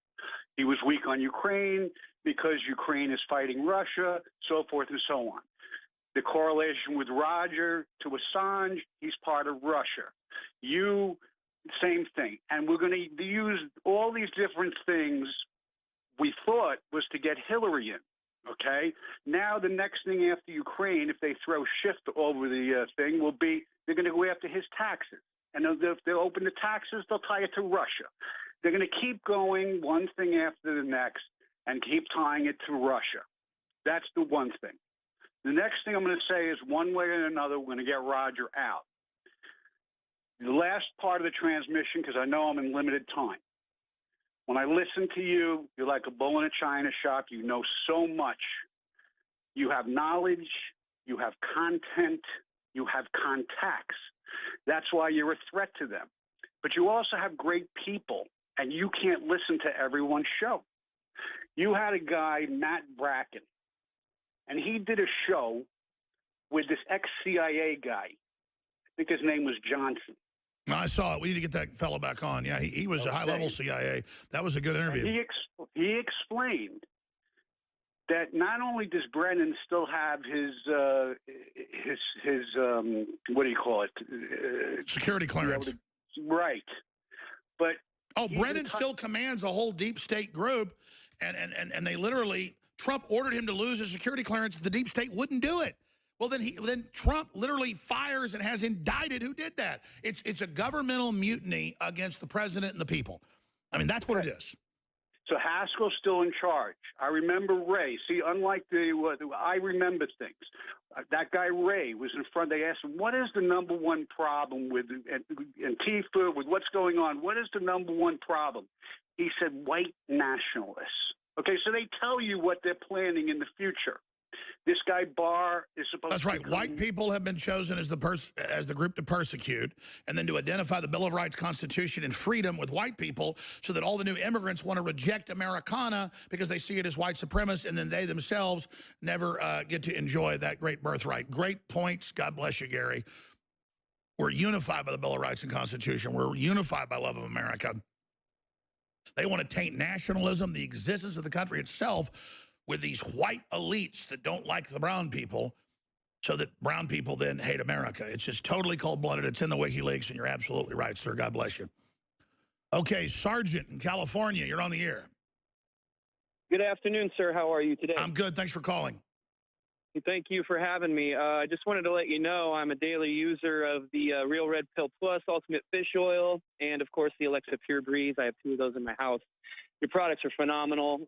He was weak on Ukraine because Ukraine is fighting Russia, so forth and so on. The correlation with Roger to Assange, he's part of Russia. Same thing. And we're going to use all these different things we thought was to get Hillary in, okay? Now the next thing after Ukraine, if they throw shift over the thing, will be they're going to go after his taxes. And if they open the taxes, they'll tie it to Russia. They're going to keep going one thing after the next and keep tying it to Russia. That's the one thing. The next thing I'm going to say is one way or another, we're going to get Roger out. The last part of the transmission, because I know I'm in limited time. When I listen to you, you're like a bull in a china shop. You know so much. You have knowledge. You have content. You have contacts. That's why you're a threat to them. But you also have great people, and you can't listen to everyone's show. You had a guy, Matt Bracken, and he did a show with this ex-CIA guy. I think his name was Johnson. I saw it. We need to get that fellow back on. Yeah, he was a high-level CIA. That was a good interview. He explained that not only does Brennan still have his what do you call it? Security clearance. Right. But Oh, Brennan still commands a whole deep state group, and they literally, Trump ordered him to lose his security clearance. The deep state wouldn't do it. Well, then Trump literally fires and has indicted who did that. It's a governmental mutiny against the president and the people. I mean, that's what it is. So Haskell's still in charge. I remember Ray. See, unlike I remember things. That guy Ray was in front. They asked him, what is the number one problem with Antifa, with what's going on? What is the number one problem? He said, white nationalists. Okay, so they tell you what they're planning in the future. This guy Barr is supposed That's to... right. White people have been chosen as the group to persecute, and then to identify the Bill of Rights, Constitution, and freedom with white people, so that all the new immigrants want to reject Americana because they see it as white supremacist, and then they themselves never get to enjoy that great birthright. Great points. God bless you, Gary. We're unified by the Bill of Rights and Constitution. We're unified by love of America. They want to taint nationalism, the existence of the country itself, with these white elites that don't like the brown people, so that brown people then hate America. It's just totally cold-blooded. It's in the WikiLeaks, and you're absolutely right, sir. God bless you. Okay, Sergeant in California, you're on the air. Good afternoon, sir. How are you today? I'm good. Thanks for calling. Thank you for having me. I just wanted to let you know I'm a daily user of the Real Red Pill Plus Ultimate Fish Oil and, of course, the Alexa Pure Breeze. I have 2 of those in my house. Your products are phenomenal.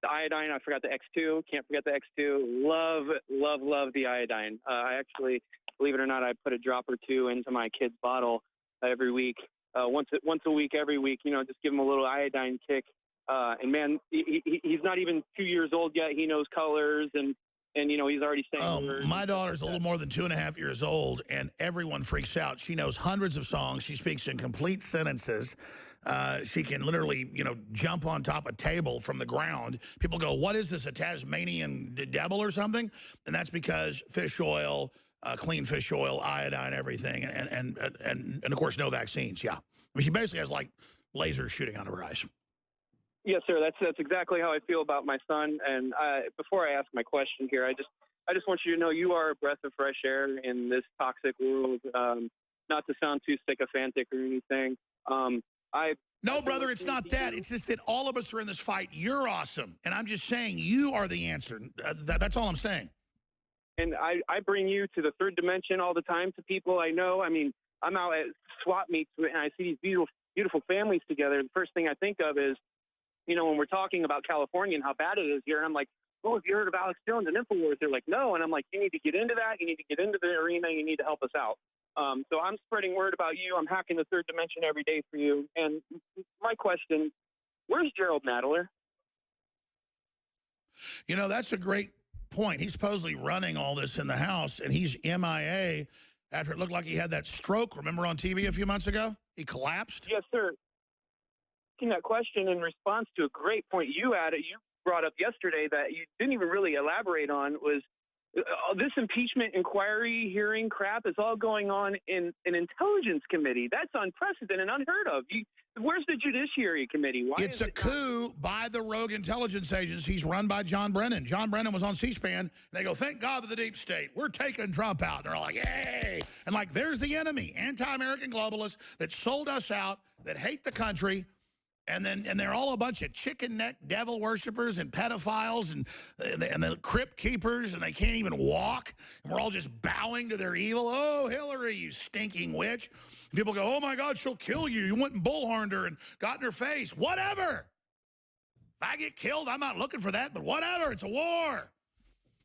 The iodine, I forgot the X2. Can't forget the X2. Love, love, love the iodine. I actually, believe it or not, I put a drop or 2 into my kid's bottle every week. Once a week, every week, you know, just give him a little iodine kick. And, man, he's not even 2 years old yet. He knows colors and you know, he's already saying words. My daughter's a little more than 2.5 years old, and everyone freaks out. She knows hundreds of songs. She speaks in complete sentences. She can literally, you know, jump on top of a table from the ground. People go, what is this, a Tasmanian devil or something? And that's because fish oil, clean fish oil, iodine, everything, and of course, no vaccines, yeah. I mean, she basically has, like, lasers shooting out of her eyes. Yes, sir. That's exactly how I feel about my son. And before I ask my question here, I just want you to know you are a breath of fresh air in this toxic world. Not to sound too sycophantic or anything. No, brother, it's not that. It's just that all of us are in this fight. You're awesome. And I'm just saying you are the answer. That's all I'm saying. And I bring you to the third dimension all the time to people I know. I mean, I'm out at swap meets and I see these beautiful families together. The first thing I think of is, you know, when we're talking about California and how bad it is here, and I'm like, oh, have you heard of Alex Jones and InfoWars? They're like, no. And I'm like, you need to get into that. You need to get into the arena. You need to help us out. So I'm spreading word about you. I'm hacking the third dimension every day for you. And my question, where's Gerald Nadler? You know, that's a great point. He's supposedly running all this in the House, and he's MIA after it looked like he had that stroke. Remember on TV a few months ago? He collapsed? Yes, sir. That question in response to a great point you brought up yesterday that you didn't even really elaborate on was this impeachment inquiry hearing crap is all going on in an intelligence committee. That's unprecedented and unheard of. Where's the Judiciary Committee? It's a coup by the rogue intelligence agencies run by John Brennan. John Brennan was on C-SPAN, and they go, thank God for the deep state. We're taking Trump out. They're all like, yay. And like, there's the enemy, anti-American globalists that sold us out, that hate the country. And they're all a bunch of chicken neck devil worshippers and pedophiles and the crypt keepers, and they can't even walk. And we're all just bowing to their evil. Oh, Hillary, you stinking witch. And people go, oh, my God, she'll kill you. You went and bullhorned her and got in her face. Whatever. If I get killed, I'm not looking for that, but whatever. It's a war.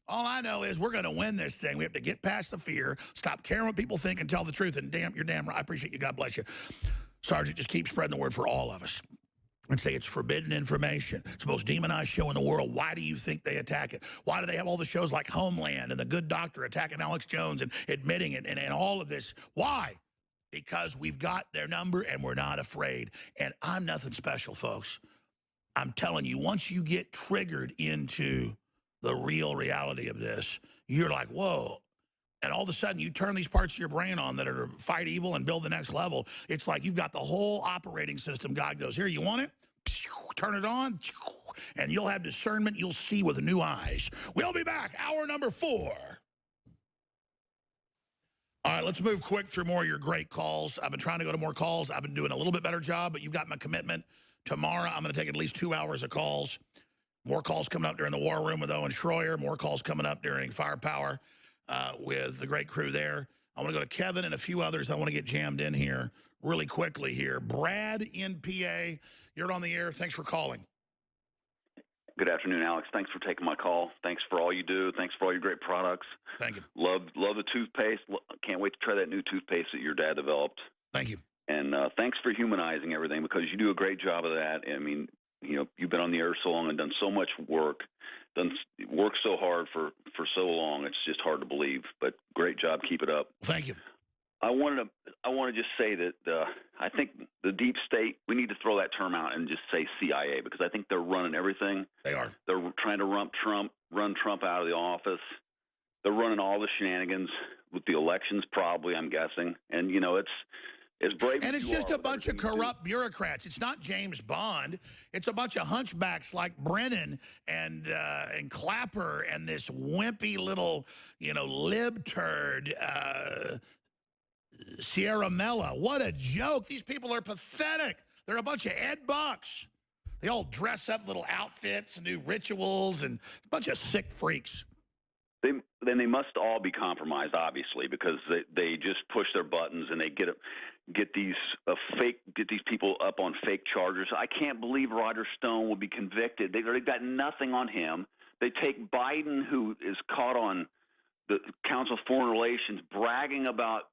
All I know is we're going to win this thing. We have to get past the fear, stop caring what people think, and tell the truth. And you're damn right. I appreciate you. God bless you. Sergeant, just keep spreading the word for all of us. And say it's forbidden information. It's the most demonized show in the world. Why do you think they attack it? Why do they have all the shows like Homeland and The Good Doctor attacking Alex Jones and admitting it and all of this? Why? Because we've got their number and we're not afraid. And I'm nothing special, folks. I'm telling you, once you get triggered into the real reality of this, you're like, whoa. And all of a sudden, you turn these parts of your brain on that are to fight evil and build the next level. It's like you've got the whole operating system. God goes, here, you want it? Turn it on, and you'll have discernment. You'll see with new eyes. We'll be back. Hour number 4. All right, let's move quick through more of your great calls. I've been trying to go to more calls. I've been doing a little bit better job, but you've got my commitment. Tomorrow, I'm going to take at least 2 hours of calls. More calls coming up during the War Room with Owen Schroyer. More calls coming up during Firepower with the great crew there. I want to go to Kevin and a few others I want to get jammed in here really quickly here. Brad in PA, you're on the air. Thanks for calling. Good afternoon, Alex. Thanks for taking my call. Thanks for all you do. Thanks for all your great products. Thank you. Love the toothpaste. Can't wait to try that new toothpaste that your dad developed. Thank you. And thanks for humanizing everything, because you do a great job of that. I mean, you know, you've been on the air so long and done so much work, worked so hard for so long. It's just hard to believe. But great job. Keep it up. Thank you. I want to just say that I think the deep state, we need to throw that term out and just say CIA, because I think they're running everything. They are. They're trying to run Trump out of the office. They're running all the shenanigans with the elections, probably, I'm guessing. And, you know, it's brave. And it's just a bunch of corrupt bureaucrats. It's not James Bond. It's a bunch of hunchbacks like Brennan and Clapper and this wimpy little, you know, lib turd, Sierra Mella. What a joke. These people are pathetic. They're a bunch of Ed Bucks. They all dress up little outfits and do rituals, and a bunch of sick freaks. Then they must all be compromised, obviously, because they just push their buttons and they get these people up on fake charges. I can't believe Roger Stone will be convicted. They've got nothing on him. They take Biden, who is caught on the Council of Foreign Relations, bragging about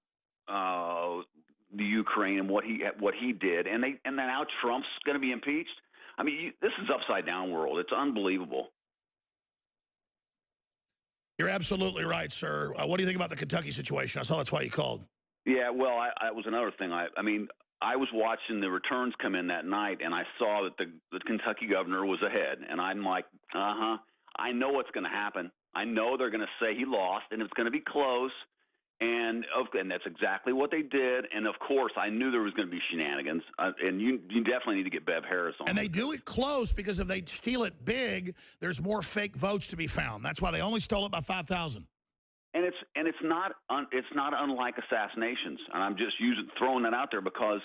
the Ukraine and what he did, and then now Trump's going to be impeached. I mean, this is upside down world. It's unbelievable. You're absolutely right, sir. What do you think about the Kentucky situation? I saw that's why you called. Yeah, well, I was another thing. I mean, I was watching the returns come in that night, and I saw that the Kentucky governor was ahead, and I'm like, I know what's going to happen. I know they're going to say he lost, and it's going to be close. And that's exactly what they did. And, of course, I knew there was going to be shenanigans. And you definitely need to get Bev Harris on. And they do it close, because if they steal it big, there's more fake votes to be found. That's why they only stole it by 5,000. And it's not unlike assassinations. And I'm just throwing that out there, because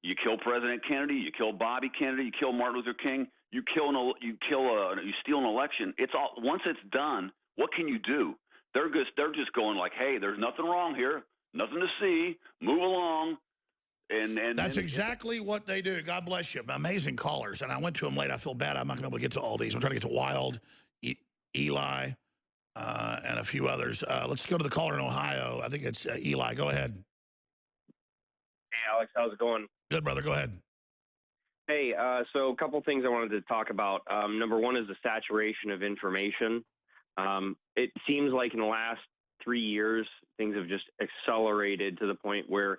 you kill President Kennedy, you kill Bobby Kennedy, you kill Martin Luther King, you steal an election. It's all, once it's done, what can you do? They're just going like, hey, there's nothing wrong here, nothing to see, move along. And that's exactly what they do. God bless you. Amazing callers. And I went to them late. I feel bad. I'm not going to be able to get to all these. I'm trying to get to Wild, Eli, and a few others. Let's go to the caller in Ohio. I think it's Eli. Go ahead. Hey, Alex. How's it going? Good, brother. Go ahead. Hey, so a couple things I wanted to talk about. Number one is the saturation of information. It seems like in the last 3 years, things have just accelerated to the point where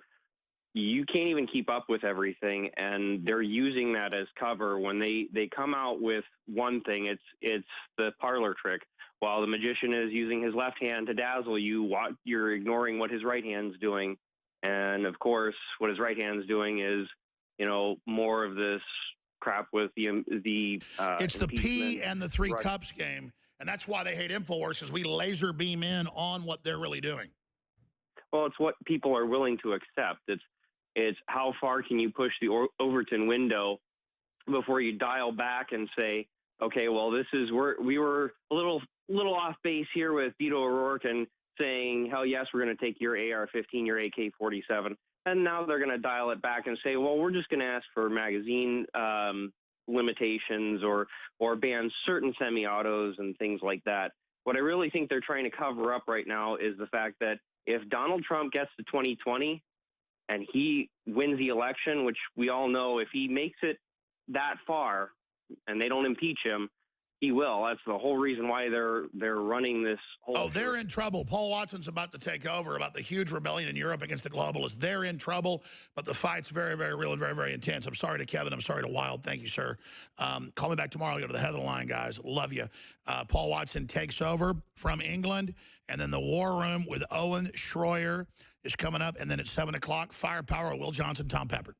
you can't even keep up with everything, and they're using that as cover. When they come out with one thing, it's the parlor trick. While the magician is using his left hand to dazzle you, you're ignoring what his right hand's doing. And of course, what his right hand's doing is, you know, more of this crap with it's the P and the three cups game. And that's why they hate InfoWars, because we laser beam in on what they're really doing. Well, it's what people are willing to accept. It's how far can you push the Overton window before you dial back and say, okay, well, we were a little off base here with Beto O'Rourke and saying, hell yes, we're going to take your AR-15, your AK-47. And now they're going to dial it back and say, well, we're just going to ask for magazine limitations or ban certain semi-autos and things like that. What I really think they're trying to cover up right now is the fact that if Donald Trump gets to 2020 and he wins the election, which we all know if he makes it that far and they don't impeach him, he will. That's the whole reason why they're running this whole... Oh, they're in trouble. Paul Watson's about to take over about the huge rebellion in Europe against the globalists. They're in trouble, but the fight's very, very real and very, very intense. I'm sorry to Kevin. I'm sorry to Wild. Thank you, sir. Call me back tomorrow. I'll go to the head of the line, guys. Love you. Paul Watson takes over from England, and then the War Room with Owen Schroyer is coming up, and then at 7 o'clock, Firepower, Will Johnson, Tom Pepper.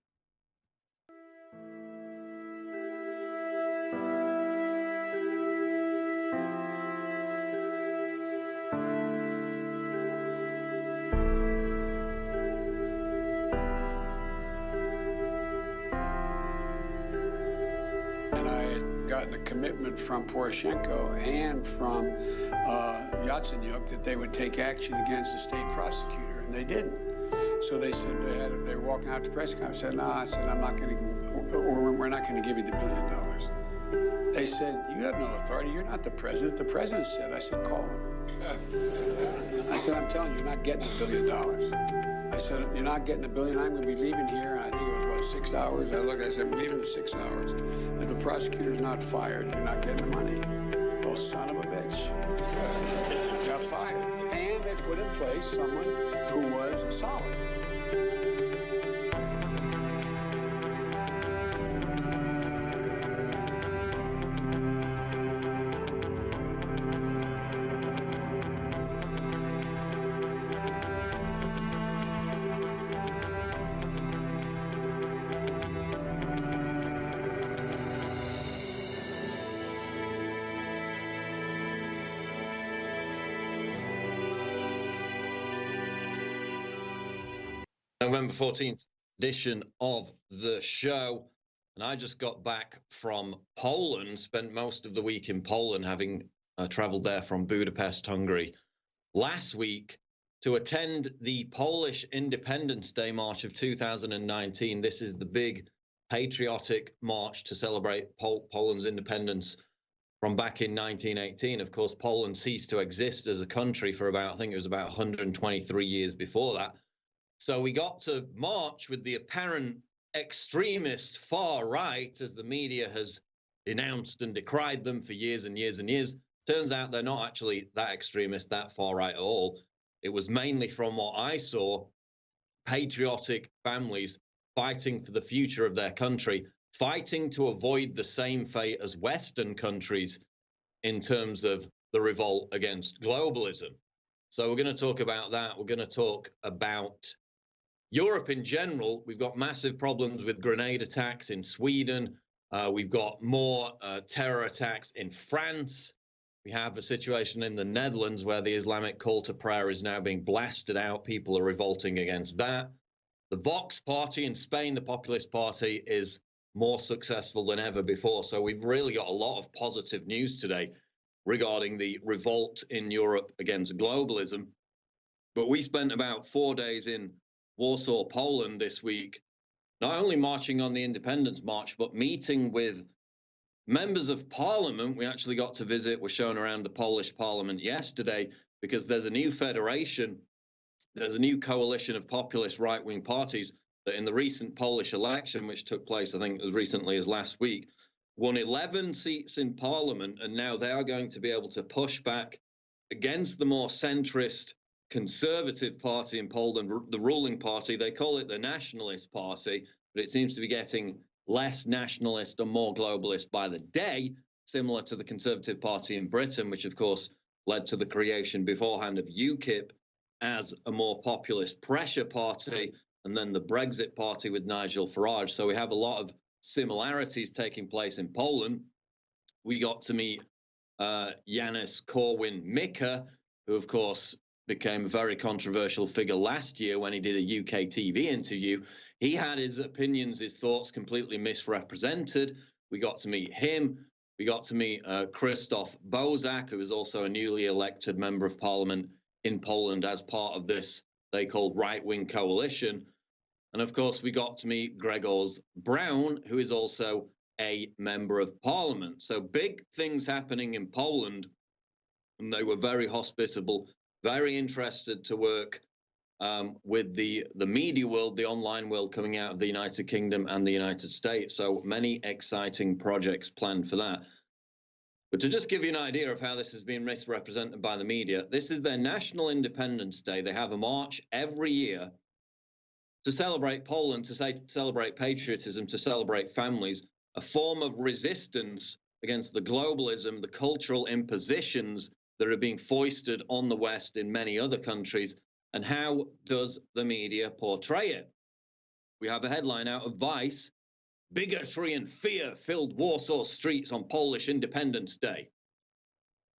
gotten a commitment from Poroshenko and from Yatsenyuk that they would take action against the state prosecutor, and they didn't. So they said they were walking out to press conference. I said, no, I said, I'm not going to, or we're not going to give you the $1 billion. They said, you have no authority. You're not the president. The president said. I said, call him. I said, I'm telling you, you're not getting the $1 billion. I said, you're not getting the $1 billion. I'm going to be leaving here. And I think it was, what, 6 hours? I looked, I said, I'm leaving in 6 hours. If the prosecutor's not fired, you're not getting the money. Oh, son of a bitch. Got fired. And they put in place someone who was solid. November 14th edition of the show. And I just got back from Poland, spent most of the week in Poland, having traveled there from Budapest, Hungary, last week to attend the Polish Independence Day March of 2019. This is the big patriotic march to celebrate Poland's independence from back in 1918. Of course, Poland ceased to exist as a country for about, I think it was about 123 years before that. So we got to march with the apparent extremist far right, as the media has denounced and decried them for years and years and years. Turns out they're not actually that extremist, that far right at all. It was mainly, from what I saw, patriotic families fighting for the future of their country, fighting to avoid the same fate as Western countries in terms of the revolt against globalism. So we're going to talk about that. We're going to talk about Europe in general. We've got massive problems with grenade attacks in Sweden. We've got more terror attacks in France. We have a situation in the Netherlands where the Islamic call to prayer is now being blasted out. People are revolting against that. The Vox party in Spain, the Populist Party, is more successful than ever before. So we've really got a lot of positive news today regarding the revolt in Europe against globalism. But we spent about 4 days in Warsaw, Poland this week, not only marching on the Independence March, but meeting with members of parliament. We actually got to visit, were shown around the Polish parliament yesterday, because there's a new federation, there's a new coalition of populist right-wing parties that in the recent Polish election, which took place, I think, as recently as last week, won 11 seats in parliament, and now they are going to be able to push back against the more centrist conservative party in Poland, the ruling party. They call it the Nationalist Party, but it seems to be getting less nationalist and more globalist by the day, similar to the Conservative Party in Britain, which of course led to the creation beforehand of UKIP as a more populist pressure party, and then the Brexit party with Nigel Farage. So we have a lot of similarities taking place in Poland. We got to meet Janusz Korwin-Mikke, who of course became a very controversial figure last year when he did a UK TV interview. He had his opinions, his thoughts completely misrepresented. We got to meet him. We got to meet Krzysztof Bosak, who is also a newly elected member of parliament in Poland as part of this they called right-wing coalition. And of course, we got to meet Grzegorz Braun, who is also a member of parliament. So big things happening in Poland, and they were very hospitable, very interested to work with the media world, the online world coming out of the United Kingdom and the United States. So many exciting projects planned for that. But to just give you an idea of how this has been misrepresented by the media, this is their National Independence Day. They have a march every year to celebrate Poland, to celebrate patriotism, to celebrate families, a form of resistance against the globalism, the cultural impositions that are being foisted on the West in many other countries. And how does the media portray it? We have a headline out of Vice: "Bigotry and fear filled Warsaw streets on Polish Independence Day."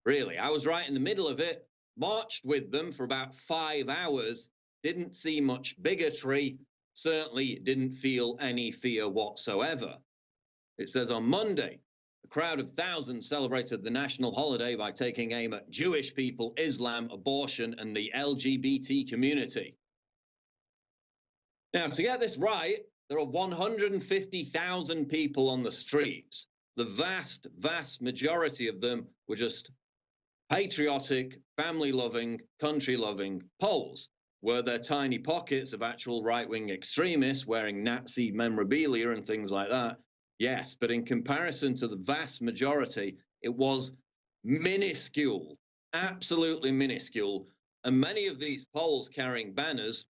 Really, I was right in the middle of it, marched with them for about 5 hours, didn't see much bigotry, certainly didn't feel any fear whatsoever. It says on Monday, A crowd of thousands celebrated the national holiday by taking aim at Jewish people, Islam, abortion, and the LGBT community. Now, to get this right, there are 150,000 people on the streets. The vast, vast majority of them were just patriotic, family-loving, country-loving Poles. Were there tiny pockets of actual right-wing extremists wearing Nazi memorabilia and things like that? Yes, but in comparison to the vast majority, it was minuscule, absolutely minuscule. And many of these Poles carrying banners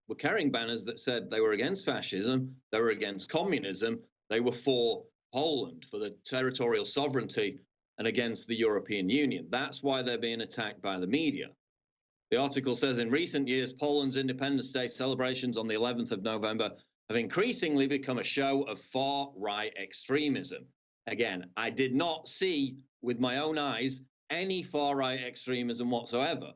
were carrying banners that said they were against fascism, they were against communism, they were for Poland, for the territorial sovereignty, and against the European Union. That's why they're being attacked by the media. The article says, in recent years, Poland's Independence Day celebrations on the 11th of November have increasingly become a show of far-right extremism. Again, I did not see with my own eyes any far-right extremism whatsoever.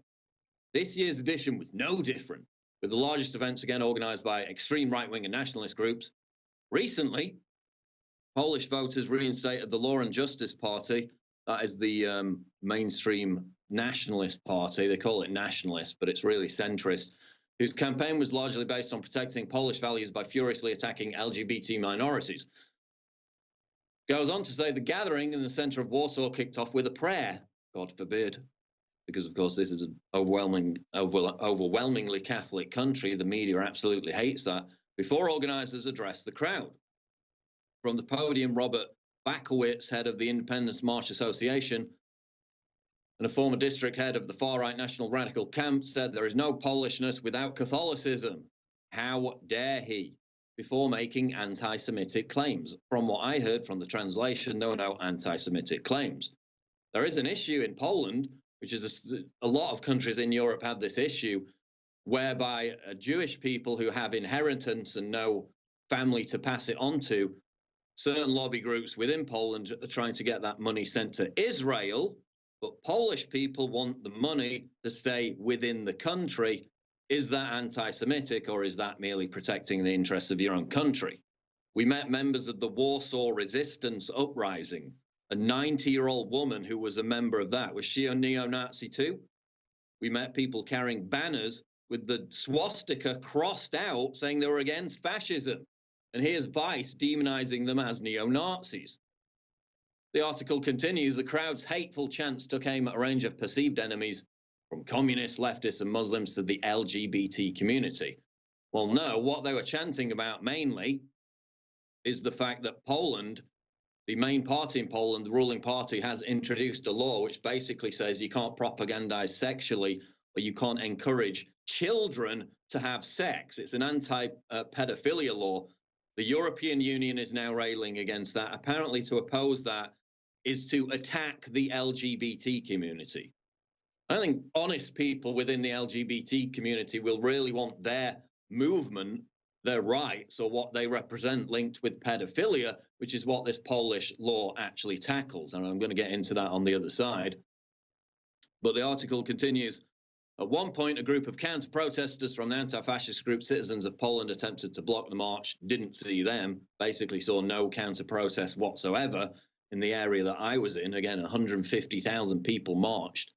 This year's edition was no different, with the largest events again organized by extreme right-wing and nationalist groups. Recently, Polish voters reinstated the Law and Justice Party. That is the mainstream nationalist party. They call it nationalist, but it's really centrist, whose campaign was largely based on protecting Polish values by furiously attacking LGBT minorities. Goes on to say the gathering in the center of Warsaw kicked off with a prayer, God forbid, because of course this is an overwhelmingly Catholic country. The media absolutely hates that. Before organizers addressed the crowd. From the podium, Robert Bakowicz, head of the Independence March Association, and a former district head of the far-right national radical camp, said there is no Polishness without Catholicism. How dare he? Before making anti-Semitic claims. From what I heard from the translation, there were no anti-Semitic claims. There is an issue in Poland, which is a lot of countries in Europe have this issue, whereby Jewish people who have inheritance and no family to pass it on to, certain lobby groups within Poland are trying to get that money sent to Israel, but Polish people want the money to stay within the country. Is that anti-Semitic, or is that merely protecting the interests of your own country? We met members of the Warsaw Resistance Uprising, a 90-year-old woman who was a member of that. Was she a neo-Nazi too? We met people carrying banners with the swastika crossed out saying they were against fascism. And here's Vice demonizing them as neo-Nazis. The article continues, the crowd's hateful chants took aim at a range of perceived enemies, from communists, leftists, and Muslims to the LGBT community. Well, no, what they were chanting about mainly is the fact that Poland, the main party in Poland, the ruling party, has introduced a law which basically says you can't propagandize sexually, or you can't encourage children to have sex. It's an anti-pedophilia law. The European Union is now railing against that. Apparently, to oppose that is to attack the LGBT community. I think honest people within the LGBT community will really want their movement, their rights, or what they represent linked with pedophilia, which is what this Polish law actually tackles. And I'm going to get into that on the other side. But the article continues. At one point, a group of counter-protesters from the anti-fascist group Citizens of Poland attempted to block the march, didn't see them, basically saw no counter-protest whatsoever in the area that I was in. Again, 150,000 people marched.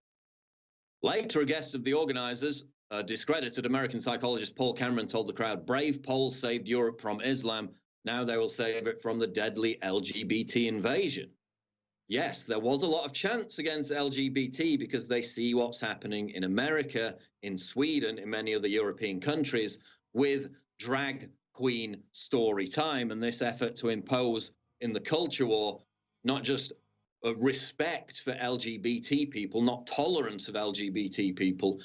Later, a guest of the organizers, discredited American psychologist Paul Cameron, told the crowd, brave Poles saved Europe from Islam. Now they will save it from the deadly LGBT invasion. Yes, there was a lot of chants against LGBT because they see what's happening in America, in Sweden, in many other European countries with drag queen story time and this effort to impose in the culture war not just a respect for LGBT people, not tolerance of LGBT people,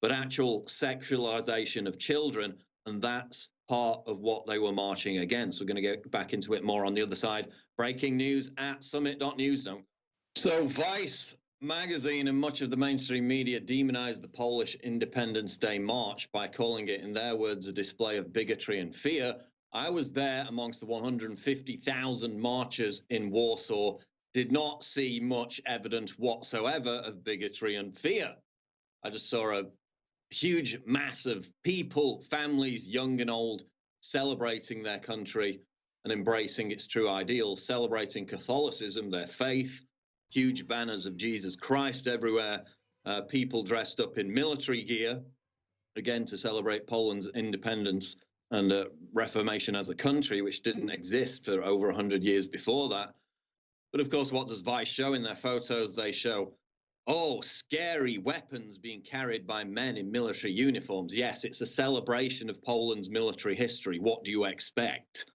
but actual sexualization of children. And that's part of what they were marching against. We're going to get back into it more on the other side. Breaking news at summit.news. So Vice magazine and much of the mainstream media demonized the Polish Independence Day march by calling it, in their words, a display of bigotry and fear. I was there amongst the 150,000 marchers in Warsaw, did not see much evidence whatsoever of bigotry and fear. I just saw a huge mass of people, families, young and old, celebrating their country and embracing its true ideals, celebrating Catholicism, their faith, huge banners of Jesus Christ everywhere, people dressed up in military gear, again, to celebrate Poland's independence and reformation as a country, which didn't exist for over 100 years before that. But of course, what does Vice show in their photos? They show, oh, scary weapons being carried by men in military uniforms. Yes, it's a celebration of Poland's military history. What do you expect?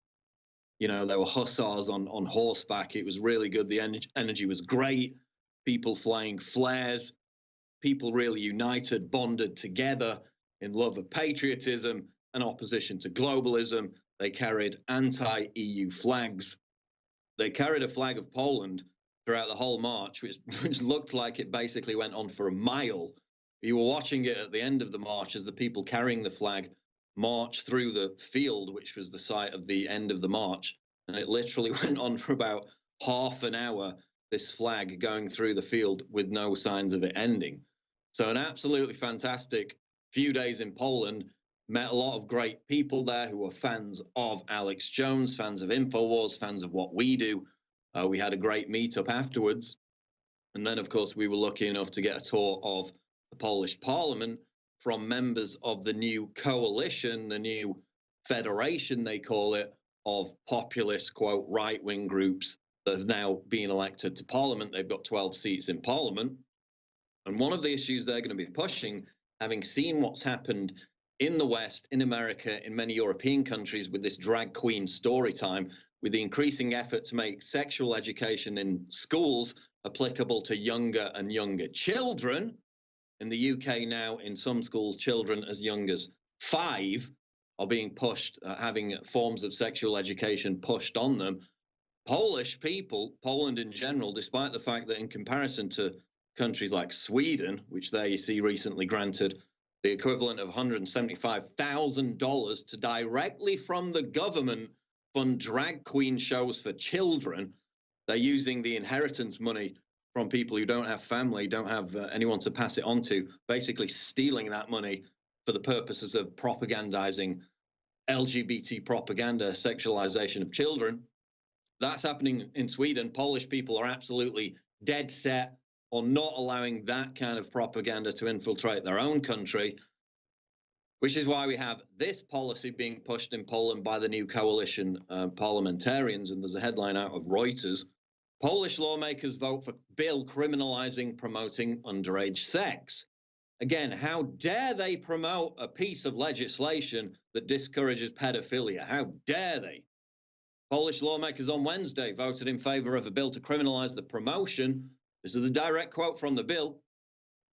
You know, there were hussars on horseback. It was really good. The energy was great. People flying flares. People really united, bonded together in love of patriotism and opposition to globalism. They carried anti-EU flags. They carried a flag of Poland throughout the whole march, which looked like it basically went on for a mile. You were watching it at the end of the march as the people carrying the flag marched through the field, which was the site of the end of the march. And it literally went on for about half an hour, this flag going through the field with no signs of it ending. So an absolutely fantastic few days in Poland. Met a lot of great people there who were fans of Alex Jones, fans of InfoWars, fans of what we do. We had a great meetup afterwards. And then, of course, we were lucky enough to get a tour of the Polish parliament from members of the new coalition, the new federation, they call it, of populist, quote, right-wing groups that have now been elected to parliament. They've got 12 seats in parliament. And one of the issues they're going to be pushing, having seen what's happened in the West, in America, in many European countries with this drag queen story time, with the increasing effort to make sexual education in schools applicable to younger and younger children. In the UK now, in some schools, children as young as 5 are being pushed, having forms of sexual education pushed on them. Polish people, Poland in general, despite the fact that in comparison to countries like Sweden, which there you see recently granted the equivalent of $175,000 to directly from the government fund drag queen shows for children. They're using the inheritance money from people who don't have family, don't have anyone to pass it on to, basically stealing that money for the purposes of propagandizing LGBT propaganda, sexualization of children. That's happening in Sweden. Polish people are absolutely dead set on not allowing that kind of propaganda to infiltrate their own country, which is why we have this policy being pushed in Poland by the new coalition parliamentarians. And there's a headline out of Reuters. Polish lawmakers vote for bill criminalizing promoting underage sex. Again, how dare they promote a piece of legislation that discourages pedophilia? How dare they? Polish lawmakers on Wednesday voted in favor of a bill to criminalize the promotion, this is a direct quote from the bill,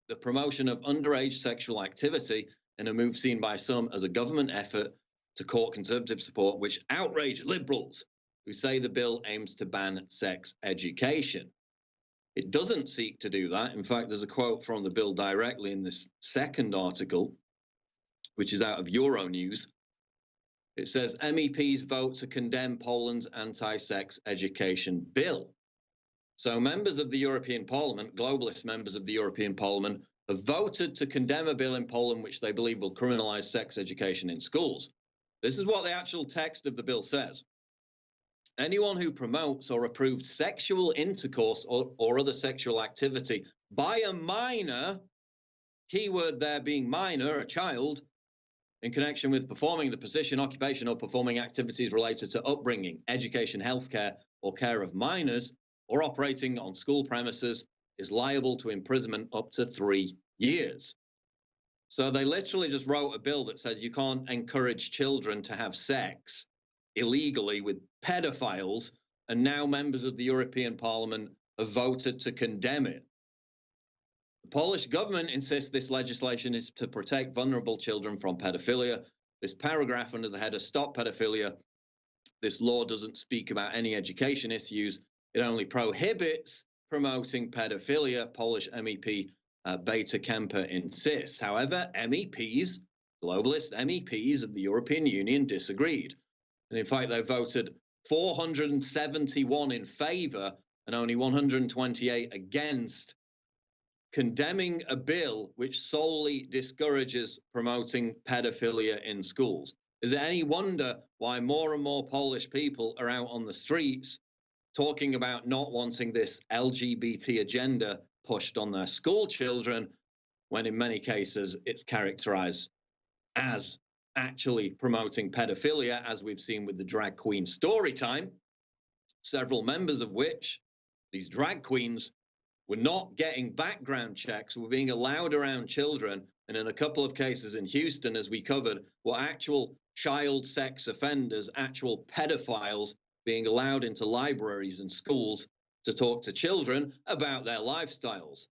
the promotion of underage sexual activity, in a move seen by some as a government effort to court conservative support, which outrage liberals who say the bill aims to ban sex education. It doesn't seek to do that. In fact, there's a quote from the bill directly in this second article, which is out of Euronews. It says, MEPs vote to condemn Poland's anti-sex education bill. So members of the European Parliament, globalist members of the European Parliament, have voted to condemn a bill in Poland which they believe will criminalize sex education in schools. This is what the actual text of the bill says. Anyone who promotes or approves sexual intercourse or other sexual activity by a minor, keyword there being minor, a child, in connection with performing the position, occupation, or performing activities related to upbringing, education, healthcare, or care of minors, or operating on school premises, is liable to imprisonment up to 3 years. So they literally just wrote a bill that says you can't encourage children to have sex illegally with pedophiles, and now members of the European Parliament have voted to condemn it. The Polish government insists this legislation is to protect vulnerable children from pedophilia. This paragraph under the header Stop Pedophilia, this law doesn't speak about any education issues. It only prohibits promoting pedophilia, Polish MEP Beta Kemper insists. However, MEPs, globalist MEPs of the European Union disagreed. And in fact, they voted 471 in favor and only 128 against, condemning a bill which solely discourages promoting pedophilia in schools. Is it any wonder why more and more Polish people are out on the streets talking about not wanting this LGBT agenda pushed on their school children, when in many cases it's characterized as actually promoting pedophilia, as we've seen with the drag queen story time, several members of which, these drag queens, were not getting background checks, were being allowed around children, and in a couple of cases in Houston, as we covered, were actual child sex offenders, actual pedophiles being allowed into libraries and schools to talk to children about their lifestyles.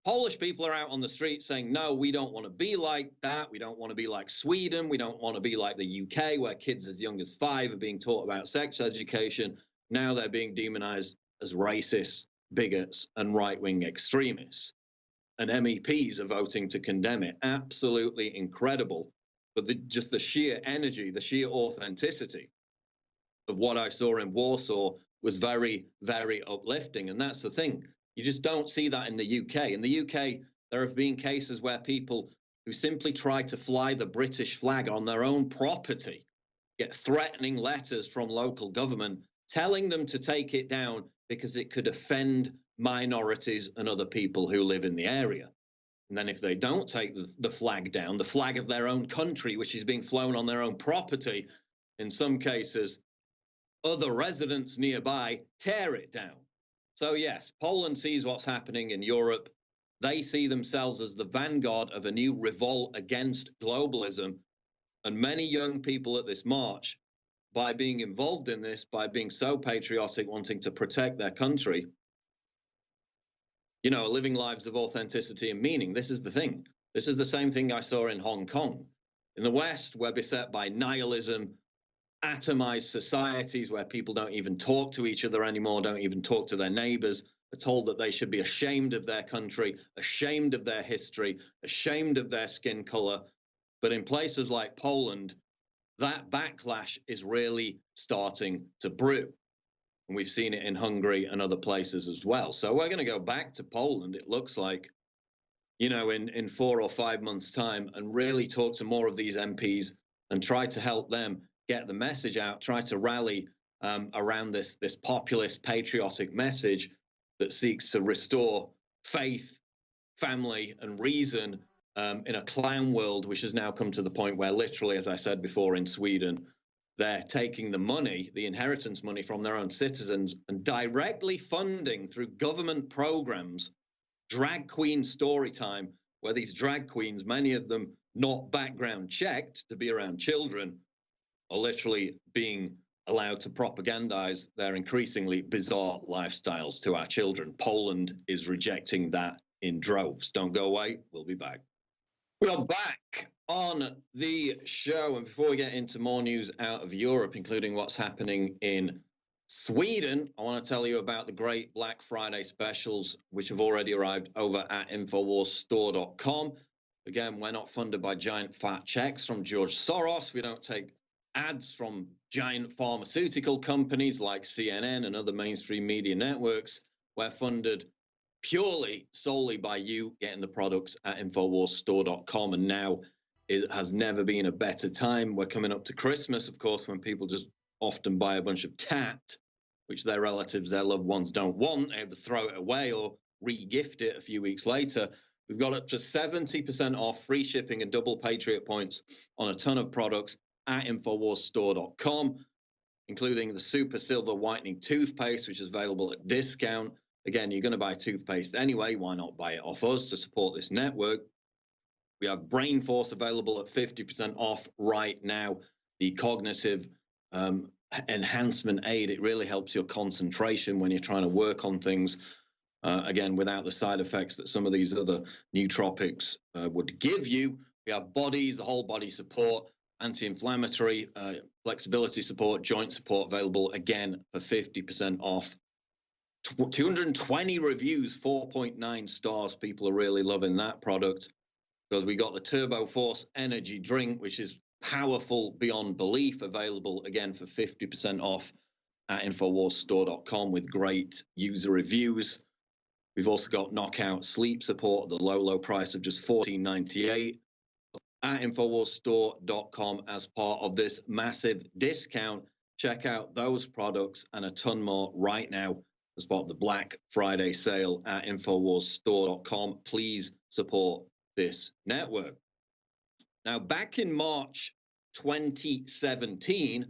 Polish people are out on the street saying, no, we don't want to be like that. We don't want to be like Sweden. We don't want to be like the UK, where kids as young as 5 are being taught about sex education. Now they're being demonized as racists, bigots, and right-wing extremists. And MEPs are voting to condemn it. Absolutely incredible. But just the sheer energy, the sheer authenticity of what I saw in Warsaw was very, very uplifting. And that's the thing. You just don't see that in the UK. In the UK, there have been cases where people who simply try to fly the British flag on their own property get threatening letters from local government telling them to take it down because it could offend minorities and other people who live in the area. And then if they don't take the flag down, the flag of their own country, which is being flown on their own property, in some cases, other residents nearby tear it down. So yes, Poland sees what's happening in Europe. They see themselves as the vanguard of a new revolt against globalism. And many young people at this march, by being involved in this, by being so patriotic, wanting to protect their country, you know, living lives of authenticity and meaning. This is the thing. This is the same thing I saw in Hong Kong. In the West, we're beset by nihilism, atomized societies where people don't even talk to each other anymore, don't even talk to their neighbors, are told that they should be ashamed of their country, ashamed of their history, ashamed of their skin color. But in places like Poland, that backlash is really starting to brew. And we've seen it in Hungary and other places as well. So we're going to go back to Poland, it looks like, you know, in 4 or 5 months' time, and really talk to more of these MPs and try to help them get the message out, try to rally around this populist, patriotic message that seeks to restore faith, family, and reason in a clown world, which has now come to the point where literally, as I said before, in Sweden, they're taking the money, the inheritance money from their own citizens and directly funding through government programs, drag queen story time, where these drag queens, many of them not background checked to be around children, are literally being allowed to propagandize their increasingly bizarre lifestyles to our children. Poland is rejecting that in droves. Don't go away. We'll be back. We are back on the show. And before we get into more news out of Europe, including what's happening in Sweden, I want to tell you about the great Black Friday specials, which have already arrived over at InfoWarsStore.com. Again, we're not funded by giant fat checks from George Soros. We don't take ads from giant pharmaceutical companies like CNN and other mainstream media networks. We're funded purely, solely by you getting the products at InfoWarsStore.com. And now it has never been a better time. We're coming up to Christmas, of course, when people just often buy a bunch of tat, which their relatives, their loved ones don't want. They have to throw it away or re-gift it a few weeks later. We've got up to 70% off, free shipping and double Patriot points on a ton of products at InfoWarsStore.com, including the Super Silver Whitening Toothpaste, which is available at discount. Again, you're going to buy toothpaste anyway. Why not buy it off us to support this network? We have Brain Force available at 50% off right now. The cognitive enhancement aid. It really helps your concentration when you're trying to work on things. Again, without the side effects that some of these other nootropics would give you. We have Bodies, the whole body support, anti-inflammatory, flexibility support, joint support available again for 50% off. 220 reviews, 4.9 stars. People are really loving that product because we got the Turbo Force energy drink, which is powerful beyond belief, available again for 50% off at InfoWarsStore.com with great user reviews. We've also got Knockout Sleep support at the low, low price of just $14.98. at InfoWarsStore.com as part of this massive discount. Check out those products and a ton more right now as part of the Black Friday sale at InfoWarsStore.com. Please support this network. Now, back in March 2017,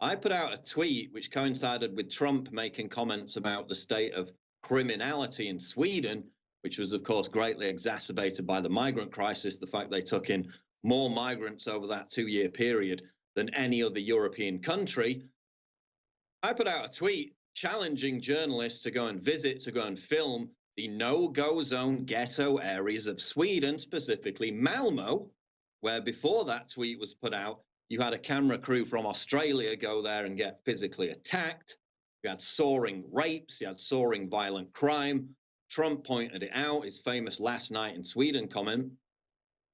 I put out a tweet which coincided with Trump making comments about the state of criminality in Sweden, which was, of course, greatly exacerbated by the migrant crisis, the fact they took in more migrants over that 2-year period than any other European country. I put out a tweet challenging journalists to go and visit, to go and film the no-go zone ghetto areas of Sweden, specifically Malmo, where before that tweet was put out, you had a camera crew from Australia go there and get physically attacked. You had soaring rapes, you had soaring violent crime. Trump pointed it out, his famous last night in Sweden comment.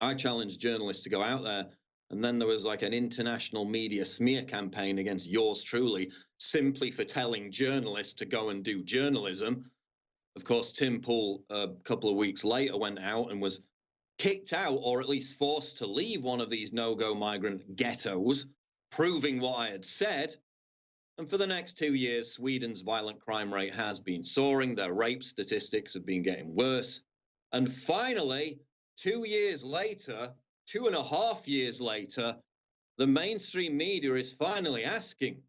I challenged journalists to go out there, and then there was like an international media smear campaign against yours truly, simply for telling journalists to go and do journalism. Of course, Tim Pool, a couple of weeks later, went out and was kicked out, or at least forced to leave one of these no-go migrant ghettos, proving what I had said. And for the next 2 years, Sweden's violent crime rate has been soaring. Their rape statistics have been getting worse. And finally, 2 years later, 2.5 years later, the mainstream media is finally asking,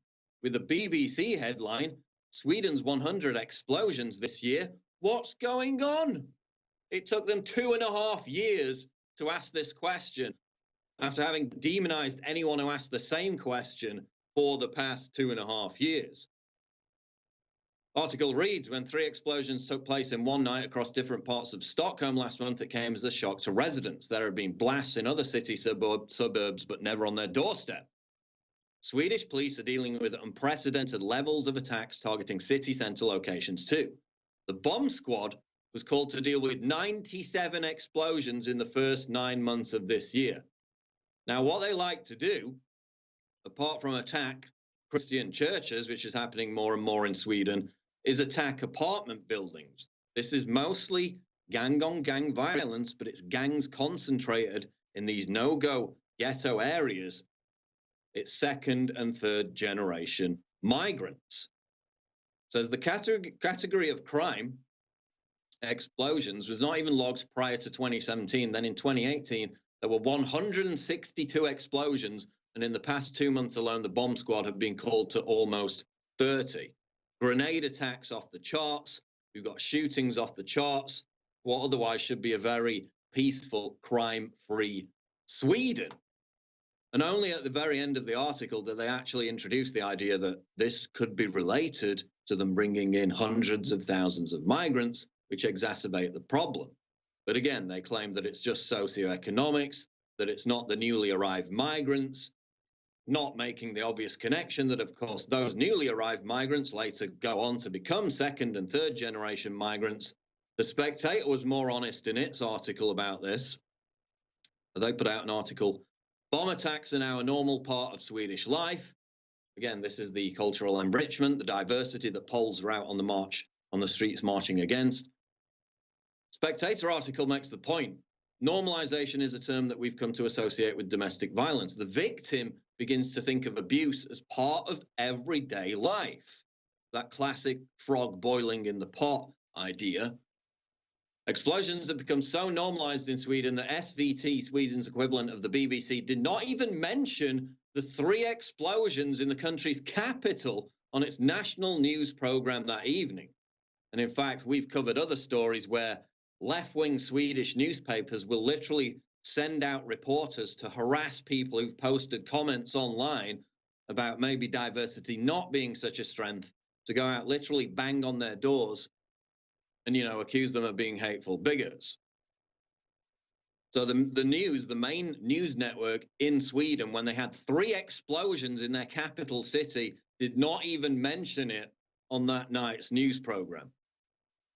with the BBC headline, Sweden's 100 explosions this year, what's going on? It took them 2.5 years to ask this question after having demonized anyone who asked the same question for the past 2.5 years. Article reads, when 3 explosions took place in one night across different parts of Stockholm last month, it came as a shock to residents. There have been blasts in other city suburbs, but never on their doorstep. Swedish police are dealing with unprecedented levels of attacks targeting city centre locations too. The bomb squad was called to deal with 97 explosions in the first 9 months of this year. Now, what they like to do, apart from attack Christian churches, which is happening more and more in Sweden, is attack apartment buildings. This is mostly gang-on-gang violence, but it's gangs concentrated in these no-go ghetto areas. It's second and third generation migrants. So as the category of crime, explosions was not even logged prior to 2017. Then in 2018, there were 162 explosions. And in the past 2 months alone, the bomb squad have been called to almost 30. Grenade attacks off the charts. We've got shootings off the charts. What otherwise should be a very peaceful, crime-free Sweden. And only at the very end of the article did they actually introduce the idea that this could be related to them bringing in hundreds of thousands of migrants, which exacerbate the problem. But again, they claim that it's just socioeconomics, that it's not the newly arrived migrants, not making the obvious connection that, of course, those newly arrived migrants later go on to become second and third generation migrants. The Spectator was more honest in its article about this. They put out an article, bomb attacks are now a normal part of Swedish life. Again, this is the cultural enrichment, the diversity that Poles are out on the streets marching against. Spectator article makes the point. Normalization is a term that we've come to associate with domestic violence. The victim begins to think of abuse as part of everyday life. That classic frog boiling in the pot idea. Explosions have become so normalized in Sweden that SVT, Sweden's equivalent of the BBC, did not even mention the 3 explosions in the country's capital on its national news program that evening. And in fact, we've covered other stories where left-wing Swedish newspapers will literally send out reporters to harass people who've posted comments online about maybe diversity not being such a strength, to go out, literally bang on their doors and, accuse them of being hateful bigots. So the main news network in Sweden, when they had 3 explosions in their capital city, did not even mention it on that night's news program.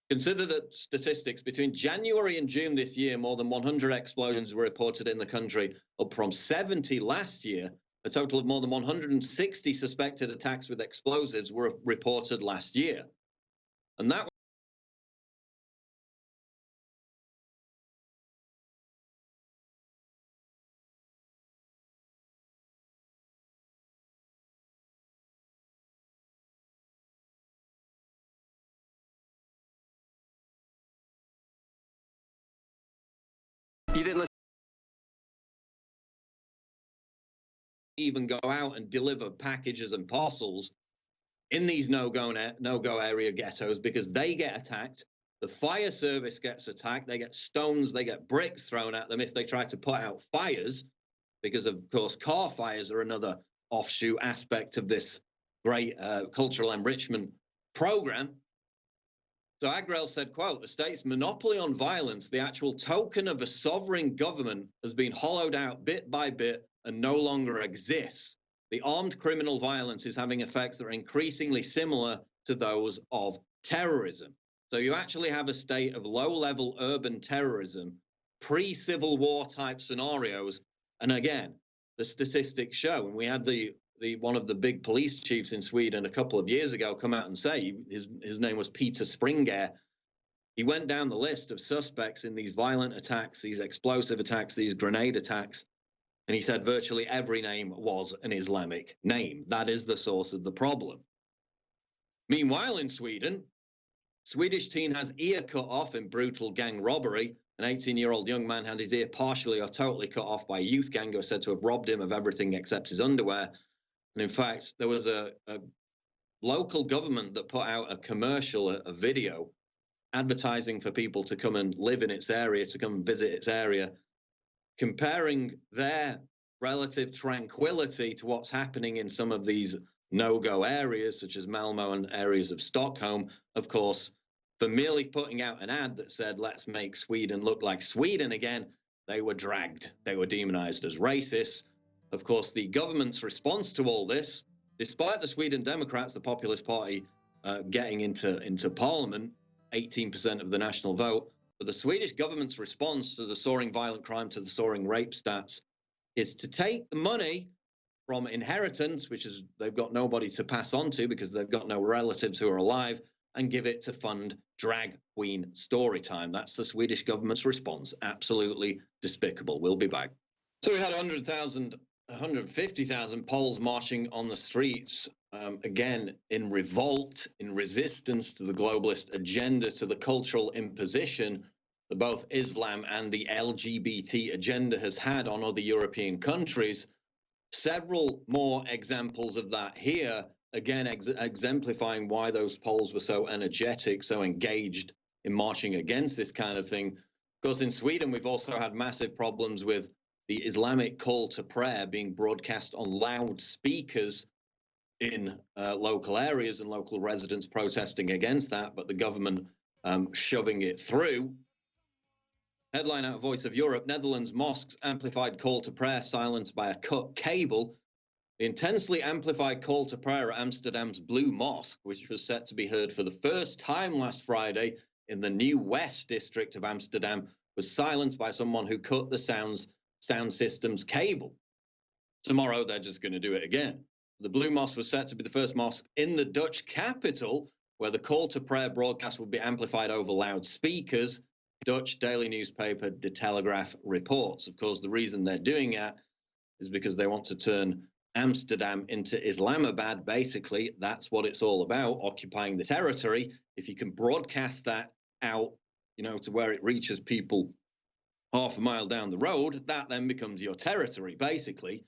Consider that statistics between January and June this year, more than 100 explosions were reported in the country, up from 70 last year. A total of more than 160 suspected attacks with explosives were reported last year. And that You didn't listen. Even go out and deliver packages and parcels in these no-go area ghettos because they get attacked. The fire service gets attacked. They get stones, they get bricks thrown at them if they try to put out fires, because of course car fires are another offshoot aspect of this great cultural enrichment program. So Agrell said, quote, "The state's monopoly on violence, the actual token of a sovereign government, has been hollowed out bit by bit and no longer exists. The armed criminal violence is having effects that are increasingly similar to those of terrorism." So you actually have a state of low-level urban terrorism, pre-Civil War type scenarios. And again, the statistics show, and we had one of the big police chiefs in Sweden a couple of years ago come out and say, his name was Peter Springer. He went down the list of suspects in these violent attacks, these explosive attacks, these grenade attacks, and he said virtually every name was an Islamic name. That is the source of the problem. Meanwhile, in Sweden, Swedish teen has ear cut off in brutal gang robbery. An 18-year-old young man had his ear partially or totally cut off by a youth gang who was said to have robbed him of everything except his underwear. And in fact, there was a local government that put out a commercial, a video, advertising for people to come and live in its area, to come and visit its area, comparing their relative tranquility to what's happening in some of these no-go areas, such as Malmo and areas of Stockholm. Of course, for merely putting out an ad that said, "Let's make Sweden look like Sweden again," they were dragged. They were demonized as racist. Of course, the government's response to all this, despite the Sweden Democrats, the Populist Party, getting into parliament, 18% of the national vote, but the Swedish government's response to the soaring violent crime, to the soaring rape stats, is to take the money from inheritance, which is they've got nobody to pass on to because they've got no relatives who are alive, and give it to fund drag queen story time. That's the Swedish government's response. Absolutely despicable. We'll be back. So we had 150,000 Poles marching on the streets, again, in revolt, in resistance to the globalist agenda, to the cultural imposition that both Islam and the LGBT agenda has had on other European countries. Several more examples of that here, again, exemplifying why those Poles were so energetic, so engaged in marching against this kind of thing. Because in Sweden, we've also had massive problems with the Islamic call to prayer being broadcast on loudspeakers in local areas, and local residents protesting against that, but the government shoving it through. Headline out of Voice of Europe: Netherlands mosques amplified call to prayer silenced by a cut cable. The intensely amplified call to prayer at Amsterdam's Blue Mosque, which was set to be heard for the first time last Friday in the New West district of Amsterdam, was silenced by someone who cut the sound system's cable. Tomorrow, they're just going to do it again. The Blue Mosque was set to be the first mosque in the Dutch capital where the call to prayer broadcast would be amplified over loudspeakers. Dutch daily newspaper De Telegraaf reports. Of course, the reason they're doing that is because they want to turn Amsterdam into Islamabad. Basically, that's what it's all about, occupying the territory. If you can broadcast that out, to where it reaches people half a mile down the road, that then becomes your territory, basically.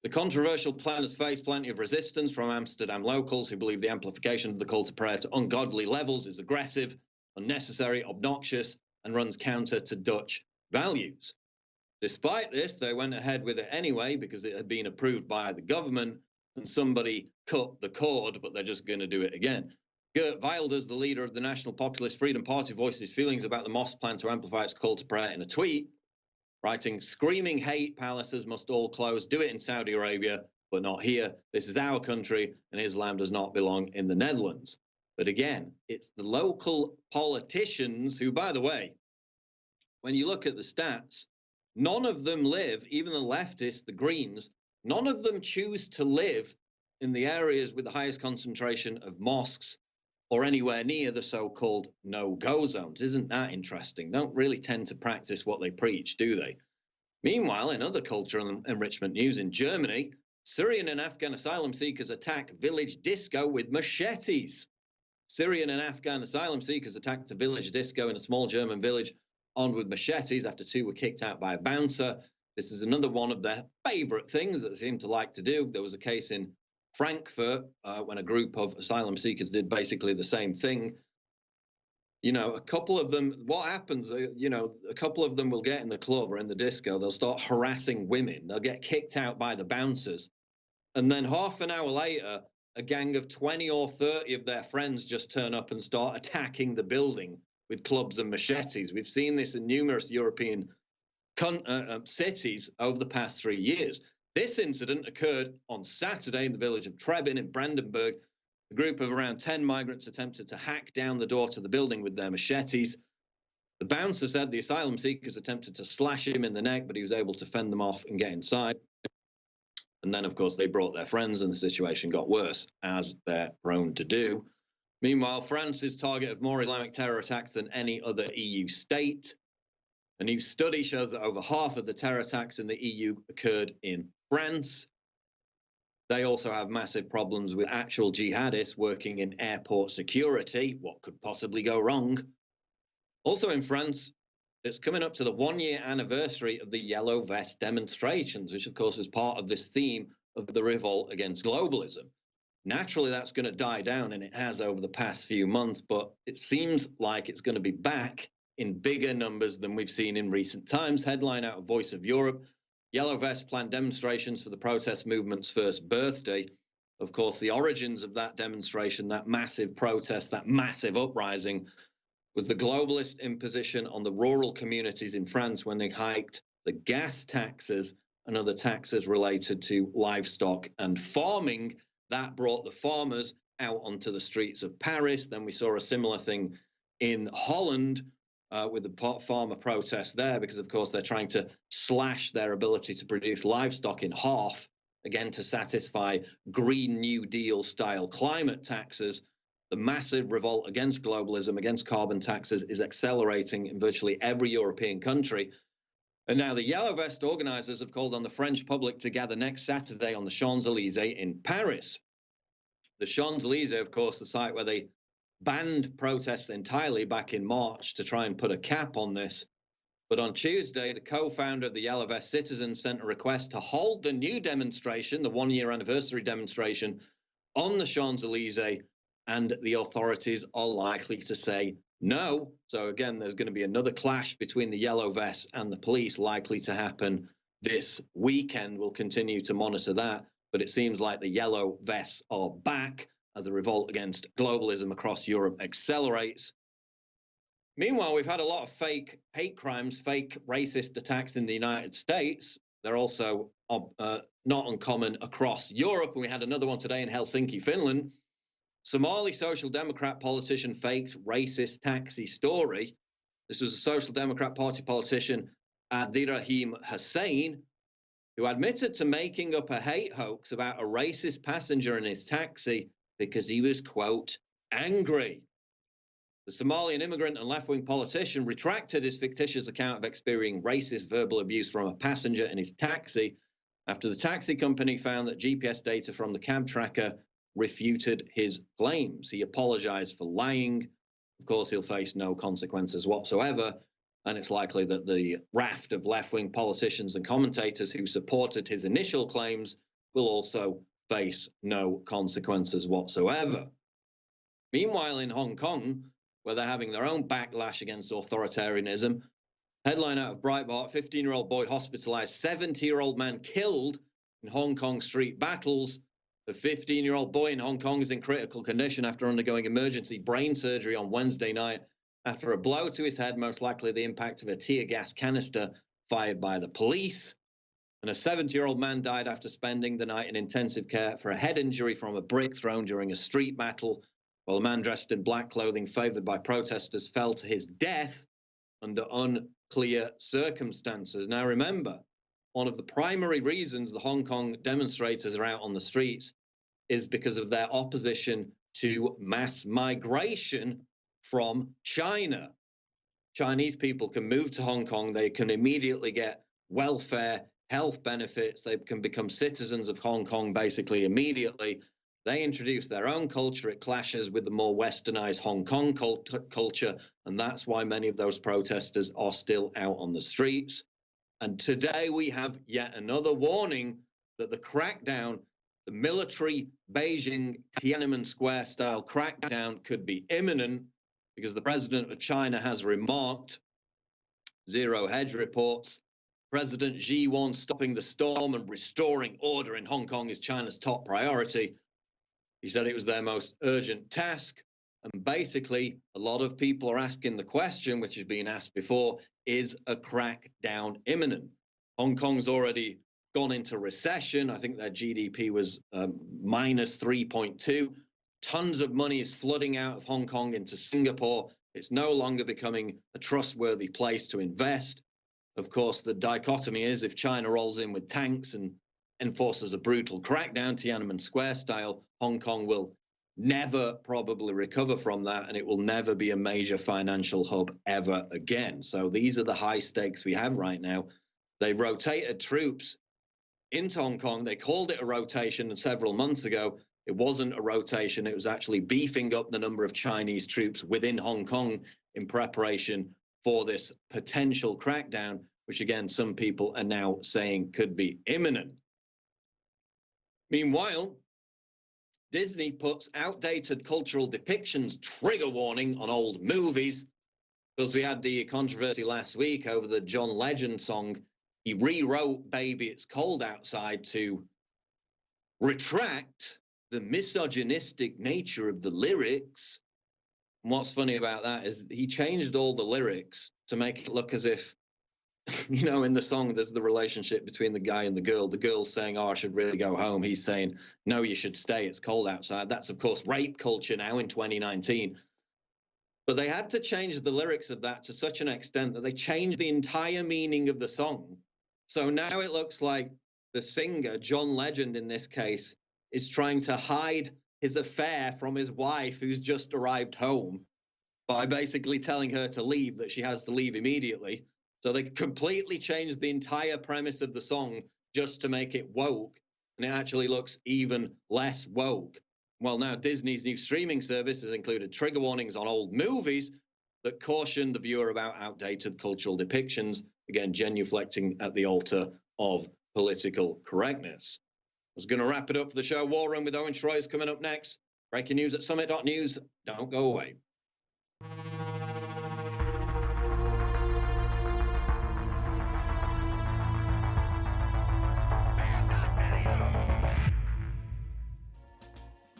The controversial plan has faced plenty of resistance from Amsterdam locals who believe the amplification of the call to prayer to ungodly levels is aggressive, unnecessary, obnoxious, and runs counter to Dutch values. Despite this, they went ahead with it anyway because it had been approved by the government and somebody cut the cord, but they're just going to do it again. Geert Wilders, the leader of the National Populist Freedom Party, voiced his feelings about the mosque plan to amplify its call to prayer in a tweet, writing, "Screaming hate palaces must all close. Do it in Saudi Arabia, but not here. This is our country, and Islam does not belong in the Netherlands." But again, it's the local politicians who, by the way, when you look at the stats, none of them live, even the leftists, the Greens, none of them choose to live in the areas with the highest concentration of mosques or anywhere near the so-called no-go zones. Isn't that interesting? Don't really tend to practice what they preach, do they? Meanwhile, in other cultural enrichment news, in Germany, Syrian and Afghan asylum seekers attack village disco with machetes. Syrian and Afghan asylum seekers attacked a village disco in a small German village armed with machetes after 2 were kicked out by a bouncer. This is another one of their favorite things that they seem to like to do. There was a case in Frankfurt when a group of asylum seekers did basically the same thing. You know, a couple of them, what happens, you know, a couple of them will get in the club or in the disco, they'll start harassing women, they'll get kicked out by the bouncers, and then half an hour later, a gang of 20 or 30 of their friends just turn up and start attacking the building with clubs and machetes. We've seen this in numerous European cities over the past 3 years. This incident occurred on Saturday in the village of Trebin in Brandenburg. A group of around 10 migrants attempted to hack down the door to the building with their machetes. The bouncer said the asylum seekers attempted to slash him in the neck, but he was able to fend them off and get inside. And then, of course, they brought their friends and the situation got worse, as they're prone to do. Meanwhile, France is target of more Islamic terror attacks than any other EU state. A new study shows that over half of the terror attacks in the EU occurred in France. They also have massive problems with actual jihadists working in airport security. What could possibly go wrong? Also in France, it's coming up to the 1-year anniversary of the Yellow Vest demonstrations, which of course is part of this theme of the revolt against globalism. Naturally, that's going to die down, and it has over the past few months, but it seems like it's going to be back in bigger numbers than we've seen in recent times. Headline out of Voice of Europe: Yellow Vest planned demonstrations for the protest movement's first birthday. Of course, the origins of that demonstration, that massive protest, that massive uprising, was the globalist imposition on the rural communities in France when they hiked the gas taxes and other taxes related to livestock and farming. That brought the farmers out onto the streets of Paris. Then we saw a similar thing in Holland, with the farmer protests there, because of course they're trying to slash their ability to produce livestock in half, again to satisfy Green New Deal style climate taxes. The massive revolt against globalism, against carbon taxes, is accelerating in virtually every European country. And now the Yellow Vest organizers have called on the French public to gather next Saturday on the Champs-Élysées in Paris. The Champs-Élysées, of course, the site where they banned protests entirely back in March to try and put a cap on this. But on Tuesday, the co-founder of the Yellow Vest Citizens sent a request to hold the new demonstration, the 1-year anniversary demonstration, on the Champs-Élysées, and the authorities are likely to say no. So again, there's going to be another clash between the Yellow Vests and the police likely to happen this weekend. We'll continue to monitor that, but it seems like the Yellow Vests are back as the revolt against globalism across Europe accelerates. Meanwhile, we've had a lot of fake hate crimes, fake racist attacks in the United States. They're also not uncommon across Europe. And we had another one today in Helsinki, Finland. Somali Social Democrat politician faked racist taxi story. This was a Social Democrat Party politician, Abdirahim Hussein, who admitted to making up a hate hoax about a racist passenger in his taxi because he was, quote, angry. The Somalian immigrant and left-wing politician retracted his fictitious account of experiencing racist verbal abuse from a passenger in his taxi after the taxi company found that GPS data from the cab tracker refuted his claims. He apologized for lying. Of course, he'll face no consequences whatsoever, and it's likely that the raft of left-wing politicians and commentators who supported his initial claims will also face no consequences whatsoever. Meanwhile, in Hong Kong, where they're having their own backlash against authoritarianism, headline out of Breitbart: 15-year-old boy hospitalized, 70-year-old man killed in Hong Kong street battles. The 15-year-old boy in Hong Kong is in critical condition after undergoing emergency brain surgery on Wednesday night after a blow to his head, most likely the impact of a tear gas canister fired by the police. And a 70-year-old man died after spending the night in intensive care for a head injury from a brick thrown during a street battle, while a man dressed in black clothing favored by protesters fell to his death under unclear circumstances. Now remember, one of the primary reasons the Hong Kong demonstrators are out on the streets is because of their opposition to mass migration from China. Chinese people can move to Hong Kong, they can immediately get welfare, health benefits, they can become citizens of Hong Kong basically immediately. They introduce their own culture. It clashes with the more westernized Hong Kong culture, and that's why many of those protesters are still out on the streets. And today we have yet another warning that the crackdown, the military Beijing Tiananmen Square style crackdown, could be imminent, because the president of China has remarked, Zero Hedge reports, President Xi wants stopping the storm and restoring order in Hong Kong is China's top priority. He said it was their most urgent task. And basically, a lot of people are asking the question, which has been asked before, is a crackdown imminent? Hong Kong's already gone into recession. I think their GDP was minus 3.2. Tons of money is flooding out of Hong Kong into Singapore. It's no longer becoming a trustworthy place to invest. Of course, the dichotomy is if China rolls in with tanks and enforces a brutal crackdown, Tiananmen Square style, Hong Kong will never probably recover from that, and it will never be a major financial hub ever again. So these are the high stakes we have right now. They rotated troops into Hong Kong. They called it a rotation several months ago. It wasn't a rotation. It was actually beefing up the number of Chinese troops within Hong Kong in preparation for this potential crackdown, which again, some people are now saying could be imminent. Meanwhile, Disney puts outdated cultural depictions trigger warning on old movies, because we had the controversy last week over the John Legend song. He rewrote Baby It's Cold Outside to retract the misogynistic nature of the lyrics. And what's funny about that is he changed all the lyrics to make it look as if, you know, in the song, there's the relationship between the guy and the girl. The girl's saying, oh, I should really go home. He's saying, no, you should stay. It's cold outside. That's, of course, rape culture now in 2019. But they had to change the lyrics of that to such an extent that they changed the entire meaning of the song. So now it looks like the singer, John Legend in this case, is trying to hide his affair from his wife who's just arrived home by basically telling her to leave, that she has to leave immediately. So they completely changed the entire premise of the song just to make it woke, and it actually looks even less woke. Well, now Disney's new streaming service has included trigger warnings on old movies that caution the viewer about outdated cultural depictions, again, genuflecting at the altar of political correctness. I was going to wrap it up for the show. War Room with Owen Schroy is coming up next. Breaking news at summit.news. Don't go away.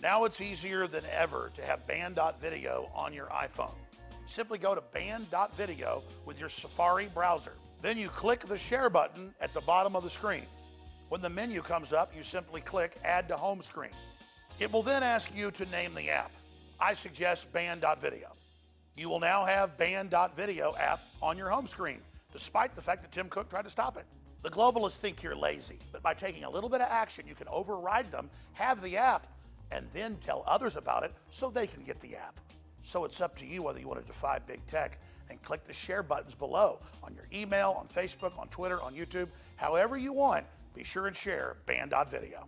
Now it's easier than ever to have band.video on your iPhone. Simply go to band.video with your Safari browser. Then you click the share button at the bottom of the screen. When the menu comes up, you simply click Add to Home Screen. It will then ask you to name the app. I suggest band.video. You will now have band.video app on your home screen, despite the fact that Tim Cook tried to stop it. The globalists think you're lazy, but by taking a little bit of action, you can override them, have the app, and then tell others about it so they can get the app. So it's up to you whether you want to defy big tech and click the share buttons below on your email, on Facebook, on Twitter, on YouTube, however you want. Be sure and share band.video.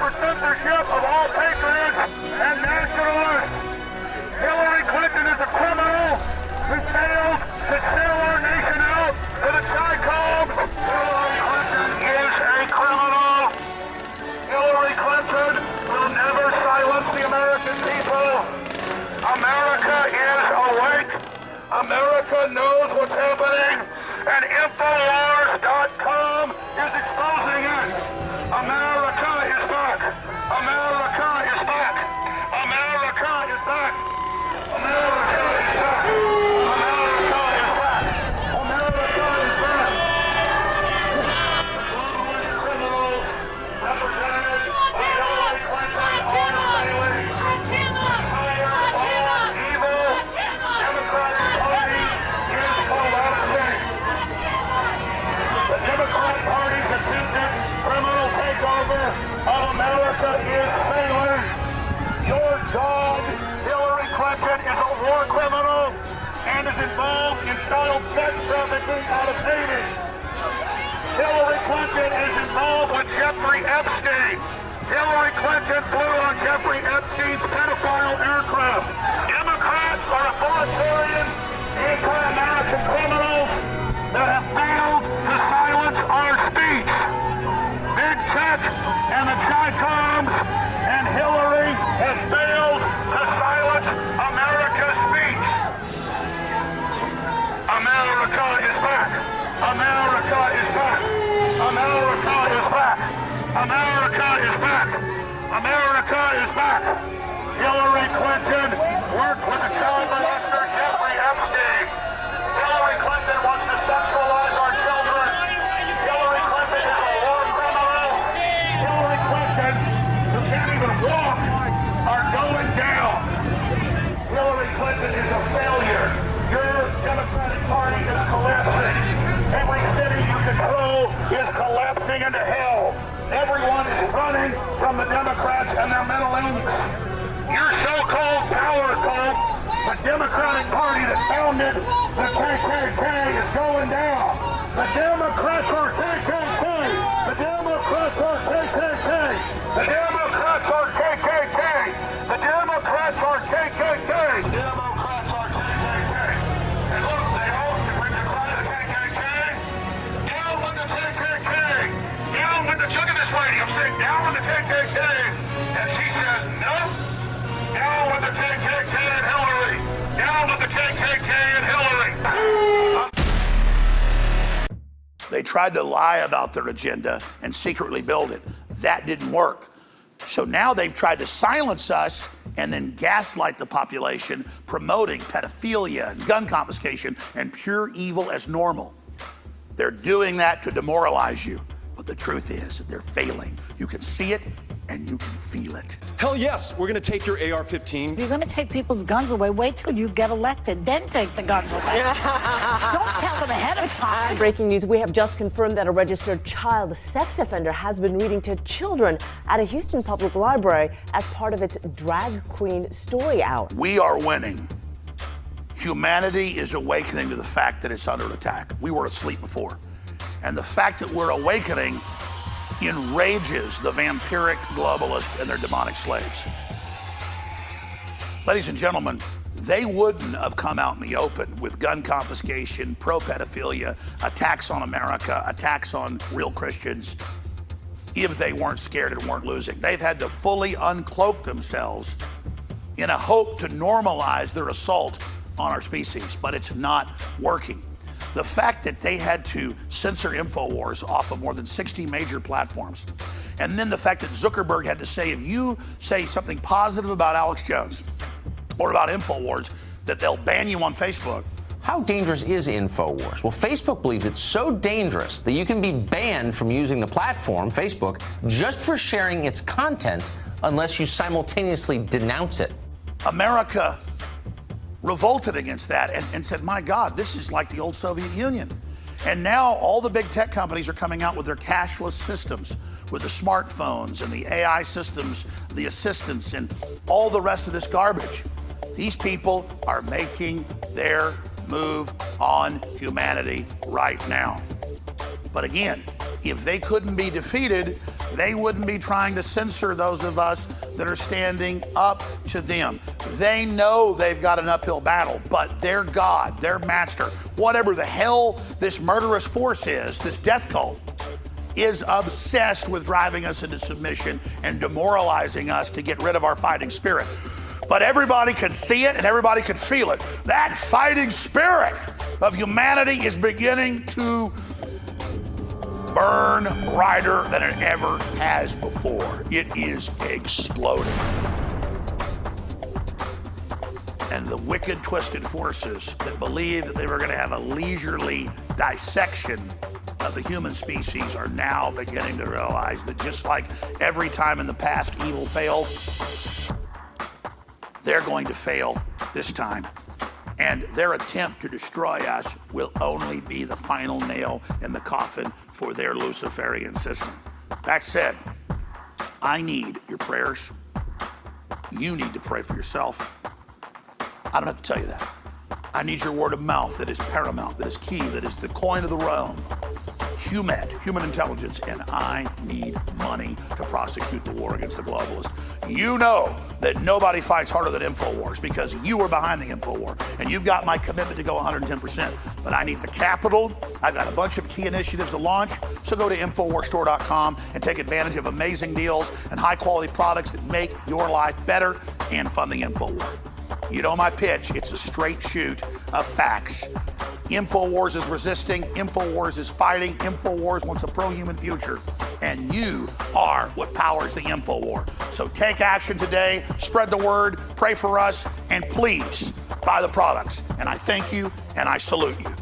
Censorship of all patriots and nationalists. Hillary Clinton is a criminal. who failed to sell our nation out to the Chi-Com. Hillary Clinton is a criminal. Hillary Clinton will never silence the American people. America is awake. America knows what's happening, and Infowars.com is exposing it. America is back. America is back. America is back. America is back. America is back. America is back. The globalist criminals represented by Hillary Clinton are failing. Evil Democratic Party is collapsing. The Democratic Party's attempted criminal takeover of America is failing. Your dog, Hillary Clinton, is a war criminal and is involved in child sex trafficking out of Haiti. Hillary Clinton is involved with Jeffrey Epstein. Hillary Clinton flew on Jeffrey Epstein's pedophile aircraft. Democrats are authoritarian, anti-American criminals that have failed to silence our speech. Big Tech and the Chi-Coms and Hillary have failed to silence America's speech. America is back. America is back. America is back. America is back. America is back. Hillary Clinton worked with the child molester Jeffrey Epstein. Hillary Clinton wants to sexualize our children. Hillary Clinton is a war criminal. Hillary Clinton, who can't even walk, are going down. Hillary Clinton is a failure. Your Democratic Party is collapsing. Every city you control is collapsing into hell. Everyone is running from the Democrats and their mental illness. Your so-called power cult, the Democratic Party that founded the KKK, is going down. The Democrats are KKK. The Democrats are KKK. The Democrats are KKK. The Democrats are KKK. The Democrats are KKK. And look, they all when they cry the KKK, down with the KKK. Down with the, look at this lady, I'm saying down with the KKK. And she says, no. Down with the KKK and Hillary. Down with the KKK and Hillary. They tried to lie about their agenda and secretly build it. That didn't work. So now they've tried to silence us and then gaslight the population, promoting pedophilia and gun confiscation and pure evil as normal. They're doing that to demoralize you. But the truth is that they're failing. You can see it and you can feel it. Hell yes, we're going to take your AR-15. If you're going to take people's guns away, wait till you get elected, then take the guns away. Don't tell them ahead of time. Breaking news, we have just confirmed that a registered child sex offender has been reading to children at a Houston public library as part of its Drag Queen Story Hour. We are winning. Humanity is awakening to the fact that it's under attack. We were asleep before. And the fact that we're awakening enrages the vampiric globalists and their demonic slaves. Ladies and gentlemen, they wouldn't have come out in the open with gun confiscation, pro-pedophilia, attacks on America, attacks on real Christians, if they weren't scared and weren't losing. They've had to fully uncloak themselves in a hope to normalize their assault on our species, but it's not working. The fact that they had to censor InfoWars off of more than 60 major platforms, and then the fact that Zuckerberg had to say, if you say something positive about Alex Jones or about InfoWars, that they'll ban you on Facebook. How dangerous is InfoWars? Well, Facebook believes it's so dangerous that you can be banned from using the platform, Facebook, just for sharing its content unless you simultaneously denounce it. America revolted against that and said, my God, this is like the old Soviet Union. And now all the big tech companies are coming out with their cashless systems, with the smartphones and the AI systems, the assistants, and all the rest of this garbage. These people are making their move on humanity right now. But again, if they couldn't be defeated, they wouldn't be trying to censor those of us that are standing up to them. They know they've got an uphill battle, but their God, their master, whatever the hell this murderous force is, this death cult, is obsessed with driving us into submission and demoralizing us to get rid of our fighting spirit. But everybody can see it and everybody can feel it. That fighting spirit of humanity is beginning to burn brighter than it ever has before. It is exploding. And the wicked, twisted forces that believed that they were going to have a leisurely dissection of the human species are now beginning to realize that just like every time in the past evil failed, they're going to fail this time. And their attempt to destroy us will only be the final nail in the coffin for their Luciferian system. That said, I need your prayers. You need to pray for yourself. I don't have to tell you that. I need your word of mouth that is paramount, that is key, that is the coin of the realm. Human intelligence, and I need money to prosecute the war against the globalists. You know that nobody fights harder than InfoWars because you were behind the InfoWar, and you've got my commitment to go 110%. But I need the capital. I've got a bunch of key initiatives to launch, so go to InfoWarsStore.com and take advantage of amazing deals and high-quality products that make your life better and fund the InfoWar. You know my pitch. It's a straight shoot of facts. InfoWars is resisting. InfoWars is fighting. InfoWars wants a pro-human future. And you are what powers the InfoWar. So take action today. Spread the word. Pray for us. And please buy the products. And I thank you and I salute you.